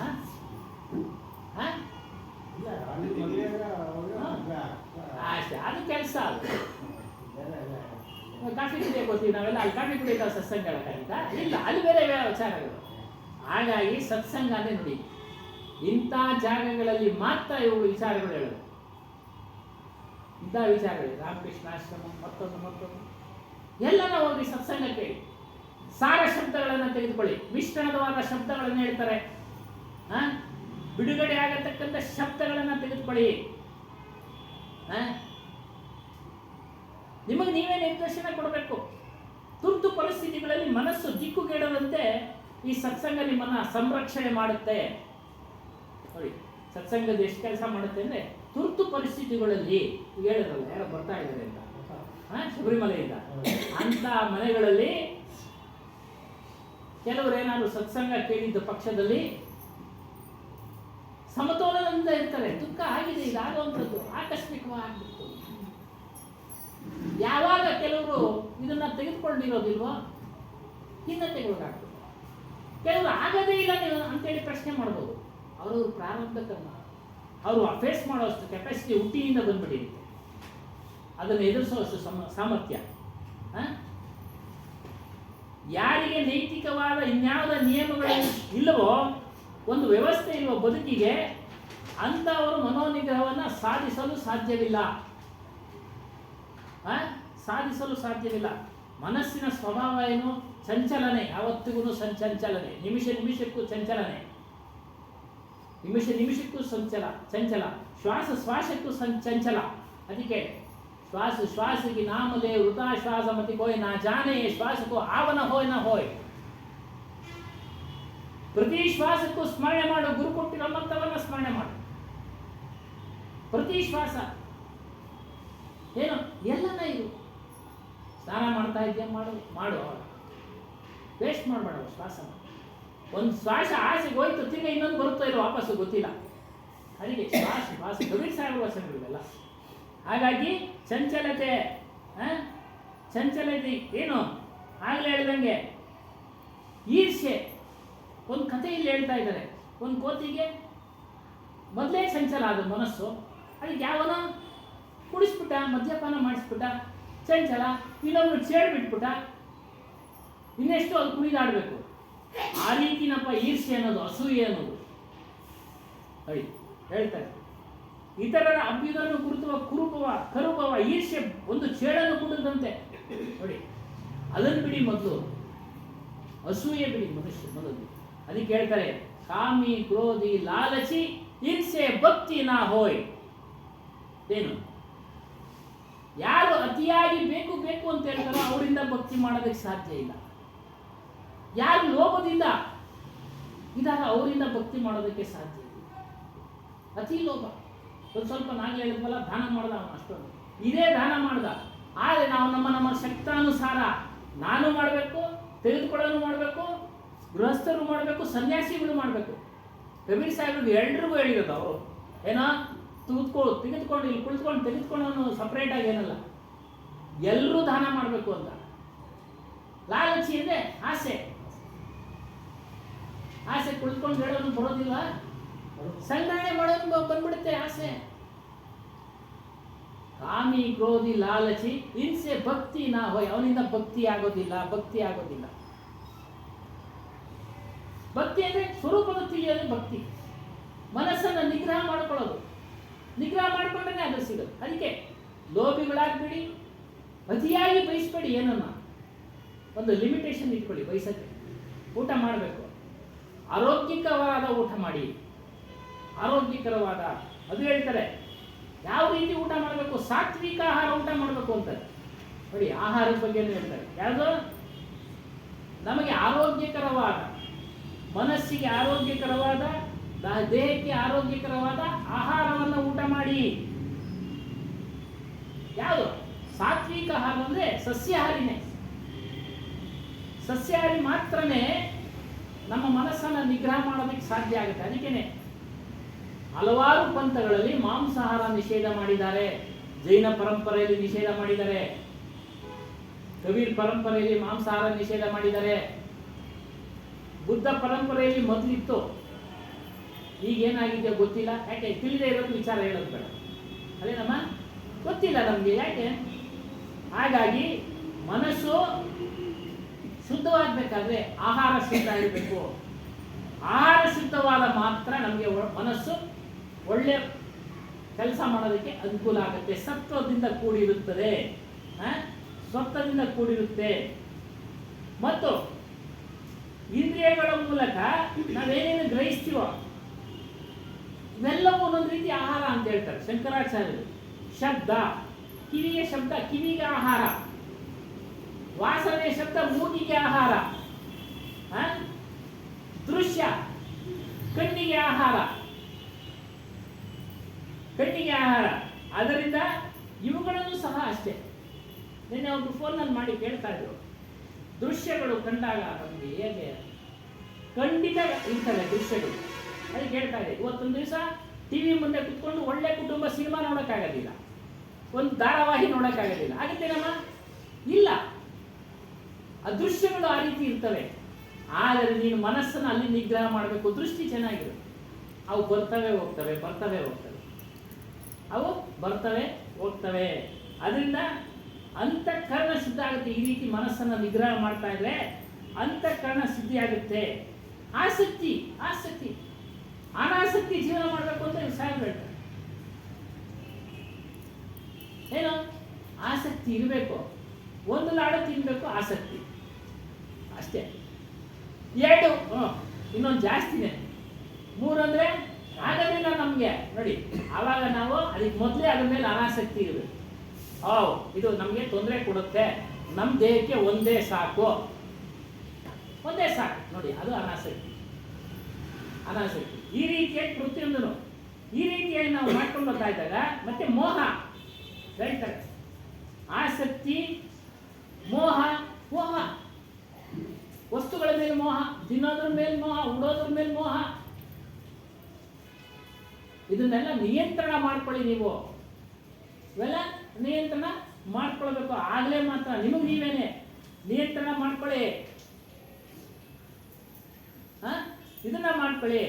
ಅಷ್ಟೇ, ಅದು ಕೆಲಸ. ಅದು ಕಾಫಿ ಕುಡಿಯೋಕೆ ಹೋಗ್ತೀವಿ ನಾವೆಲ್ಲ, ಅಲ್ಲಿ ಕಾಫಿ ಕುಡಿಯೋಕೆ ಸತ್ಸಂಗ ಹೇಳೋಕ್ಕಾಗಿತ್ತಾ? ಇಲ್ಲ, ಅಲ್ಲಿ ಬೇರೆ ವಿಚಾರಗಳು. ಹಾಗಾಗಿ ಸತ್ಸಂಗ ಅಂದರೆ ನೋಡಿ, ಇಂಥ ಜಾಗಗಳಲ್ಲಿ ಮಾತ್ರ ಇವುಗಳು ವಿಚಾರಗಳು ಹೇಳೋದು. ಇಂಥ ವಿಚಾರಗಳು, ರಾಮಕೃಷ್ಣ ಆಶ್ರಮ, ಮತ್ತೊಂದು ಎಲ್ಲ ಹೋಗಿ ಸತ್ಸಂಗ ಕೇಳಿ, ಸಾರ ಶಬ್ದಗಳನ್ನು ತೆಗೆದುಕೊಳ್ಳಿ. ಮಿಶ್ರಣವಾದ ಶಬ್ದಗಳನ್ನು ಹೇಳ್ತಾರೆ, ಬಿಡುಗಡೆ ಆಗತಕ್ಕಂಥ ಶಬ್ದಗಳನ್ನು ತೆಗೆದುಕೊಳ್ಳಿ. ನಿಮಗೆ ನೀವೇ ನಿರ್ದೇಶನ ಕೊಡಬೇಕು. ತುರ್ತು ಪರಿಸ್ಥಿತಿಗಳಲ್ಲಿ ಮನಸ್ಸು ದಿಕ್ಕುಗೆಡದಂತೆ ಈ ಸತ್ಸಂಗ ನಿಮ್ಮನ್ನ ಸಂರಕ್ಷಣೆ ಮಾಡುತ್ತೆ. ನೋಡಿ, ಸತ್ಸಂಗದ ಎಷ್ಟು ಕೆಲಸ ಮಾಡುತ್ತೆ ಅಂದ್ರೆ, ತುರ್ತು ಪರಿಸ್ಥಿತಿಗಳಲ್ಲಿ ಹೇಳಿದ್ರಲ್ಲ, ಯಾರೋ ಬರ್ತಾ ಇದ್ದಾರೆ ಅಂತ ಶಬರಿಮಲೆಯಿಂದ, ಅಂತ ಮನೆಗಳಲ್ಲಿ ಕೆಲವರು ಏನಾದ್ರು ಸತ್ಸಂಗ ಕೇಳಿದ್ದ ಪಕ್ಷದಲ್ಲಿ ಸಮತೋಲನದಿಂದ ಇರ್ತಾರೆ. ದುಃಖ ಆಗಿದೆ, ಇದಾಗುವಂಥದ್ದು ಆಕಸ್ಮಿಕವಾಗಿತ್ತು. ಯಾವಾಗ ಕೆಲವರು ಇದನ್ನ ತೆಗೆದುಕೊಂಡಿರೋದಿಲ್ವೋ ಖಿನ್ನತೆಗೊಳಗಾಗ್ತದೆ. ಕೆಲವರು ಆಗದೇ ಇಲ್ಲ ನೀವು ಅಂತೇಳಿ ಪ್ರಶ್ನೆ ಮಾಡ್ಬೋದು. ಅವರು ಪ್ರಾರಂಭ ಕರ್ಮ, ಅವರು ಫೇಸ್ ಮಾಡೋಷ್ಟು ಕೆಪಾಸಿಟಿ ಹುಟ್ಟಿನಿಂದ ಬಂದ್ಬಿಟ್ಟಿರುತ್ತೆ. ಅದನ್ನು ಎದುರಿಸುವಷ್ಟು ಸಾಮರ್ಥ್ಯ. ಯಾರಿಗೆ ನೈತಿಕವಾದ ಇನ್ಯಾವುದ ನಿಯಮಗಳು ಇಲ್ಲವೋ, ಒಂದು ವ್ಯವಸ್ಥೆ ಇರುವ ಬದುಕಿಗೆ, ಅಂಥವರು ಮನೋನಿಗ್ರಹವನ್ನು ಸಾಧಿಸಲು ಸಾಧ್ಯವಿಲ್ಲ. ಮನಸ್ಸಿನ ಸ್ವಭಾವ ಏನು? ಚಂಚಲನೆ, ಯಾವತ್ತಿಗೂ ಚಂಚಲನೆ, ನಿಮಿಷಕ್ಕೂ ಚಂಚಲನೆ, ನಿಮಿಷಕ್ಕೂ ಚಂಚಲ, ಶ್ವಾಸಕ್ಕೂ ಚಂಚಲ. ಅದಕ್ಕೆ ಶ್ವಾಸಕ್ಕೆ ನಾಮಲೆ ವೃತಾ ಶ್ವಾಸ ಮತಿ ಕೋಯ್ ನಾ ಜಾನೆ ಶ್ವಾಸಕ್ಕೂ ಆವನ ಹೋಯ್ ನ ಹೋಯ್. ಪ್ರತಿ ಶ್ವಾಸಕ್ಕೂ ಸ್ಮರಣೆ ಮಾಡು, ಗುರು ಕೊಟ್ಟಿರೋ ಮಂತ್ರವನ್ನು ಸ್ಮರಣೆ ಮಾಡು. ಪ್ರತಿ ಶ್ವಾಸ ಏನು ಎಲ್ಲನ ಇದು. ಸ್ನಾನ ಮಾಡ್ತಾ ಇದೆಯಾ, ಮಾಡು, ವೇಸ್ಟ್ ಮಾಡಬೇಡ ಶ್ವಾಸ. ಒಂದು ಶ್ವಾಸ ಆಸೆಗೆ ಹೋಯ್ತು, ತಿರ್ಗಿ ಇನ್ನೊಂದು ಬರುತ್ತೋ ಇರೋ ವಾಪಸ್ಸು ಗೊತ್ತಿಲ್ಲ. ಅದಕ್ಕೆ ಶ್ವಾಸ ಕಬೀರ್ ಸಾಹೇಬ್ ವಚನಗಳಿವೆಲ್ಲ. ಹಾಗಾಗಿ ಚಂಚಲತೆ ಏನು ಆಗಲೇ ಹೇಳ್ದಂಗೆ ಈರ್ಷೆ. ಒಂದು ಕಥೆಯಲ್ಲಿ ಹೇಳ್ತಾ ಇದ್ದಾರೆ, ಒಂದು ಕೋತಿಗೆ ಮೊದಲೇ ಚಂಚಲ ಆದ ಮನಸ್ಸು, ಅದಕ್ಕೆ ಯಾವನೋ ಕುಡಿಸ್ಬಿಟ್ಟ, ಮದ್ಯಪಾನ ಮಾಡಿಸ್ಬಿಟ್ಟ, ಚಂಚಲ, ಇನ್ನೊಬ್ರು ಬಿಟ್ಬಿಟ್ಟ, ಇನ್ನೆಷ್ಟು ಅದು ಕುಣಿದಾಡಬೇಕು. ಆ ರೀತಿನಪ್ಪ ಈರ್ಷೆ ಅನ್ನೋದು, ಅಸೂಯೆ ಅನ್ನೋದು. ಹೇಳ್ತಾರೆ, ಇತರರ ಅಭ್ಯುದನ್ನು ಕುರುಪವ ಕರುಪವ ಈರ್ಷೆ ಒಂದು ಚೇಳನ್ನು ಕುಡಿದಂತೆ. ನೋಡಿ, ಅದನ್ನು ಬಿಡಿ, ಮೊದಲು ಅಸೂಯೆ ಬಿಡಿ ಮನುಷ್ಯ ಮೊದಲು. ಅದಕ್ಕೆ ಹೇಳ್ತಾರೆ, ಕಾಮಿ ಕ್ರೋಧಿ ಲಾಲಚಿ ಈರ್ಷೆ ಭಕ್ತಿ ನಾ ಹೋಯ್. ಏನು, ಯಾರು ಅತಿಯಾಗಿ ಬೇಕು ಬೇಕು ಅಂತ ಹೇಳ್ತಾರೋ ಅವರಿಂದ ಭಕ್ತಿ ಮಾಡೋದಕ್ಕೆ ಸಾಧ್ಯ ಇಲ್ಲ. ಯಾರು ಲೋಭದಿಂದ ಇದಾಗ ಅವರಿಂದ ಭಕ್ತಿ ಮಾಡೋದಕ್ಕೆ ಸಾಧ್ಯ ಇಲ್ಲ. ಅತಿ ಲೋಭ, ಒಂದು ಸ್ವಲ್ಪ ನಾಗೇ ಹೇಳಿದ್ವಲ್ಲ, ದಾನ ಮಾಡ್ದ ಅವನು ಅಷ್ಟೊಂದು, ಇದೇ ದಾನ ಮಾಡ್ದ. ಆದರೆ ನಾವು ನಮ್ಮ ಶಕ್ತಾನುಸಾರ ನಾನು ಮಾಡಬೇಕು, ತೆಗೆದುಕೊಳ್ಳೋನು ಮಾಡಬೇಕು, ಗೃಹಸ್ಥರು ಮಾಡಬೇಕು, ಸನ್ಯಾಸಿಗಳು ಮಾಡಬೇಕು. ಕಬೀರ್ ಸಾಹೇಬ್ರು ಎಲ್ರಿಗೂ ಹೇಳಿರೋದು ಅವರು, ಏನೋ ತೆಗೆದುಕೊಂಡು ಇಲ್ಲಿ ಕುಳಿತುಕೊಂಡು ತೆಗೆದುಕೊಂಡು ಸಪ್ರೇಟಾಗಿ ಏನಲ್ಲ, ಎಲ್ಲರೂ ದಾನ ಮಾಡಬೇಕು ಅಂತ. ಲಾಲಚಿ ಅಂದರೆ ಆಸೆ ಕುಳಿತುಕೊಂಡು ಹೇಳೋನು ಬರೋದಿಲ್ಲ, ಸಂಗ್ರಹಣೆ ಮಾಡೋನು ಬಂದ್ಬಿಡುತ್ತೆ ಆಸೆ. ಕಾಮಿ ಕ್ರೋಧಿ ಲಾಲಚಿ ಹಿಂಸೆ ಭಕ್ತಿ ನಾ ಹೋಯ್. ಅವನಿಂದ ಭಕ್ತಿ ಆಗೋದಿಲ್ಲ. ಭಕ್ತಿ ಅಂದರೆ ಸ್ವರೂಪದ ತಿಳಿಯೋದು ಭಕ್ತಿ. ಮನಸ್ಸನ್ನು ನಿಗ್ರಹ ಮಾಡ್ಕೊಳ್ಳೋದು, ನಿಗ್ರಹ ಮಾಡಿಕೊಂಡ್ರೆ ಅದು ಸಿಗೋದು. ಅದಕ್ಕೆ ಲೋಭಿಗಳಾಗ್ಬೇಡಿ, ಅತಿಯಾಗಿ ಬಯಸ್ಬೇಡಿ. ಏನನ್ನ ಒಂದು ಲಿಮಿಟೇಷನ್ ಇಟ್ಕೊಳ್ಳಿ. ಬಯಸಕ್ಕೆ ಊಟ ಮಾಡಬೇಕು, ಆರೋಗ್ಯಕರವಾದ ಊಟ ಮಾಡಿ. ಆರೋಗ್ಯಕರವಾದ ಅದು ಹೇಳ್ತಾರೆ, ಯಾವ ರೀತಿ ಊಟ ಮಾಡಬೇಕು, ಸಾತ್ವಿಕ ಆಹಾರ ಊಟ ಮಾಡಬೇಕು ಅಂತಾರೆ. ನೋಡಿ, ಆಹಾರದ ಬಗ್ಗೆ ಹೇಳ್ತಾರೆ. ಯಾವುದು ನಮಗೆ ಆರೋಗ್ಯಕರವಾದ, ಮನಸ್ಸಿಗೆ ಆರೋಗ್ಯಕರವಾದ, ದೇಹಕ್ಕೆ ಆರೋಗ್ಯಕರವಾದ ಆಹಾರವನ್ನು ಊಟ ಮಾಡಿ. ಯಾವುದು ಸಾತ್ವಿಕ ಆಹಾರ ಅಂದರೆ ಸಸ್ಯಾಹಾರಿನೇ. ಸಸ್ಯಾಹಾರಿ ಮಾತ್ರನೇ ನಮ್ಮ ಮನಸ್ಸನ್ನು ನಿಗ್ರಹ ಮಾಡೋದಕ್ಕೆ ಸಾಧ್ಯ ಆಗುತ್ತೆ. ಅದಕ್ಕೇನೆ ಹಲವಾರು ಪಂಥಗಳಲ್ಲಿ ಮಾಂಸಾಹಾರ ನಿಷೇಧ ಮಾಡಿದ್ದಾರೆ. ಜೈನ ಪರಂಪರೆಯಲ್ಲಿ ನಿಷೇಧ ಮಾಡಿದ್ದಾರೆ, ಕಬೀರ್ ಪರಂಪರೆಯಲ್ಲಿ ಮಾಂಸಾಹಾರ ನಿಷೇಧ ಮಾಡಿದ್ದಾರೆ, ಬುದ್ಧ ಪರಂಪರೆಯಲ್ಲಿ ಮೊದಲಿತ್ತು. ಈಗೇನಾಗಿದೆಯೋ ಗೊತ್ತಿಲ್ಲ. ಯಾಕೆ ತಿಳಿದೇ ಇರೋದು ವಿಚಾರ ಹೇಳೋದು ಬೇಡ, ಅದೇನಮ್ಮ ಗೊತ್ತಿಲ್ಲ ನಮಗೆ ಯಾಕೆ. ಹಾಗಾಗಿ ಮನಸ್ಸು ಶುದ್ಧವಾಗಬೇಕಾದ್ರೆ ಆಹಾರ ಶುದ್ಧ ಇರಬೇಕು. ಆಹಾರ ಶುದ್ಧವಾದ ಮಾತ್ರ ನಮಗೆ ಮನಸ್ಸು ಒಳ್ಳೆ ಕೆಲಸ ಮಾಡೋದಕ್ಕೆ ಅನುಕೂಲ ಆಗುತ್ತೆ. ಸತ್ವದಿಂದ ಕೂಡಿರುತ್ತದೆ, ಸ್ವತ್ವದಿಂದ ಕೂಡಿರುತ್ತೆ. ಮತ್ತು ಇಂದ್ರಿಯಗಳ ಮೂಲಕ ನಾವೇನೇನು ಗ್ರಹಿಸ್ತೀವೋ ಇವೆಲ್ಲವೂ ಒಂದೊಂದು ರೀತಿ ಆಹಾರ ಅಂತ ಹೇಳ್ತಾರೆ ಶಂಕರಾಚಾರ್ಯರು. ಶಬ್ದ, ಕಿವಿಗೆ ಶಬ್ದ, ಕಿವಿಗೆ ಆಹಾರ. ವಾಸನೆ ಶಬ್ದ, ಮೂಗಿಗೆ ಆಹಾರ. ದೃಶ್ಯ, ಕಣ್ಣಿಗೆ ಆಹಾರ. ಅದರಿಂದ ಇವುಗಳನ್ನು ಸಹ ಅಷ್ಟೇ. ನಿನ್ನೆ ಒಬ್ರು ಫೋನಲ್ಲಿ ಮಾಡಿ ಕೇಳ್ತಾ ಇದ್ರು, ದೃಶ್ಯಗಳು ಕಂಡಾಗ ನಮಗೆ ಹೇಗೆ ಖಂಡಿತ ಇರ್ತವೆ ದೃಶ್ಯಗಳು. ಅದಕ್ಕೆ ಹೇಳ್ತಾ ಇದೆ, ಇವತ್ತೊಂದು ದಿವಸ ಟಿವಿ ಮುಂದೆ ಕುತ್ಕೊಂಡು ಒಳ್ಳೆ ಕುಟುಂಬ ಸಿನಿಮಾ ನೋಡೋಕ್ಕಾಗೋದಿಲ್ಲ, ಒಂದು ಧಾರಾವಾಹಿ ನೋಡೋಕ್ಕಾಗೋದಿಲ್ಲ. ಆಗುತ್ತೇನಮ್ಮ? ಇಲ್ಲ. ಆ ದೃಶ್ಯಗಳು ಆ ರೀತಿ ಇರ್ತವೆ. ಆದರೆ ನೀನು ಮನಸ್ಸನ್ನು ಅಲ್ಲಿ ನಿಗ್ರಹ ಮಾಡಬೇಕು. ದೃಷ್ಟಿ ಚೆನ್ನಾಗಿರುತ್ತೆ, ಅವು ಬರ್ತವೆ ಹೋಗ್ತವೆ. ಅದರಿಂದ ಅಂತಃಕರಣ ಶುದ್ಧ ಆಗುತ್ತೆ. ಈ ರೀತಿ ಮನಸ್ಸನ್ನು ನಿಗ್ರಹ ಮಾಡ್ತಾ ಇದ್ರೆ ಅಂತಃಕರಣ ಶುದ್ಧಿ ಆಗುತ್ತೆ. ಆಸಕ್ತಿ, ಅನಾಸಕ್ತಿ ಜೀವನ ಮಾಡಬೇಕು ಅಂತ ಸಾಹೇಬ್ ಹೇಳ್ತಾರೆ. ಏನು ಆಸಕ್ತಿ ಇರಬೇಕು. ಒಂದು ಲಾಡು ತಿನ್ಬೇಕು, ಆಸಕ್ತಿ ಅಷ್ಟೇ. 2 ಇನ್ನೊಂದು ಜಾಸ್ತಿನೇ. 3 ಅಂದರೆ ಆಗೋದಿಲ್ಲ ನಮಗೆ. ನೋಡಿ, ಆವಾಗ ನಾವು ಅದಕ್ಕೆ ಮೊದಲೇ ಅದ್ರ ಮೇಲೆ ಅನಾಸಕ್ತಿ ಇರಬೇಕು. ಇದು ನಮಗೆ ತೊಂದರೆ ಕೊಡುತ್ತೆ, ನಮ್ಮ ದೇಹಕ್ಕೆ ಒಂದೇ ಸಾಕು. ನೋಡಿ, ಅದು ಅನಾಸಕ್ತಿ. ಈ ರೀತಿಯಾಗಿ ಪ್ರತಿಯೊಂದನ್ನು ಈ ರೀತಿಯಾಗಿ ನಾವು ಮಾಡ್ಕೊಂಡು ಬರ್ತಾ ಇದ್ದಾಗ ಮತ್ತೆ ಮೋಹ ಹೇಳ್ತಾರೆ. ಆಸಕ್ತಿ, ಮೋಹ, ವಸ್ತುಗಳ ಮೇಲೆ ಮೋಹ, ತಿನ್ನೋದ್ರ ಮೇಲೆ ಮೋಹ, ಉಡೋದ್ರ ಮೇಲೆ ಮೋಹ. ಇದನ್ನೆಲ್ಲ ನಿಯಂತ್ರಣ ಮಾಡ್ಕೊಳ್ಳಿ ನೀವು. ಇವೆಲ್ಲ ನಿಯಂತ್ರಣ ಮಾಡ್ಕೊಳ್ಬೇಕು. ಆಗಲೇ ಮಾತ್ರ ನಿಮಗೆ ನೀವೇನೆ ನಿಯಂತ್ರಣ ಮಾಡ್ಕೊಳ್ಳಿ. ಇದನ್ನ ಮಾಡ್ಕೊಳ್ಳಿ.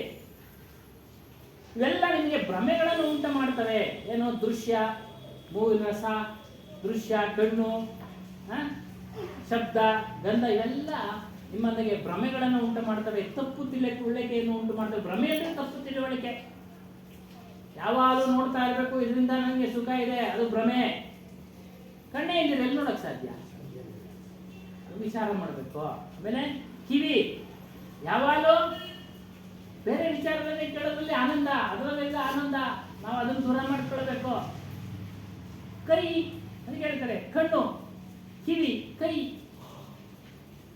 ಇವೆಲ್ಲ ನಿಮಗೆ ಭ್ರಮೆಗಳನ್ನು ಉಂಟು ಮಾಡ್ತವೆ. ಏನು? ದೃಶ್ಯ, ಮೂಗಿನ ರಸ, ದೃಶ್ಯ, ಕಣ್ಣು, ಶಬ್ದ, ಗಂಧ, ಇವೆಲ್ಲ ನಿಮ್ಮೊಂದಿಗೆ ಭ್ರಮೆಗಳನ್ನು ಉಂಟು ಮಾಡ್ತವೆ. ತಪ್ಪು ತಿಳುವಳಿಕೆಯನ್ನು ಉಂಟು ಮಾಡ್ತವೆ. ಭ್ರಮೆ ಅಂದರೆ ತಪ್ಪು ತಿಳುವಳಿಕೆ. ಯಾವಾಗಲೂ ನೋಡ್ತಾ ಇರಬೇಕು, ಇದರಿಂದ ನನಗೆ ಸುಖ ಇದೆ, ಅದು ಭ್ರಮೆ. ಕಣ್ಣೇ ಇದ್ರೆ ಎಲ್ಲಿ ನೋಡಕ್ ಸಾಧ್ಯ? ವಿಚಾರ ಮಾಡಬೇಕು. ಆಮೇಲೆ ಕಿವಿ, ಯಾವಾಗಲೂ ಬೇರೆ ವಿಚಾರದಲ್ಲಿ ಕೇಳೋದ್ರಲ್ಲಿ ಆನಂದ, ಅದರಲ್ಲೆಲ್ಲ ಆನಂದ. ನಾವು ಅದನ್ನು ದೂರ ಮಾಡ್ಕೊಳ್ಬೇಕು. ಕೈ ಅಂತ ಹೇಳ್ತಾರೆ, ಕಣ್ಣು, ಕಿವಿ,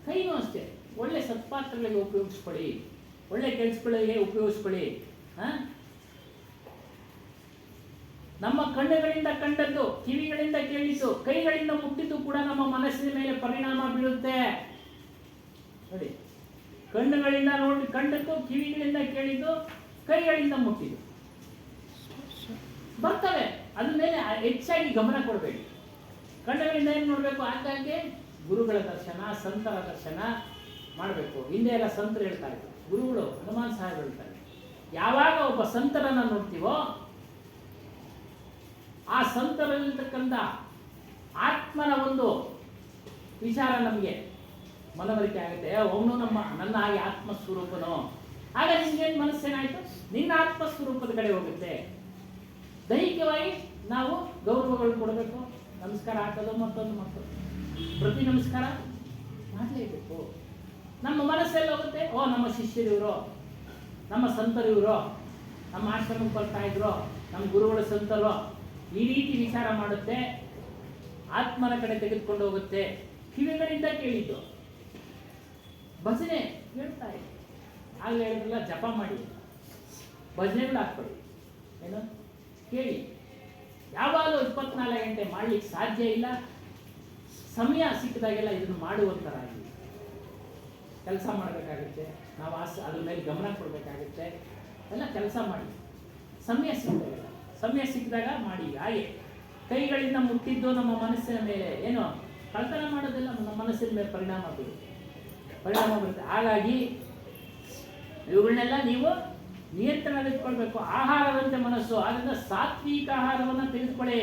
ಕೈನೂ ಅಷ್ಟೇ. ಒಳ್ಳೆ ಸತ್ಪಾತ್ರಗಳಿಗೆ ಉಪಯೋಗಿಸ್ಕೊಳ್ಳಿ, ಒಳ್ಳೆ ಕೆಲಸಗಳಿಗೆ ಉಪಯೋಗಿಸ್ಕೊಳ್ಳಿ. ನಮ್ಮ ಕಣ್ಣುಗಳಿಂದ ಕಂಡದ್ದು, ಕಿವಿಗಳಿಂದ ಕೇಳಿದ್ದು, ಕೈಗಳಿಂದ ಮುಟ್ಟಿದ್ದು ಕೂಡ ನಮ್ಮ ಮನಸ್ಸಿನ ಮೇಲೆ ಪರಿಣಾಮ ಬೀಳುತ್ತೆ. ನೋಡಿ, ಕಣ್ಣುಗಳಿಂದ ನೋಡಿ ಕಂಡದ್ದು, ಕಿವಿಗಳಿಂದ ಕೇಳಿದ್ದು, ಕೈಗಳಿಂದ ಮುಟ್ಟಿದ್ದು ಬರ್ತವೆ. ಅದ್ರ ಮೇಲೆ ಹೆಚ್ಚಾಗಿ ಗಮನ ಕೊಡಬೇಡಿ. ಕಣ್ಣುಗಳಿಂದ ಏನು ನೋಡಬೇಕು? ಆಗಾಗ್ಗೆ ಗುರುಗಳ ದರ್ಶನ, ಸಂತರ ದರ್ಶನ ಮಾಡಬೇಕು. ಹಿಂದೆ ಎಲ್ಲ ಸಂತರು ಹೇಳ್ತಾ ಇದ್ರು, ಗುರುಗಳು ಹನುಮಾನ್ ಸಾಹೇಬ್ ಹೇಳ್ತಾರೆ, ಯಾವಾಗ ಒಬ್ಬ ಸಂತರನ್ನ ನೋಡ್ತೀವೋ ಆ ಸಂತರಲ್ಲಿರ್ತಕ್ಕಂಥ ಆತ್ಮನ ಒಂದು ವಿಚಾರ ನಮಗೆ ಮನವರಿಕೆ ಆಗುತ್ತೆ. ಅವನು ನನ್ನ ಹಾಗೆ ಆತ್ಮಸ್ವರೂಪನು. ಆಗ ನಿಮ್ಗೇನು ಮನಸ್ಸೇನಾಯ್ತು? ನಿನ್ನ ಆತ್ಮಸ್ವರೂಪದ ಕಡೆ ಹೋಗುತ್ತೆ. ದೈಹಿಕವಾಗಿ ನಾವು ಗೌರವಗಳು ಕೊಡಬೇಕು, ನಮಸ್ಕಾರ ಹಾಕೋದು, ಮತ್ತೊಂದು ಪ್ರತಿ ನಮಸ್ಕಾರ ಮಾಡಲೇಬೇಕು. ನಮ್ಮ ಮನಸ್ಸೆಲ್ಲ ಹೋಗುತ್ತೆ, ಓ ನಮ್ಮ ಶಿಷ್ಯರಿವರು, ನಮ್ಮ ಸಂತರಿವರು, ನಮ್ಮ ಆಶ್ರಮಕ್ಕೆ ಬರ್ತಾ ಇದ್ರು, ನಮ್ಮ ಗುರುಗಳ ಸಂತರು, ಈ ರೀತಿ ವಿಚಾರ ಮಾಡುತ್ತೆ. ಆತ್ಮನ ಕಡೆ ತೆಗೆದುಕೊಂಡು ಹೋಗುತ್ತೆ. ಕಿವಿಗಳಿಂದ ಕೇಳಿದ್ದು ಭಜನೆ ಹೇಳ್ತಾ ಇದೆ. ಆಗಲೇ ಹೇಳಿದ್ರಲ್ಲ, ಜಪ ಮಾಡಿ, ಭಜನೆಗಳು ಹಾಕ್ಕೊಳ್ಳಿ. ಏನು ಕೇಳಿ. ಯಾವಾಗಲೂ 24 ಗಂಟೆ ಮಾಡ್ಲಿಕ್ಕೆ ಸಾಧ್ಯ ಇಲ್ಲ. ಸಮಯ ಸಿಕ್ಕಿದಾಗೆಲ್ಲ ಇದನ್ನು ಮಾಡುವಂತರಾಗಿ ಕೆಲಸ ಮಾಡಬೇಕಾಗುತ್ತೆ. ನಾವು ಅದ್ರ ಮೇಲೆ ಗಮನ ಕೊಡಬೇಕಾಗುತ್ತೆ. ಎಲ್ಲ ಕೆಲಸ ಮಾಡಿ. ಸಮಯ ಸಿಕ್ಕಿದಾಗ ಮಾಡಿ. ಹಾಗೆ ಕೈಗಳಿಂದ ಮುಟ್ಟಿದ್ದು ನಮ್ಮ ಮನಸ್ಸಿನ ಮೇಲೆ ಏನು ಕಳ್ತನ ಮಾಡೋದಿಲ್ಲ, ನಮ್ಮ ಮನಸ್ಸಿನ ಮೇಲೆ ಪರಿಣಾಮ ಬೀರುತ್ತೆ. ಹಾಗಾಗಿ ಇವುಗಳನ್ನೆಲ್ಲ ನೀವು ನಿಯಂತ್ರಣದಲ್ಲಿಟ್ಕೊಳ್ಬೇಕು. ಆಹಾರದಂತೆ ಮನಸ್ಸು. ಆದ್ದರಿಂದ ಸಾತ್ವಿಕ ಆಹಾರವನ್ನು ತೆಗೆದುಕೊಳ್ಳಿ.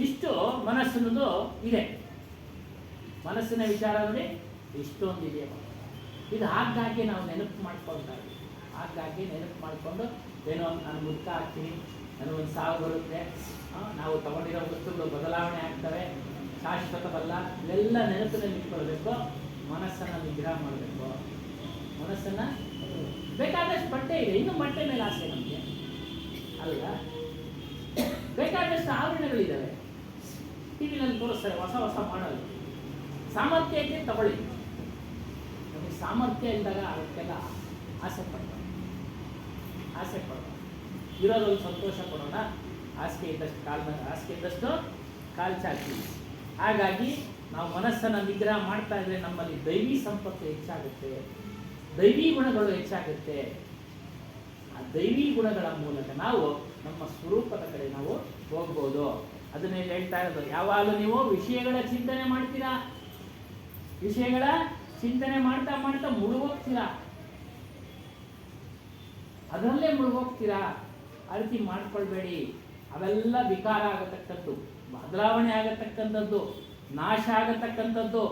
ಇಷ್ಟು ಮನಸ್ಸಿನದು ಇದೆ. ಮನಸ್ಸಿನ ವಿಚಾರ ನೋಡಿ ಇಷ್ಟೊಂದಿದೆ. ಇದು ಆಗಾಗ್ಗೆ ನಾವು ನೆನಪು ಮಾಡ್ಕೊಳ್ತಾ ಇದ್ದೀವಿ. ಆಗಾಗ್ಗೆ ನೆನಪು ಮಾಡಿಕೊಂಡು ಏನೋ ನಾನು ಮುದ್ಕ ಹಾಕ್ತೀನಿ, ನನಗೊಂದು ಸಾವು ಬರುತ್ತೆ, ನಾವು ತಗೊಂಡಿರೋ ವಸ್ತುಗಳು ಬದಲಾವಣೆ ಆಗ್ತವೆ, ಶಾಶ್ವತವಲ್ಲ, ಇವೆಲ್ಲ ನೆನಪಿನಲ್ಲಿ ಇಟ್ಕೊಳ್ಬೇಕು. ಮನಸ್ಸನ್ನು ನಿಗ್ರಹ ಮಾಡಬೇಕು. ಮನಸ್ಸನ್ನು ಬೇಕಾದಷ್ಟು ಬಟ್ಟೆ ಇದೆ, ಇನ್ನು ಬಟ್ಟೆ ಮೇಲೆ ಆಸೆ ನಮಗೆ ಅಲ್ಲ. ಬೇಕಾದಷ್ಟು ಆವರಣಗಳಿದ್ದಾವೆ, ಟಿವಿನಲ್ಲಿ ತೋರಿಸ್ತಾರೆ ಹೊಸ ಮಾಡಲು. ಸಾಮರ್ಥ್ಯ ಇದೆ, ತಗೊಳ್ಳಿ. ನಮಗೆ ಸಾಮರ್ಥ್ಯ ಇದ್ದಾಗ ಅದಕ್ಕೆಲ್ಲ ಆಸೆ ಪಡೋಣ. ಇರೋದ್ರಲ್ಲಿ ಸಂತೋಷ ಪಡೋಣ. ಹಾಸಿಗೆ ಇದ್ದಷ್ಟು ಕಾಲು ಚಾಚಿ. ಹಾಗಾಗಿ ನಾವು ಮನಸ್ಸನ್ನು ನಿಗ್ರಹ ಮಾಡ್ತಾ ಇದ್ರೆ ನಮ್ಮಲ್ಲಿ ದೈವಿ ಸಂಪತ್ತು ಹೆಚ್ಚಾಗುತ್ತೆ, ದೈವಿ ಗುಣಗಳು ಹೆಚ್ಚಾಗುತ್ತೆ. ಆ ದೈವಿ ಗುಣಗಳ ಮೂಲಕ ನಾವು ನಮ್ಮ ಸ್ವರೂಪದ ಕಡೆ ನಾವು ಹೋಗ್ಬೋದು. ಅದನ್ನೇ ಹೇಳ್ತಾ ಇರೋದು. ಯಾವಾಗಲೂ ನೀವು ವಿಷಯಗಳ ಚಿಂತನೆ ಮಾಡ್ತೀರಾ, ವಿಷಯಗಳ ಚಿಂತನೆ ಮಾಡ್ತಾ ಮುಳುಗೋಗ್ತೀರಾ, ಅದರಲ್ಲೇ ಮುಳುಗೋಗ್ತೀರಾ. ಆ ರೀತಿ ಮಾಡ್ಕೊಳ್ಬೇಡಿ. ಅವೆಲ್ಲ ವಿಕಾರ ಆಗತಕ್ಕಂಥದ್ದು, ಬದಲಾವಣೆ ಆಗತಕ್ಕಂಥದ್ದು, ನಾಶ ಆಗತಕ್ಕಂಥದ್ದು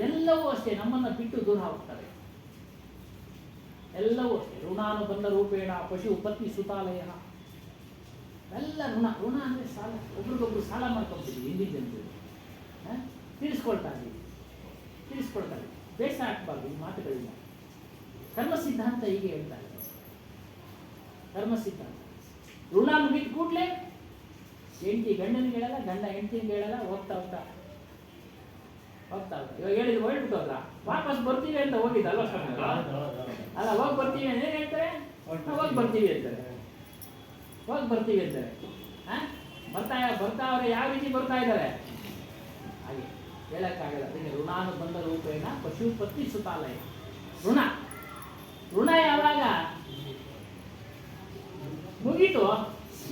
ಎಲ್ಲವೂ ಅಷ್ಟೇ ನಮ್ಮನ್ನು ಬಿಟ್ಟು ದೂರ ಹೋಗ್ತವೆ. ಎಲ್ಲವೂ ಅಷ್ಟೇ. ಋಣಾನುಬಂಧ ರೂಪೇಣ ಪಶು ಪತ್ನಿ ಸುತಾಲಯ. ಎಲ್ಲ ಋಣ ಅಂದರೆ ಸಾಲ. ಒಬ್ರಿಗೊಬ್ರು ಸಾಲ ಮಾಡ್ಕೊಳ್ತೀವಿ. ಹಿಂದಿನ ಜನರು ತೀರಿಸ್ಕೊಳ್ತಾ ಇದ್ದೀವಿ. ಬೇಸ ಹಾಕಬಾರ್ದು ಈ ಮಾತುಗಳಿಂದ. ಕರ್ಮ ಸಿದ್ಧಾಂತ ಹೀಗೆ ಹೇಳ್ತಾ ಇದೆ. ಕರ್ಮ ಸಿದ್ಧಾಂತ ಋಣ ಮುಗಿದ ಕೂಡಲೇ ಹೆಂಡತಿ ಗಂಡನಿಗೆ ಹೇಳಲ್ಲ, ಗಂಡ ಹೆಂಡತಿಗೆ ಹೇಳಲ್ಲ, ಹೋಗ್ತಾ ಇವಾಗ ಹೇಳಿದ್ರು ಹೋಗ್ಬಿಟ್ಟು ಹೋದ್ರ, ವಾಪಸ್ ಬರ್ತೀವಿ ಅಂತ ಹೋಗಿದ್ದಲ್ವ ಅಲ್ಲ, ಹೋಗಿ ಬರ್ತೀವಿ ಅಂತ ಏನ್ ಹೇಳ್ತಾರೆ, ಹೋಗಿ ಬರ್ತೀವಿ ಅಂತಾರೆ. ಬರ್ತಾ ಅವ್ರೆ ಯಾವ ರೀತಿ ಬರ್ತಾ ಇದ್ದಾರೆ ಹಾಗೆ ಹೇಳಕ್ಕಾಗಲ್ಲ. ಅದಕ್ಕೆ ಋಣಾನುಬಂಧ ರೂಪೇಣ ಪಶುಪತಿ ಸುತಾಲಯ. ಋಣ ಯಾವಾಗ ಮುಗೀತು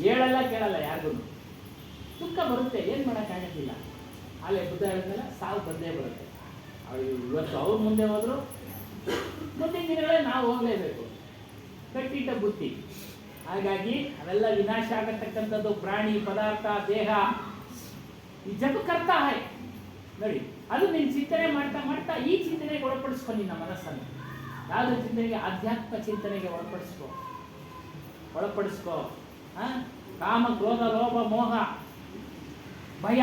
ಹೇಳಲ್ಲ ಕೇಳಲ್ಲ ಯಾರಿಗೂ. ದುಃಖ ಬರುತ್ತೆ, ಏನು ಮಾಡೋಕ್ಕಾಗೋದಿಲ್ಲ. ಅಲ್ಲೇ ಬುದ್ಧ ಹೇಳಿದ್ಮೇಲೆ ಸಾವು ಬಂದೇ ಬರುತ್ತೆ. ಇವತ್ತು ಅವ್ರ ಮುಂದೆ ಹೋದ್ರು ಮುಂದಿನ ದಿನಗಳೇ ನಾವು ಹೋಗಲೇಬೇಕು. ಕಟ್ಟಿಟ್ಟ ಬುದ್ಧಿ. ಹಾಗಾಗಿ ಅವೆಲ್ಲ ವಿನಾಶ ಆಗತಕ್ಕಂಥದ್ದು. ಪ್ರಾಣಿ, ಪದಾರ್ಥ, ದೇಹ, ಈ ಜಗ ಕರ್ತಾ ಹೈ ನೋಡಿ. ಅದು ನೀನು ಚಿಂತನೆ ಮಾಡ್ತಾ ಮಾಡ್ತಾ ಈ ಚಿಂತನೆಗೆ ಒಳಪಡಿಸ್ಕೊ ನಿನ್ನ ಮನಸ್ಸನ್ನು. ಯಾವುದೇ ಚಿಂತನೆಗೆ? ಆಧ್ಯಾತ್ಮ ಚಿಂತನೆಗೆ ಒಳಪಡಿಸ್ಕೋ. ಕಾಮ, ಕ್ರೋಧ, ಲೋಭ, ಮೋಹ, ಭಯ,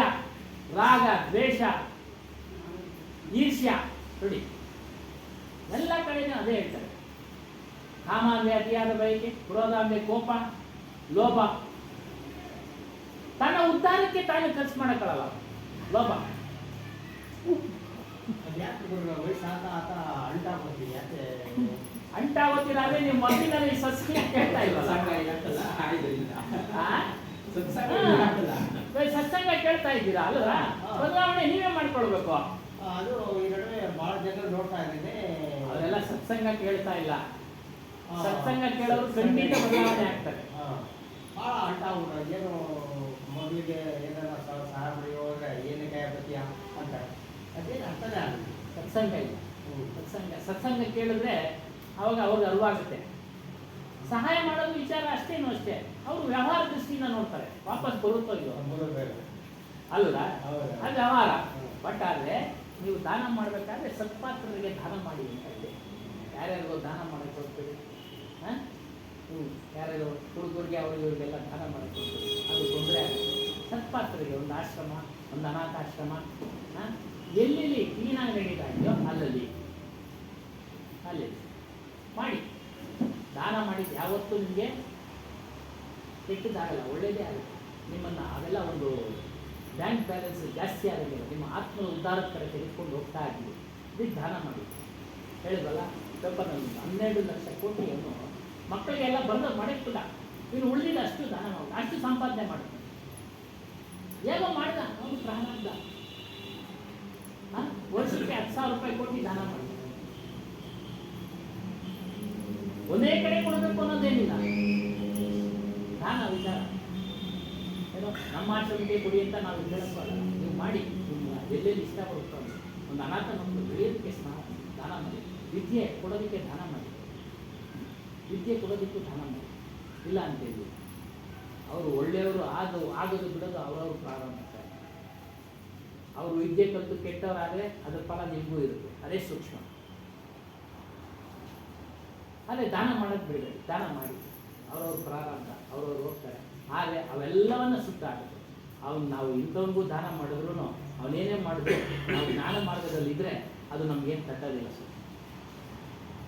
ರಾಗ, ದ್ವೇಷ, ಈರ್ಷ್ಯ ನೋಡಿ ಎಲ್ಲ ಕಡೆನೂ ಅದೇ ಹೇಳ್ತಾರೆ. ಕಾಮ ಅಂದರೆ ಅತಿಯಾದ ಬಯಕೆ, ಕ್ರೋಧ ಅಂದರೆ ಕೋಪ, ಲೋಭ. ತನ್ನ ಉದ್ಧಾರಕ್ಕೆ ತಾನು ಖರ್ಚು ಮಾಡೋಕ್ಕಾಗಲ್ಲ ಲೋಭ. ಅಂಟಾಗೋತಿರಾದ್ರೆ ನೀವು ಮೊದಲಿನಲ್ಲಿ ಸತ್ಸಂಗ ಕೇಳ್ತಾ ಇಲ್ವಲ್ಲ? ಸತ್ಸಂಗ ಕೇಳ್ತಾ ಇದ್ದೀರಾ ಅಲ್ವಾ? ಬದಲಾವಣೆ ನೀವೇ ಮಾಡ್ಕೊಳ್ಬೇಕು. ಅದು ಈ ನಡುವೆ ಬಹಳ ಜನ ನೋಡ್ತಾ ಇದ್ದೇನೆ, ಅವರೆಲ್ಲ ಸತ್ಸಂಗ ಕೇಳ್ತಾ ಇಲ್ಲ. ಸತ್ಸಂಗ ಕೇಳೋರು ಖಂಡಿತ ಬದಲಾವಣೆ ಆಗ್ತಾರೆ. ಬಹಳ ಅಂಟ ಏನು ಮಗುವಿಗೆ ಏನಾರ ಸಹಾಯ ಮಾಡಿ ಹೋದ್ರೆ ಏನಕ್ಕೆ ಆಗತ್ತೀಯ ಅಂತ ಅದೇನು ಅರ್ಥನೇ ಆಗಲ್ಲ. ಸತ್ಸಂಗ ಇಲ್ಲ. ಸತ್ಸಂಗ ಕೇಳಿದ್ರೆ ಅವಾಗ ಅವ್ರಿಗೆ ಅರಿವಾಗುತ್ತೆ. ಸಹಾಯ ಮಾಡೋದು ವಿಚಾರ ಅಷ್ಟೇನು ಅಷ್ಟೇ. ಅವರು ವ್ಯವಹಾರ ದೃಷ್ಟಿಯಿಂದ ನೋಡ್ತಾರೆ, ವಾಪಸ್ ಬರುತ್ತೋ ಇಲ್ಲೋ ಅಲ್ಲ, ಅದು ವ್ಯವಹಾರ. ಬಟ್ ಆದರೆ ನೀವು ದಾನ ಮಾಡಬೇಕಾದ್ರೆ ಸತ್ಪಾತ್ರರಿಗೆ ದಾನ ಮಾಡಿ ಅಂತ ಇದೆ. ಯಾರ್ಯಾರಿಗೋ ದಾನ ಮಾಡಕ್ಕೆ ಹೋಗ್ತೀರಿ, ಯಾರ್ಯಾರು ಹುಡುಗರಿಗೆ ಅವ್ರಿಗೆಲ್ಲ ದಾನ ಮಾಡಕ್ಕೆ ಹೋಗ್ತೀರಿ, ಅದು ತೊಂದರೆ ಆಗುತ್ತೆ. ಸತ್ಪಾತ್ರರಿಗೆ ಒಂದು ಆಶ್ರಮ, ಒಂದು ಅನಾಥಾಶ್ರಮ, ಎಲ್ಲೆಲ್ಲಿ ಕ್ಲೀನಾಗಿ ನಡೀತಾ ಇದೆಯೋ ಅಲ್ಲಲ್ಲಿ ಮಾಡಿ ದಾನ ಮಾಡಿದ್ದು ಯಾವತ್ತೂ ನಿಮಗೆ ಕೆಟ್ಟದಾಗಲ್ಲ, ಒಳ್ಳೆಯದೇ ಆಗುತ್ತೆ. ನಿಮ್ಮನ್ನು ಅವೆಲ್ಲ ಒಂದು ಬ್ಯಾಂಕ್ ಬ್ಯಾಲೆನ್ಸ್ ಜಾಸ್ತಿ ಆಗಿಲ್ಲ, ನಿಮ್ಮ ಆತ್ಮದ ಉದ್ಧಾರದ ಕಡೆ ತೆಗೆದುಕೊಂಡು ಹೋಗ್ತಾ ಇದ್ದೀವಿ. ಇದಕ್ಕೆ ದಾನ ಮಾಡಿ ಹೇಳಿದ್ವಲ್ಲ. ಸ್ವಲ್ಪ ನಾನು 12 ಲಕ್ಷ ಕೋಟಿಯನ್ನು ಮಕ್ಕಳಿಗೆಲ್ಲ ಬಂದು ಮಾಡಿಲ್ಲ. ಇನ್ನು ಉಳಿದಿಲ್ಲ ಅಷ್ಟು ದಾನ ಮಾಡಿ, ಅಷ್ಟು ಸಂಪಾದನೆ ಮಾಡ್ತಾನೆ. ಏನೋ ಮಾಡ್ದ ಅವನು ಪ್ರಾರಂಭ. ವರ್ಷಕ್ಕೆ 10,000 ರೂಪಾಯಿ ಕೋಟಿ ದಾನ ಮಾಡ್ತಾನೆ. ಒಂದೇ ಕಡೆ ಕೊಡಬೇಕು ಅನ್ನೋದೇನಿಲ್ಲ. ದಾನ ವಿಚಾರ ಏನೋ ನಮ್ಮ ಆಶ್ರಮಕ್ಕೆ ಕೊಡಿ ಅಂತ ನಾವು ಹೇಳೋಕ್ಕಲ್ಲ. ನೀವು ಮಾಡಿ, ನಿಮ್ಮ ಎಲ್ಲೆಲ್ಲಿ ಇಷ್ಟ ಬರುತ್ತೋ ಒಂದು ಅನಾಥ ನಮ್ಮದು ಬೆಳೆಯೋದಕ್ಕೆ ದಾನ ಮಾಡಿ. ವಿದ್ಯೆ ಕೊಡೋದಕ್ಕೆ ದಾನ ಮಾಡಿ, ವಿದ್ಯೆ ಕೊಡೋದಕ್ಕೂ ದಾನ ಮಾಡಿ. ಇಲ್ಲ ಅಂತೇಳಿ ಅವರು ಒಳ್ಳೆಯವರು ಆಗೋದು ಬಿಡೋದು ಅವರವರು ಪ್ರಾರಂಭ ಮಾಡ್ತಾರೆ. ಅವರು ವಿದ್ಯೆ ಕಲಿತು ಕೆಟ್ಟವರಾದರೆ ಅದರ ಫಲ ನಿಮಗೂ ಇರುತ್ತೆ. ಅದೇ ಸೂಕ್ಷ್ಮ. ಅದೇ ದಾನ ಮಾಡೋದು ಬಿಡಬೇಡಿ, ದಾನ ಮಾಡಿ. ಅವರವ್ರ ಪ್ರಾರಂಭ, ಅವರವ್ರು ಹೋಗ್ತಾರೆ. ಆದರೆ ಅವೆಲ್ಲವನ್ನ ಸುತ್ತಾಗುತ್ತೆ. ನಾವು ಇಂಥವನಿಗೂ ದಾನ ಮಾಡಿದ್ರು ಅವನೇನೇ ಮಾಡಿದ್ರು ನಾವು ಜ್ಞಾನ ಮಾರ್ಗದಲ್ಲಿದ್ದರೆ ಅದು ನಮಗೇನು ತಟ್ಟೋದಿಲ್ಲ.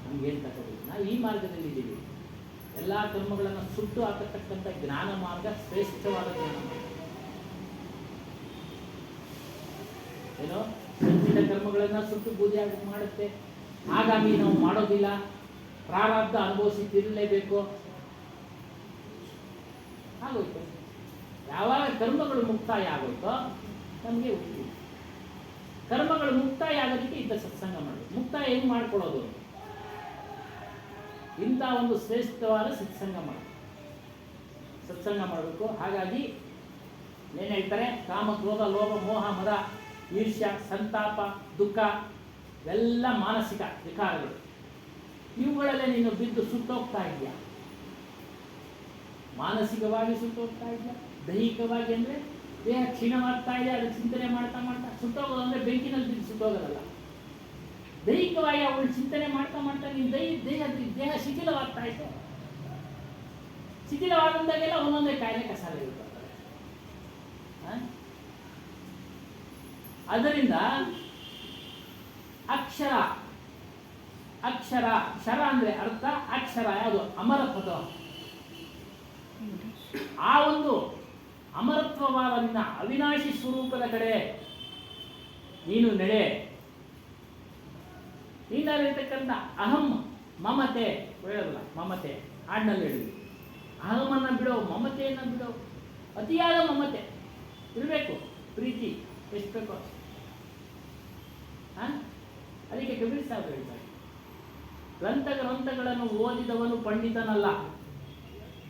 ನಮಗೇನು ತಟ್ಟೋದಿಲ್ಲ. ನಾವು ಈ ಮಾರ್ಗದಲ್ಲಿ ಇದ್ದೀವಿ. ಎಲ್ಲ ಕರ್ಮಗಳನ್ನು ಸುಟ್ಟು ಹಾಕತಕ್ಕಂಥ ಜ್ಞಾನ ಮಾರ್ಗ ಶ್ರೇಷ್ಠವಾದ ಜ್ಞಾನ ಮಾರ್ಗ. ಏನೋ ಸಂಚಿತ ಕರ್ಮಗಳನ್ನು ಸುಟ್ಟು ಬೂದಿಯಾಗಿ ಮಾಡುತ್ತೆ. ಹಾಗಾಗಿ ನಾವು ಮಾಡೋದಿಲ್ಲ. ಪ್ರಾರಬ್ಧ ಅನುಭವಿಸಿ ತಿನ್ನಲೇಬೇಕು. ಆಗೋಯ್ತು. ಯಾವಾಗ ಕರ್ಮಗಳು ಮುಕ್ತಾಯ ಆಗೋಯ್ತೋ ನಮಗೆ ಉಳಿದು. ಕರ್ಮಗಳು ಮುಕ್ತಾಯ ಆಗೋದಕ್ಕೆ ಇಂಥ ಸತ್ಸಂಗ ಮಾಡೋದು. ಮುಕ್ತಾಯ ಹೆಂಗೆ ಮಾಡ್ಕೊಳ್ಳೋದು? ಇಂಥ ಒಂದು ಶ್ರೇಷ್ಠವಾದ ಸತ್ಸಂಗ ಮಾಡಬೇಕು. ಹಾಗಾಗಿ ಏನು ಹೇಳ್ತಾರೆ? ಕಾಮ, ಕ್ರೋಧ, ಲೋಭ, ಮೋಹ, ಮದ, ಈರ್ಷ್ಯ, ಸಂತಾಪ, ದುಃಖ ಇವೆಲ್ಲ ಮಾನಸಿಕ ವಿಕಾರಗಳು. ಇವುಗಳಲ್ಲೇ ನೀನು ಬಿದ್ದು ಸುಟ್ಟೋಗ್ತಾ ಇದೆಯಾ? ಮಾನಸಿಕವಾಗಿ ಸುಟ್ಟೋಗ್ತಾ ಇದೆಯಾ? ದೈಹಿಕವಾಗಿ ಅಂದರೆ ದೇಹ ಕ್ಷೀಣವಾಗ್ತಾ ಇದೆ, ಅದಕ್ಕೆ ಚಿಂತನೆ ಮಾಡ್ತಾ ಮಾಡ್ತಾ ಸುಟ್ಟೋಗೋದು. ಅಂದರೆ ಬೆಂಕಿನಲ್ಲಿ ಬಿದ್ದು ಸುಟ್ಟೋಗೋದಲ್ಲ. ದೈಹಿಕವಾಗಿ ಅವಳು ಚಿಂತನೆ ಮಾಡ್ತಾ ಮಾಡ್ತಾ ನೀನು ದೇಹ ಶಿಥಿಲವಾಗ್ತಾ ಇತ್ತು. ಶಿಥಿಲವಾದಂದಾಗೆಲ್ಲ ಒಂದೊಂದೇ ಕಾಯಿಲೆ ಕಸಾಲೆಗಳು ಬರ್ತವೆ. ಅದರಿಂದ ಅಕ್ಷರ ಕ್ಷರ ಅಂದರೆ ಅರ್ಥ. ಅಕ್ಷರ ಯಾವುದು? ಅಮರ ಪದ. ಆ ಒಂದು ಅಮರತ್ವವಾದ ನಿನ್ನ ಅವಿನಾಶಿ ಸ್ವರೂಪದ ಕಡೆ ನೀನು ನಡೆ. ನೀನಲ್ಲಿರ್ತಕ್ಕಂಥ ಅಹಂ, ಮಮತೆ ಹೇಳಲ್ಲ. ಮಮತೆ ಹಾಡಿನಲ್ಲಿ ಹೇಳಿದ್ವಿ. ಅಹಮನ್ನು ಬಿಡೋ, ಮಮತೆಯನ್ನು ಬಿಡೋ. ಅತಿಯಾದ ಮಮತೆ ಇರಬೇಕು, ಪ್ರೀತಿ ಎಷ್ಟು ಬೇಕೋ ಅದಕ್ಕೆ ಕಬೀರ್ ಸಾಹೇಬ್ ಹೇಳ್ತಾರೆ, ಗ್ರಂಥಗಳನ್ನು ಓದಿದವನು ಪಂಡಿತನಲ್ಲ,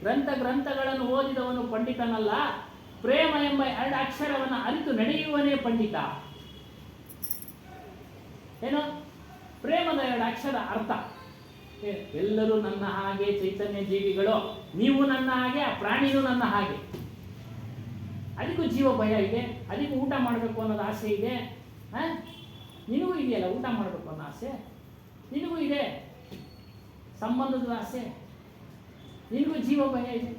ಗ್ರಂಥಗಳನ್ನು ಓದಿದವನು ಪಂಡಿತನಲ್ಲ, ಪ್ರೇಮ ಎಂಬ 2 ಅಕ್ಷರವನ್ನು ಅರಿತು ನಡೆಯುವನೇ ಪಂಡಿತ. ಏನು ಪ್ರೇಮದ 2 ಅಕ್ಷರ ಅರ್ಥ? ಎಲ್ಲರೂ ನನ್ನ ಹಾಗೆ ಚೈತನ್ಯ ಜೀವಿಗಳು, ನೀವು ನನ್ನ ಹಾಗೆ, ಆ ಪ್ರಾಣಿಯೂ ನನ್ನ ಹಾಗೆ. ಅದಕ್ಕೂ ಜೀವ ಭಯ ಇದೆ, ಅದಕ್ಕೂ ಊಟ ಮಾಡಬೇಕು ಅನ್ನೋದು ಆಸೆ ಇದೆ. ನಿನಗೂ ಇದೆಯಲ್ಲ ಊಟ ಮಾಡಬೇಕು ಅನ್ನೋ ಆಸೆ, ನಿನಗೂ ಇದೆ ಸಂಬಂಧದ ಆಸೆ, ನಿನಗೂ ಜೀವ ಭಯ ಇದೆ.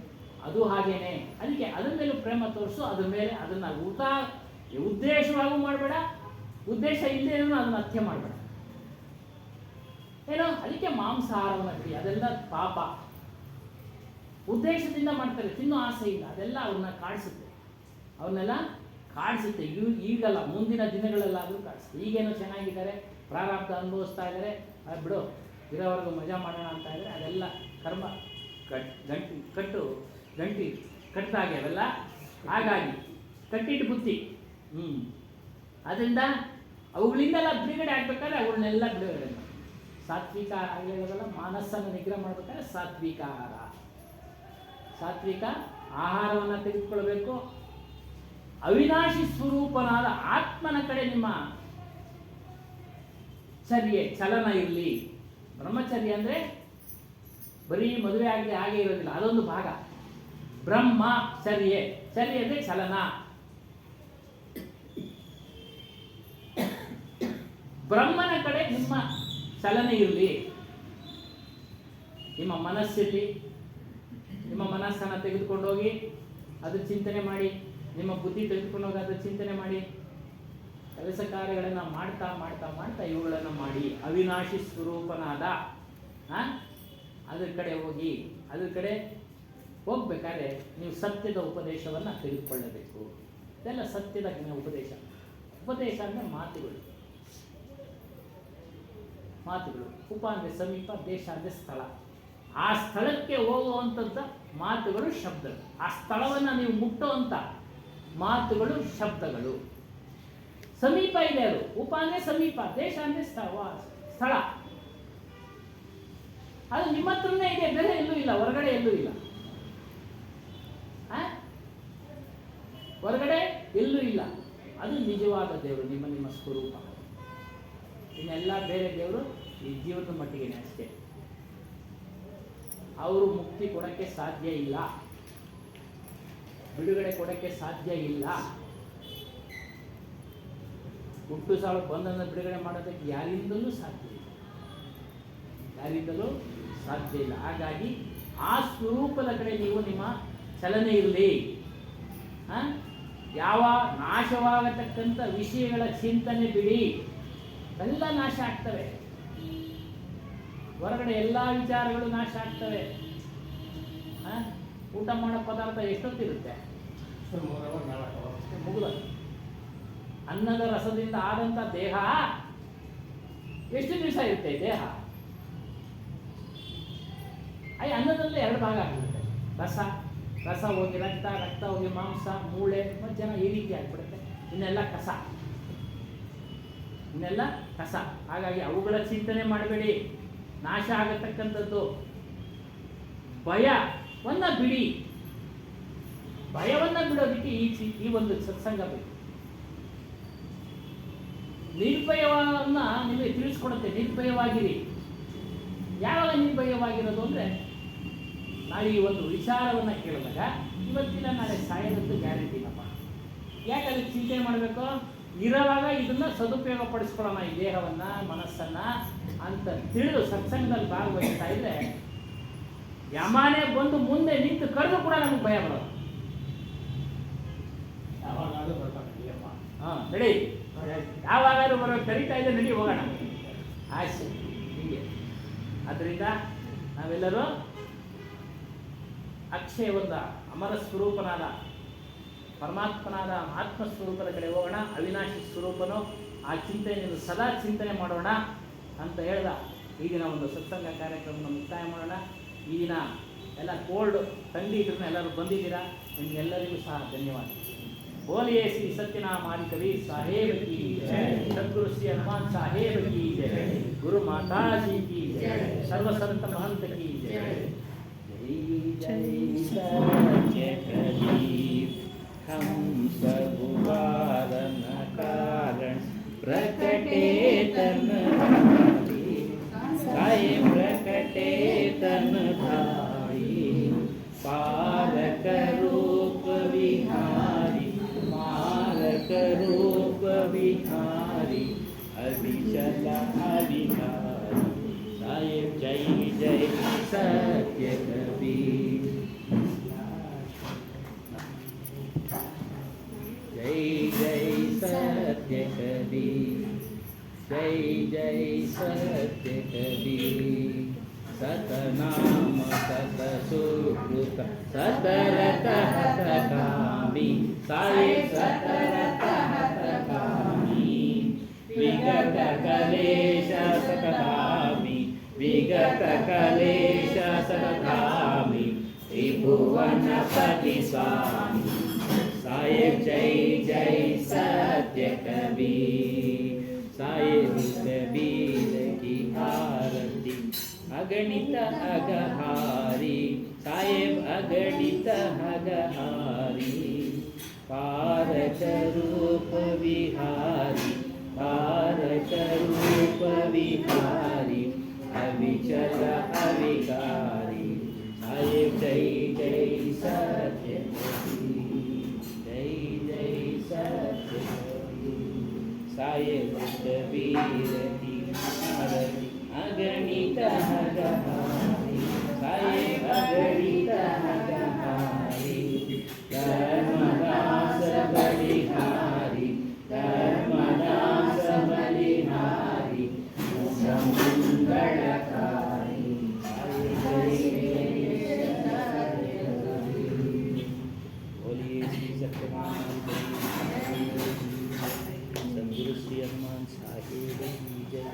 ಅದು ಹಾಗೇನೆ. ಅದಕ್ಕೆ ಅದ್ರ ಮೇಲೂ ಪ್ರೇಮ ತೋರಿಸು, ಅದ್ರ ಮೇಲೆ ಅದನ್ನು ಉದ್ದೇಶವಾಗೂ ಮಾಡಬೇಡ, ಉದ್ದೇಶ ಇಲ್ಲದೆ ಅದನ್ನು ಹತ್ಯೆ ಮಾಡಬೇಡ. ಏನೋ ಅದಕ್ಕೆ ಮಾಂಸಾಹಾರವನ್ನು ಬಿಡಿ, ಅದೆಲ್ಲ ಪಾಪ. ಉದ್ದೇಶದಿಂದ ಮಾಡ್ತಾರೆ, ತಿನ್ನೋ ಆಸೆಯಿಂದ, ಅದೆಲ್ಲ ಅವ್ರನ್ನ ಅವ್ರನ್ನೆಲ್ಲ ಕಾಡಿಸುತ್ತೆ. ಈಗಲ್ಲ, ಮುಂದಿನ ದಿನಗಳಲ್ಲಾದರೂ ಕಾಡಿಸುತ್ತೆ. ಈಗೇನೋ ಚೆನ್ನಾಗಿದ್ದಾರೆ, ಪ್ರಾರಬ್ಧ ಅನುಭವಿಸ್ತಾ ಇದ್ದಾರೆ, ಬಿಡು ಇರೋವರೆಗೂ ಮಜಾ ಮಾಡೋಣ ಅಂತ ಇದ್ದಾರೆ. ಅದೆಲ್ಲ ಕರ್ಮ ಗಂಟಿ ಕಟ್ಟಿದಾಗೆ ಅವೆಲ್ಲ. ಹಾಗಾಗಿ ಕಟ್ಟಿಟ್ಟು ಬುತ್ತಿ. ಅದರಿಂದ ಅವುಗಳಿಂದೆಲ್ಲ ಬಿಡುಗಡೆ ಆಗ್ಬೇಕಾದ್ರೆ ಅವುಗಳನ್ನೆಲ್ಲ ಬಿಡುಗಡೆ ಮಾಡಿ. ಸಾತ್ವಿಕ ಆಗಲಿರೋದಲ್ಲ, ಮನಸ್ಸನ್ನು ನಿಗ್ರಹ ಮಾಡ್ಬೇಕಾದ್ರೆ ಸಾತ್ವಿಕ ಆಹಾರವನ್ನು ತೆಗೆದುಕೊಳ್ಬೇಕು. ಅವಿನಾಶಿ ಸ್ವರೂಪನಾದ ಆತ್ಮನ ಕಡೆ ನಿಮ್ಮ ಚಲನ ಇರಲಿ. ಬ್ರಹ್ಮಚರ್ಯ ಅಂದರೆ ಬರೀ ಮದುವೆ ಆಗದೆ ಹಾಗೆ ಇರೋದಿಲ್ಲ, ಅದೊಂದು ಭಾಗ. ಚರ್ಯ ಅಂದರೆ ಚಲನ. ಬ್ರಹ್ಮನ ಕಡೆ ನಿಮ್ಮ ಚಲನೆ ಇರಲಿ. ನಿಮ್ಮ ಮನಸ್ಸಿರಲಿ, ನಿಮ್ಮ ಮನಸ್ಸನ್ನು ತೆಗೆದುಕೊಂಡೋಗಿ ಅದು ಚಿಂತನೆ ಮಾಡಿ, ನಿಮ್ಮ ಬುದ್ಧಿ ತೆಗೆದುಕೊಂಡೋಗಿ ಅದು ಚಿಂತನೆ ಮಾಡಿ, ಕೆಲಸ ಕಾರ್ಯಗಳನ್ನು ಮಾಡ್ತಾ ಮಾಡ್ತಾ ಮಾಡ್ತಾ ಇವುಗಳನ್ನು ಮಾಡಿ ಅವಿನಾಶಿ ಸ್ವರೂಪನಾದ ಅದ್ರ ಕಡೆ ಹೋಗಿ. ಅದ್ರ ಕಡೆ ಹೋಗ್ಬೇಕಾದ್ರೆ ನೀವು ಸತ್ಯದ ಉಪದೇಶವನ್ನು ತೆಗೆದುಕೊಳ್ಳಬೇಕು. ಇದೆಲ್ಲ ಸತ್ಯದ ಉಪದೇಶ. ಉಪದೇಶ ಅಂದರೆ ಮಾತುಗಳು. ಉಪ ಅಂದರೆ ಸಮೀಪ, ದೇಶ ಅಂದರೆ ಸ್ಥಳ. ಆ ಸ್ಥಳಕ್ಕೆ ಹೋಗುವಂಥದ್ದ ಮಾತುಗಳು, ಶಬ್ದಗಳು. ಆ ಸ್ಥಳವನ್ನು ನೀವು ಮುಟ್ಟುವಂಥ ಮಾತುಗಳು, ಶಬ್ದಗಳು. ಸಮೀಪ ಇದೆ ಅದು. ಉಪ ಅಂದರೆ ಸಮೀಪ, ದೇಶ ಅಂದರೆ ಸ್ಥಳ. ಅದು ನಿಮ್ಮ ಹತ್ರನೇ ಇದೆ, ಬೇರೆ ಎಲ್ಲೂ ಇಲ್ಲ, ಹೊರಗಡೆ ಎಲ್ಲೂ ಇಲ್ಲ. ಹೊರಗಡೆ ಎಲ್ಲೂ ಇಲ್ಲ. ಅದು ನಿಜವಾದ ದೇವರು, ನಿಮ್ಮ ಸ್ವರೂಪ. ಇನ್ನೆಲ್ಲ ಬೇರೆ ದೇವರು ಈ ಜೀವನದ ಮಟ್ಟಿಗೆನೇ ಅಷ್ಟೇ. ಅವರು ಮುಕ್ತಿ ಕೊಡೋಕ್ಕೆ ಸಾಧ್ಯ ಇಲ್ಲ, ಬಿಡುಗಡೆ ಕೊಡೋಕ್ಕೆ ಸಾಧ್ಯ ಇಲ್ಲ. ಹುಟ್ಟು ಸಾವು ಬಂಧನ ಬಿಡುಗಡೆ ಮಾಡೋದಕ್ಕೆ ಯಾರಿಂದಲೂ ಸಾಧ್ಯ ಇಲ್ಲ. ಹಾಗಾಗಿ ಆ ಸ್ವರೂಪದ ಕಡೆ ನೀವು ನಿಮ್ಮ ಚಲನೆ ಇರಲಿ. ಯಾವ ನಾಶವಾಗತಕ್ಕಂಥ ವಿಷಯಗಳ ಚಿಂತನೆ ಬಿಡಿ, ಎಲ್ಲ ನಾಶ ಆಗ್ತವೆ. ಹೊರಗಡೆ ಎಲ್ಲ ವಿಚಾರಗಳು ನಾಶ ಆಗ್ತವೆ. ಊಟ ಮಾಡೋ ಪದಾರ್ಥ ಎಷ್ಟೊತ್ತಿರುತ್ತೆ? ಮುಗಿದ ಅನ್ನದ ರಸದಿಂದ ಆದಂಥ ದೇಹ ಎಷ್ಟು ದಿವಸ ಇರುತ್ತೆ? ದೇಹ ಅನ್ನದಲ್ಲಿ 2 ಭಾಗ ಆಗಿಬಿಡುತ್ತೆ. ರಸ ಹೋಗಿ ರಕ್ತ ಹೋಗಿ ಮಾಂಸ, ಮೂಳೆ, ಮಜ್ಜನ, ಈ ರೀತಿ ಆಗಿಬಿಡುತ್ತೆ. ಇನ್ನೆಲ್ಲ ಕಸ. ಹಾಗಾಗಿ ಅವುಗಳ ಚಿಂತನೆ ಮಾಡಬೇಡಿ, ನಾಶ ಆಗತಕ್ಕಂಥದ್ದು. ಭಯವನ್ನು ಬಿಡಿ. ಭಯವನ್ನು ಬಿಡೋದಕ್ಕೆ ಈ ಒಂದು ಸತ್ಸಂಗ ಬೇಕು. ನಿರ್ಭಯವನ್ನ ನಿಮಗೆ ತಿಳಿಸ್ಕೊಡುತ್ತೆ. ನಿರ್ಭಯವಾಗಿರಿ. ಯಾವಾಗ ನಿರ್ಭಯವಾಗಿರೋದು ಅಂದರೆ, ನಾಳೆ ಈ ಒಂದು ವಿಚಾರವನ್ನು ಕೇಳಿದಾಗ ಇವತ್ತಿನ ನಾಳೆ ಸಾಯೋದಕ್ಕೆ ಗ್ಯಾರಂಟಿ ಇಲ್ಲಪ್ಪ. ಯಾಕೆ ಅದಕ್ಕೆ ಚಿಂತೆ ಮಾಡಬೇಕು? ಇರೋವಾಗ ಇದನ್ನು ಸದುಪಯೋಗ ಪಡಿಸ್ಕೊಳ್ಳೋಣ, ಈ ದೇಹವನ್ನು, ಮನಸ್ಸನ್ನು ಅಂತ ತಿಳಿದು ಸತ್ಸಂಗದಲ್ಲಿ ಭಾಗವಹಿಸ್ತಾ ಇದ್ರೆ ಯಮಾನೆ ಬಂದು ಮುಂದೆ ನಿಂತು ಕರೆದು ಕೂಡ ನಮಗೆ ಭಯ ಬರೋದು. ನಡಿ, ಯಾವಾಗಾದ್ರೂ ಬರೋ ಕರೀತಾ ಇದೆ, ನಡಿ ಹೋಗೋಣ, ಆಯ್ತು ಹೀಗೆ. ಆದ್ದರಿಂದ ನಾವೆಲ್ಲರೂ ಅಕ್ಷಯ ಒಂದು ಅಮರ ಸ್ವರೂಪನಾದ ಪರಮಾತ್ಮನಾದ ಆತ್ಮಸ್ವರೂಪದ ಕಡೆ ಹೋಗೋಣ. ಅವಿನಾಶಿ ಸ್ವರೂಪನು ಆ ಚಿಂತನೆಯನ್ನು ಸದಾ ಚಿಂತನೆ ಮಾಡೋಣ ಅಂತ ಹೇಳ್ದ ಈ ದಿನ ಒಂದು ಸತ್ಸಂಗ ಕಾರ್ಯಕ್ರಮವನ್ನು ಮುಕ್ತಾಯ ಮಾಡೋಣ. ಈ ದಿನ ಎಲ್ಲ ಕೋಲ್ಡ್ ಥಂಡಿ ಇದ್ರೂ ಎಲ್ಲರೂ ಬಂದಿದ್ದೀರಾ. ನಿಮಗೆಲ್ಲರಿಗೂ ಸಹ ಧನ್ಯವಾದ. बोलिए श्री सत्यनाम आदि कबीर साहेब की जय, सद्गुरु श्री हनुमान साहेब की जय, गुरु माता जी की जय, सर्व संत महंत की जय. जय सत्य कबीर हम सब वारण कारण प्रकटे तन धारी, साहेब प्रकटे तन धारी, पारक रूप विहारी, पारक रूप विहारी, अविचल अविकारी. साहेब जय जय सत्य कबीर. जय जय सत्य कबीर, जय जय सत्य कबीर. सतनाम सत सुकृत सतरत हतकामी, साहेब सतरत हतकामी, विगत कलेश सतधामी, विगत कलेश सतधामी, त्रिभुवनपति स्वामी. साहेब जय जय सत्य कबीर. साहेब कबीर की आरती अगणित अगहारी, साहेब अगणित अगहारी, पारक रूप विहारी, पारक रूप विहारी, अविचल अविकारी. साहेब जय जय सत्य कबीर, जय जय सत्य कबीर. साहेब कबीर की आरती अगणित अगहारी, साहेब अगणित अगहारी, धर्मदास बलिहारी, धर्मदास बलिहारी, मंगलकारी. बोलिए श्री सत्यनाम सद्गुरु श्री हनुमान साहेब की जय.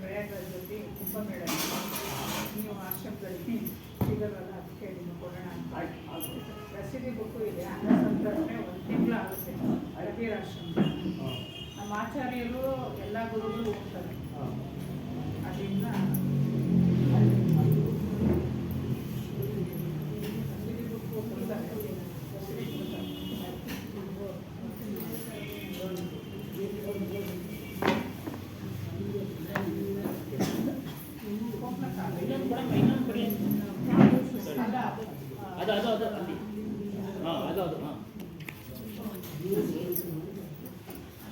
ಪ್ರಯಾಗದಲ್ಲಿ ಕುಂಭಮೇಳ ನೀವು ಆಶ್ರಮದಲ್ಲಿ ಸಿಗಲ್ವಲ್ಲ, ಅದಕ್ಕೆ ನಿಮ್ಮ ಕೊಡೋಣ ಅಂತ ರಸೀದಿ ಬುಕ್ಕು ಇದೆ. ಅನ್ನ ಸಂತರ್ಪಣೆ 1 ತಿಂಗಳು ಆಗುತ್ತೆ ಅಳಗೀರ ಆಶ್ರಮ. ನಮ್ಮ ಆಚಾರ್ಯರು ಎಲ್ಲ ಗುರುಗಳು ಹೋಗ್ತಾರೆ. ಅದರಿಂದ ರಸೀದಿ ಬುಕ್ಕು ಕೊಡ್ತಾರೆ, ರಸೀದಿ ಕೊಡ್ತಾರೆ. ಅದು ಅದು ಅದು ಅಲ್ಲಿ ಹಾಂ ಅದು ಅದು ಹಾಂ.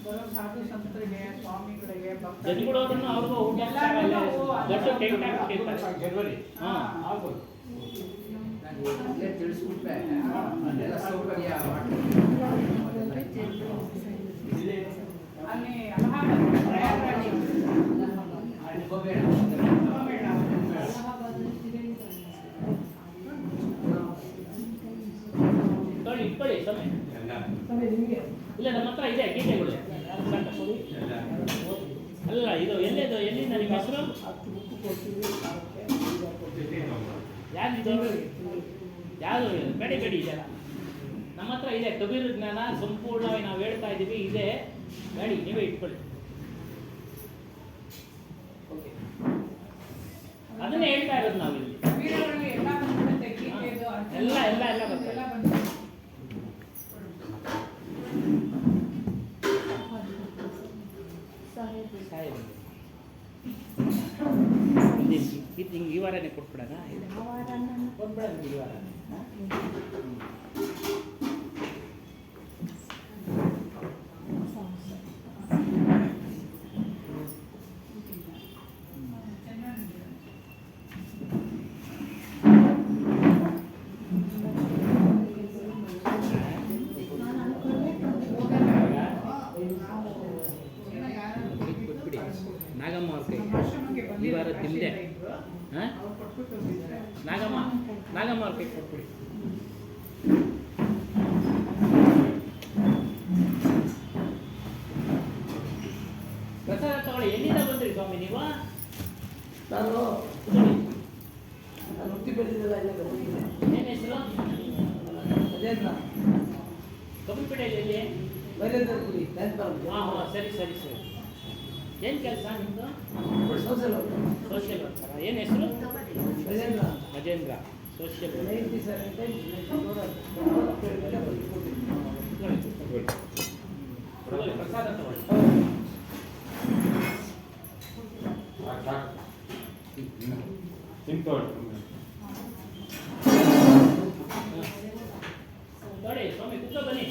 ಬರೋ ಸಾಧು ಸಂತರಿಗೆ, ಸ್ವಾಮಿಗಳಿಗೆ, ಜನಗಳವ್ರನ್ನ ಅವ್ರಿಗೂ ಊಟ ದೊಡ್ಡ ಟೆಂಟ್ ಹಾಕಿರ್ತಾರೆ ಜನವರಿ. ಹಾಂ ಆಗ್ಬೋದು. ತಿಳಿಸ್ಬಿಟ್ರೆ ಅದೆಲ್ಲ ಸೌಕರ್ಯ ಅಲ್ಲಿ ಅಲಹಾಬಾದ್ ಪ್ರಯಾಗರಾಜ್ ಕುಂಭಮೇಳ ಕುಂಭಮೇಳ ಇಟ್ಕೊಳ್ಳಿ ಸಮಯ ಇಲ್ಲ, ನಮ್ಮ ಹತ್ರ ಇದೆ ಗೀತೆಗಳು. ಅಲ್ಲ ಇದು ಎಲ್ಲಿದು, ಎಲ್ಲಿಂದ ನಿಮ್ಮ ಹೆಸರು? ಯಾರಿದು? ಯಾವುದು ಬೇಡಿ ಬೇಡಿ ಇದೆಲ್ಲ ನಮ್ಮ ಹತ್ರ ಇದೆ. ಕಬೀರ್ ಜ್ಞಾನ ಸಂಪೂರ್ಣವಾಗಿ ನಾವು ಹೇಳ್ತಾ ಇದ್ದೀವಿ, ಇದೆ ಬೇಡಿ, ನೀವೇ ಇಟ್ಕೊಳ್ಳಿ. ಅದನ್ನೇ ಹೇಳ್ತಾ ಇರೋದು ನಾವು ಇಲ್ಲಿ. ವೀರಗಳಲ್ಲಿ ಎಲ್ಲ ಬಂದ್ಬಿಡುತ್ತೆ, ಗೀತೆದು ಎಲ್ಲ ಎಲ್ಲ ಎಲ್ಲ ಬರ್ತದೆ. ಎಲ್ಲ ಬಂದ್ಬಿಡುತ್ತೆ. ಇದು ಹಿಂಗೆ ಈ ವಾರನೇ ಕೊಟ್ಬಿಡೋಣ, ಕೊಟ್ಬಿಡೋಣ ಈ ವಾರ. ನಾಗಮ್ಮ ಅವ್ರ ಕೈ ಈ ವಾರ ತಿಂದೆ. ಹಾಂ ನಾಗಮ್ಮ ಅವ್ರ ಕೈ ಕೊಟ್ಬಿಡಿ. ಪ್ರಸಾದ ತಗೊಳ್ಳಿ. ಎಲ್ಲಿಂದ ಬಂದ್ರಿ ಸ್ವಾಮಿ ನೀವು? ನಾನು ಹುಟ್ಟಿ ಬೆಳೆದಿದ್ದೆಲ್ಲ ಇಲ್ಲೇ ಬಂದಿದ್ದೆ. ಏನು ಹೆಸರು? ಅದೇನ ಕಬ್ಬಿಪೇಟೆಯಲ್ಲಿ ಬೈರೇಂದ್ರ ಗುಡಿ ನೆನಪಾಗುತ್ತೆ. ಹಾಂ ಹಾಂ ಸರಿ ಸರಿ ಸರಿ. ಏನು ಕೆಲಸ ನಿಮ್ಮದು? Social worker. ಸೋಷಿಯಲ್ ವರ್ಕರ. ಏನು ಹೆಸರು? ಬೈರೇಂದ್ರ ಮಜೇಂದ್ರ. Social worker. 97 ತಗೊಳ್ಳಿ, ಪ್ರಸಾದ ತಗೊಳ್ಳಿ. ನೋಡಿ ಸ್ವಾಮಿ ಕೂತ್ಕೊ ಬನ್ನಿ.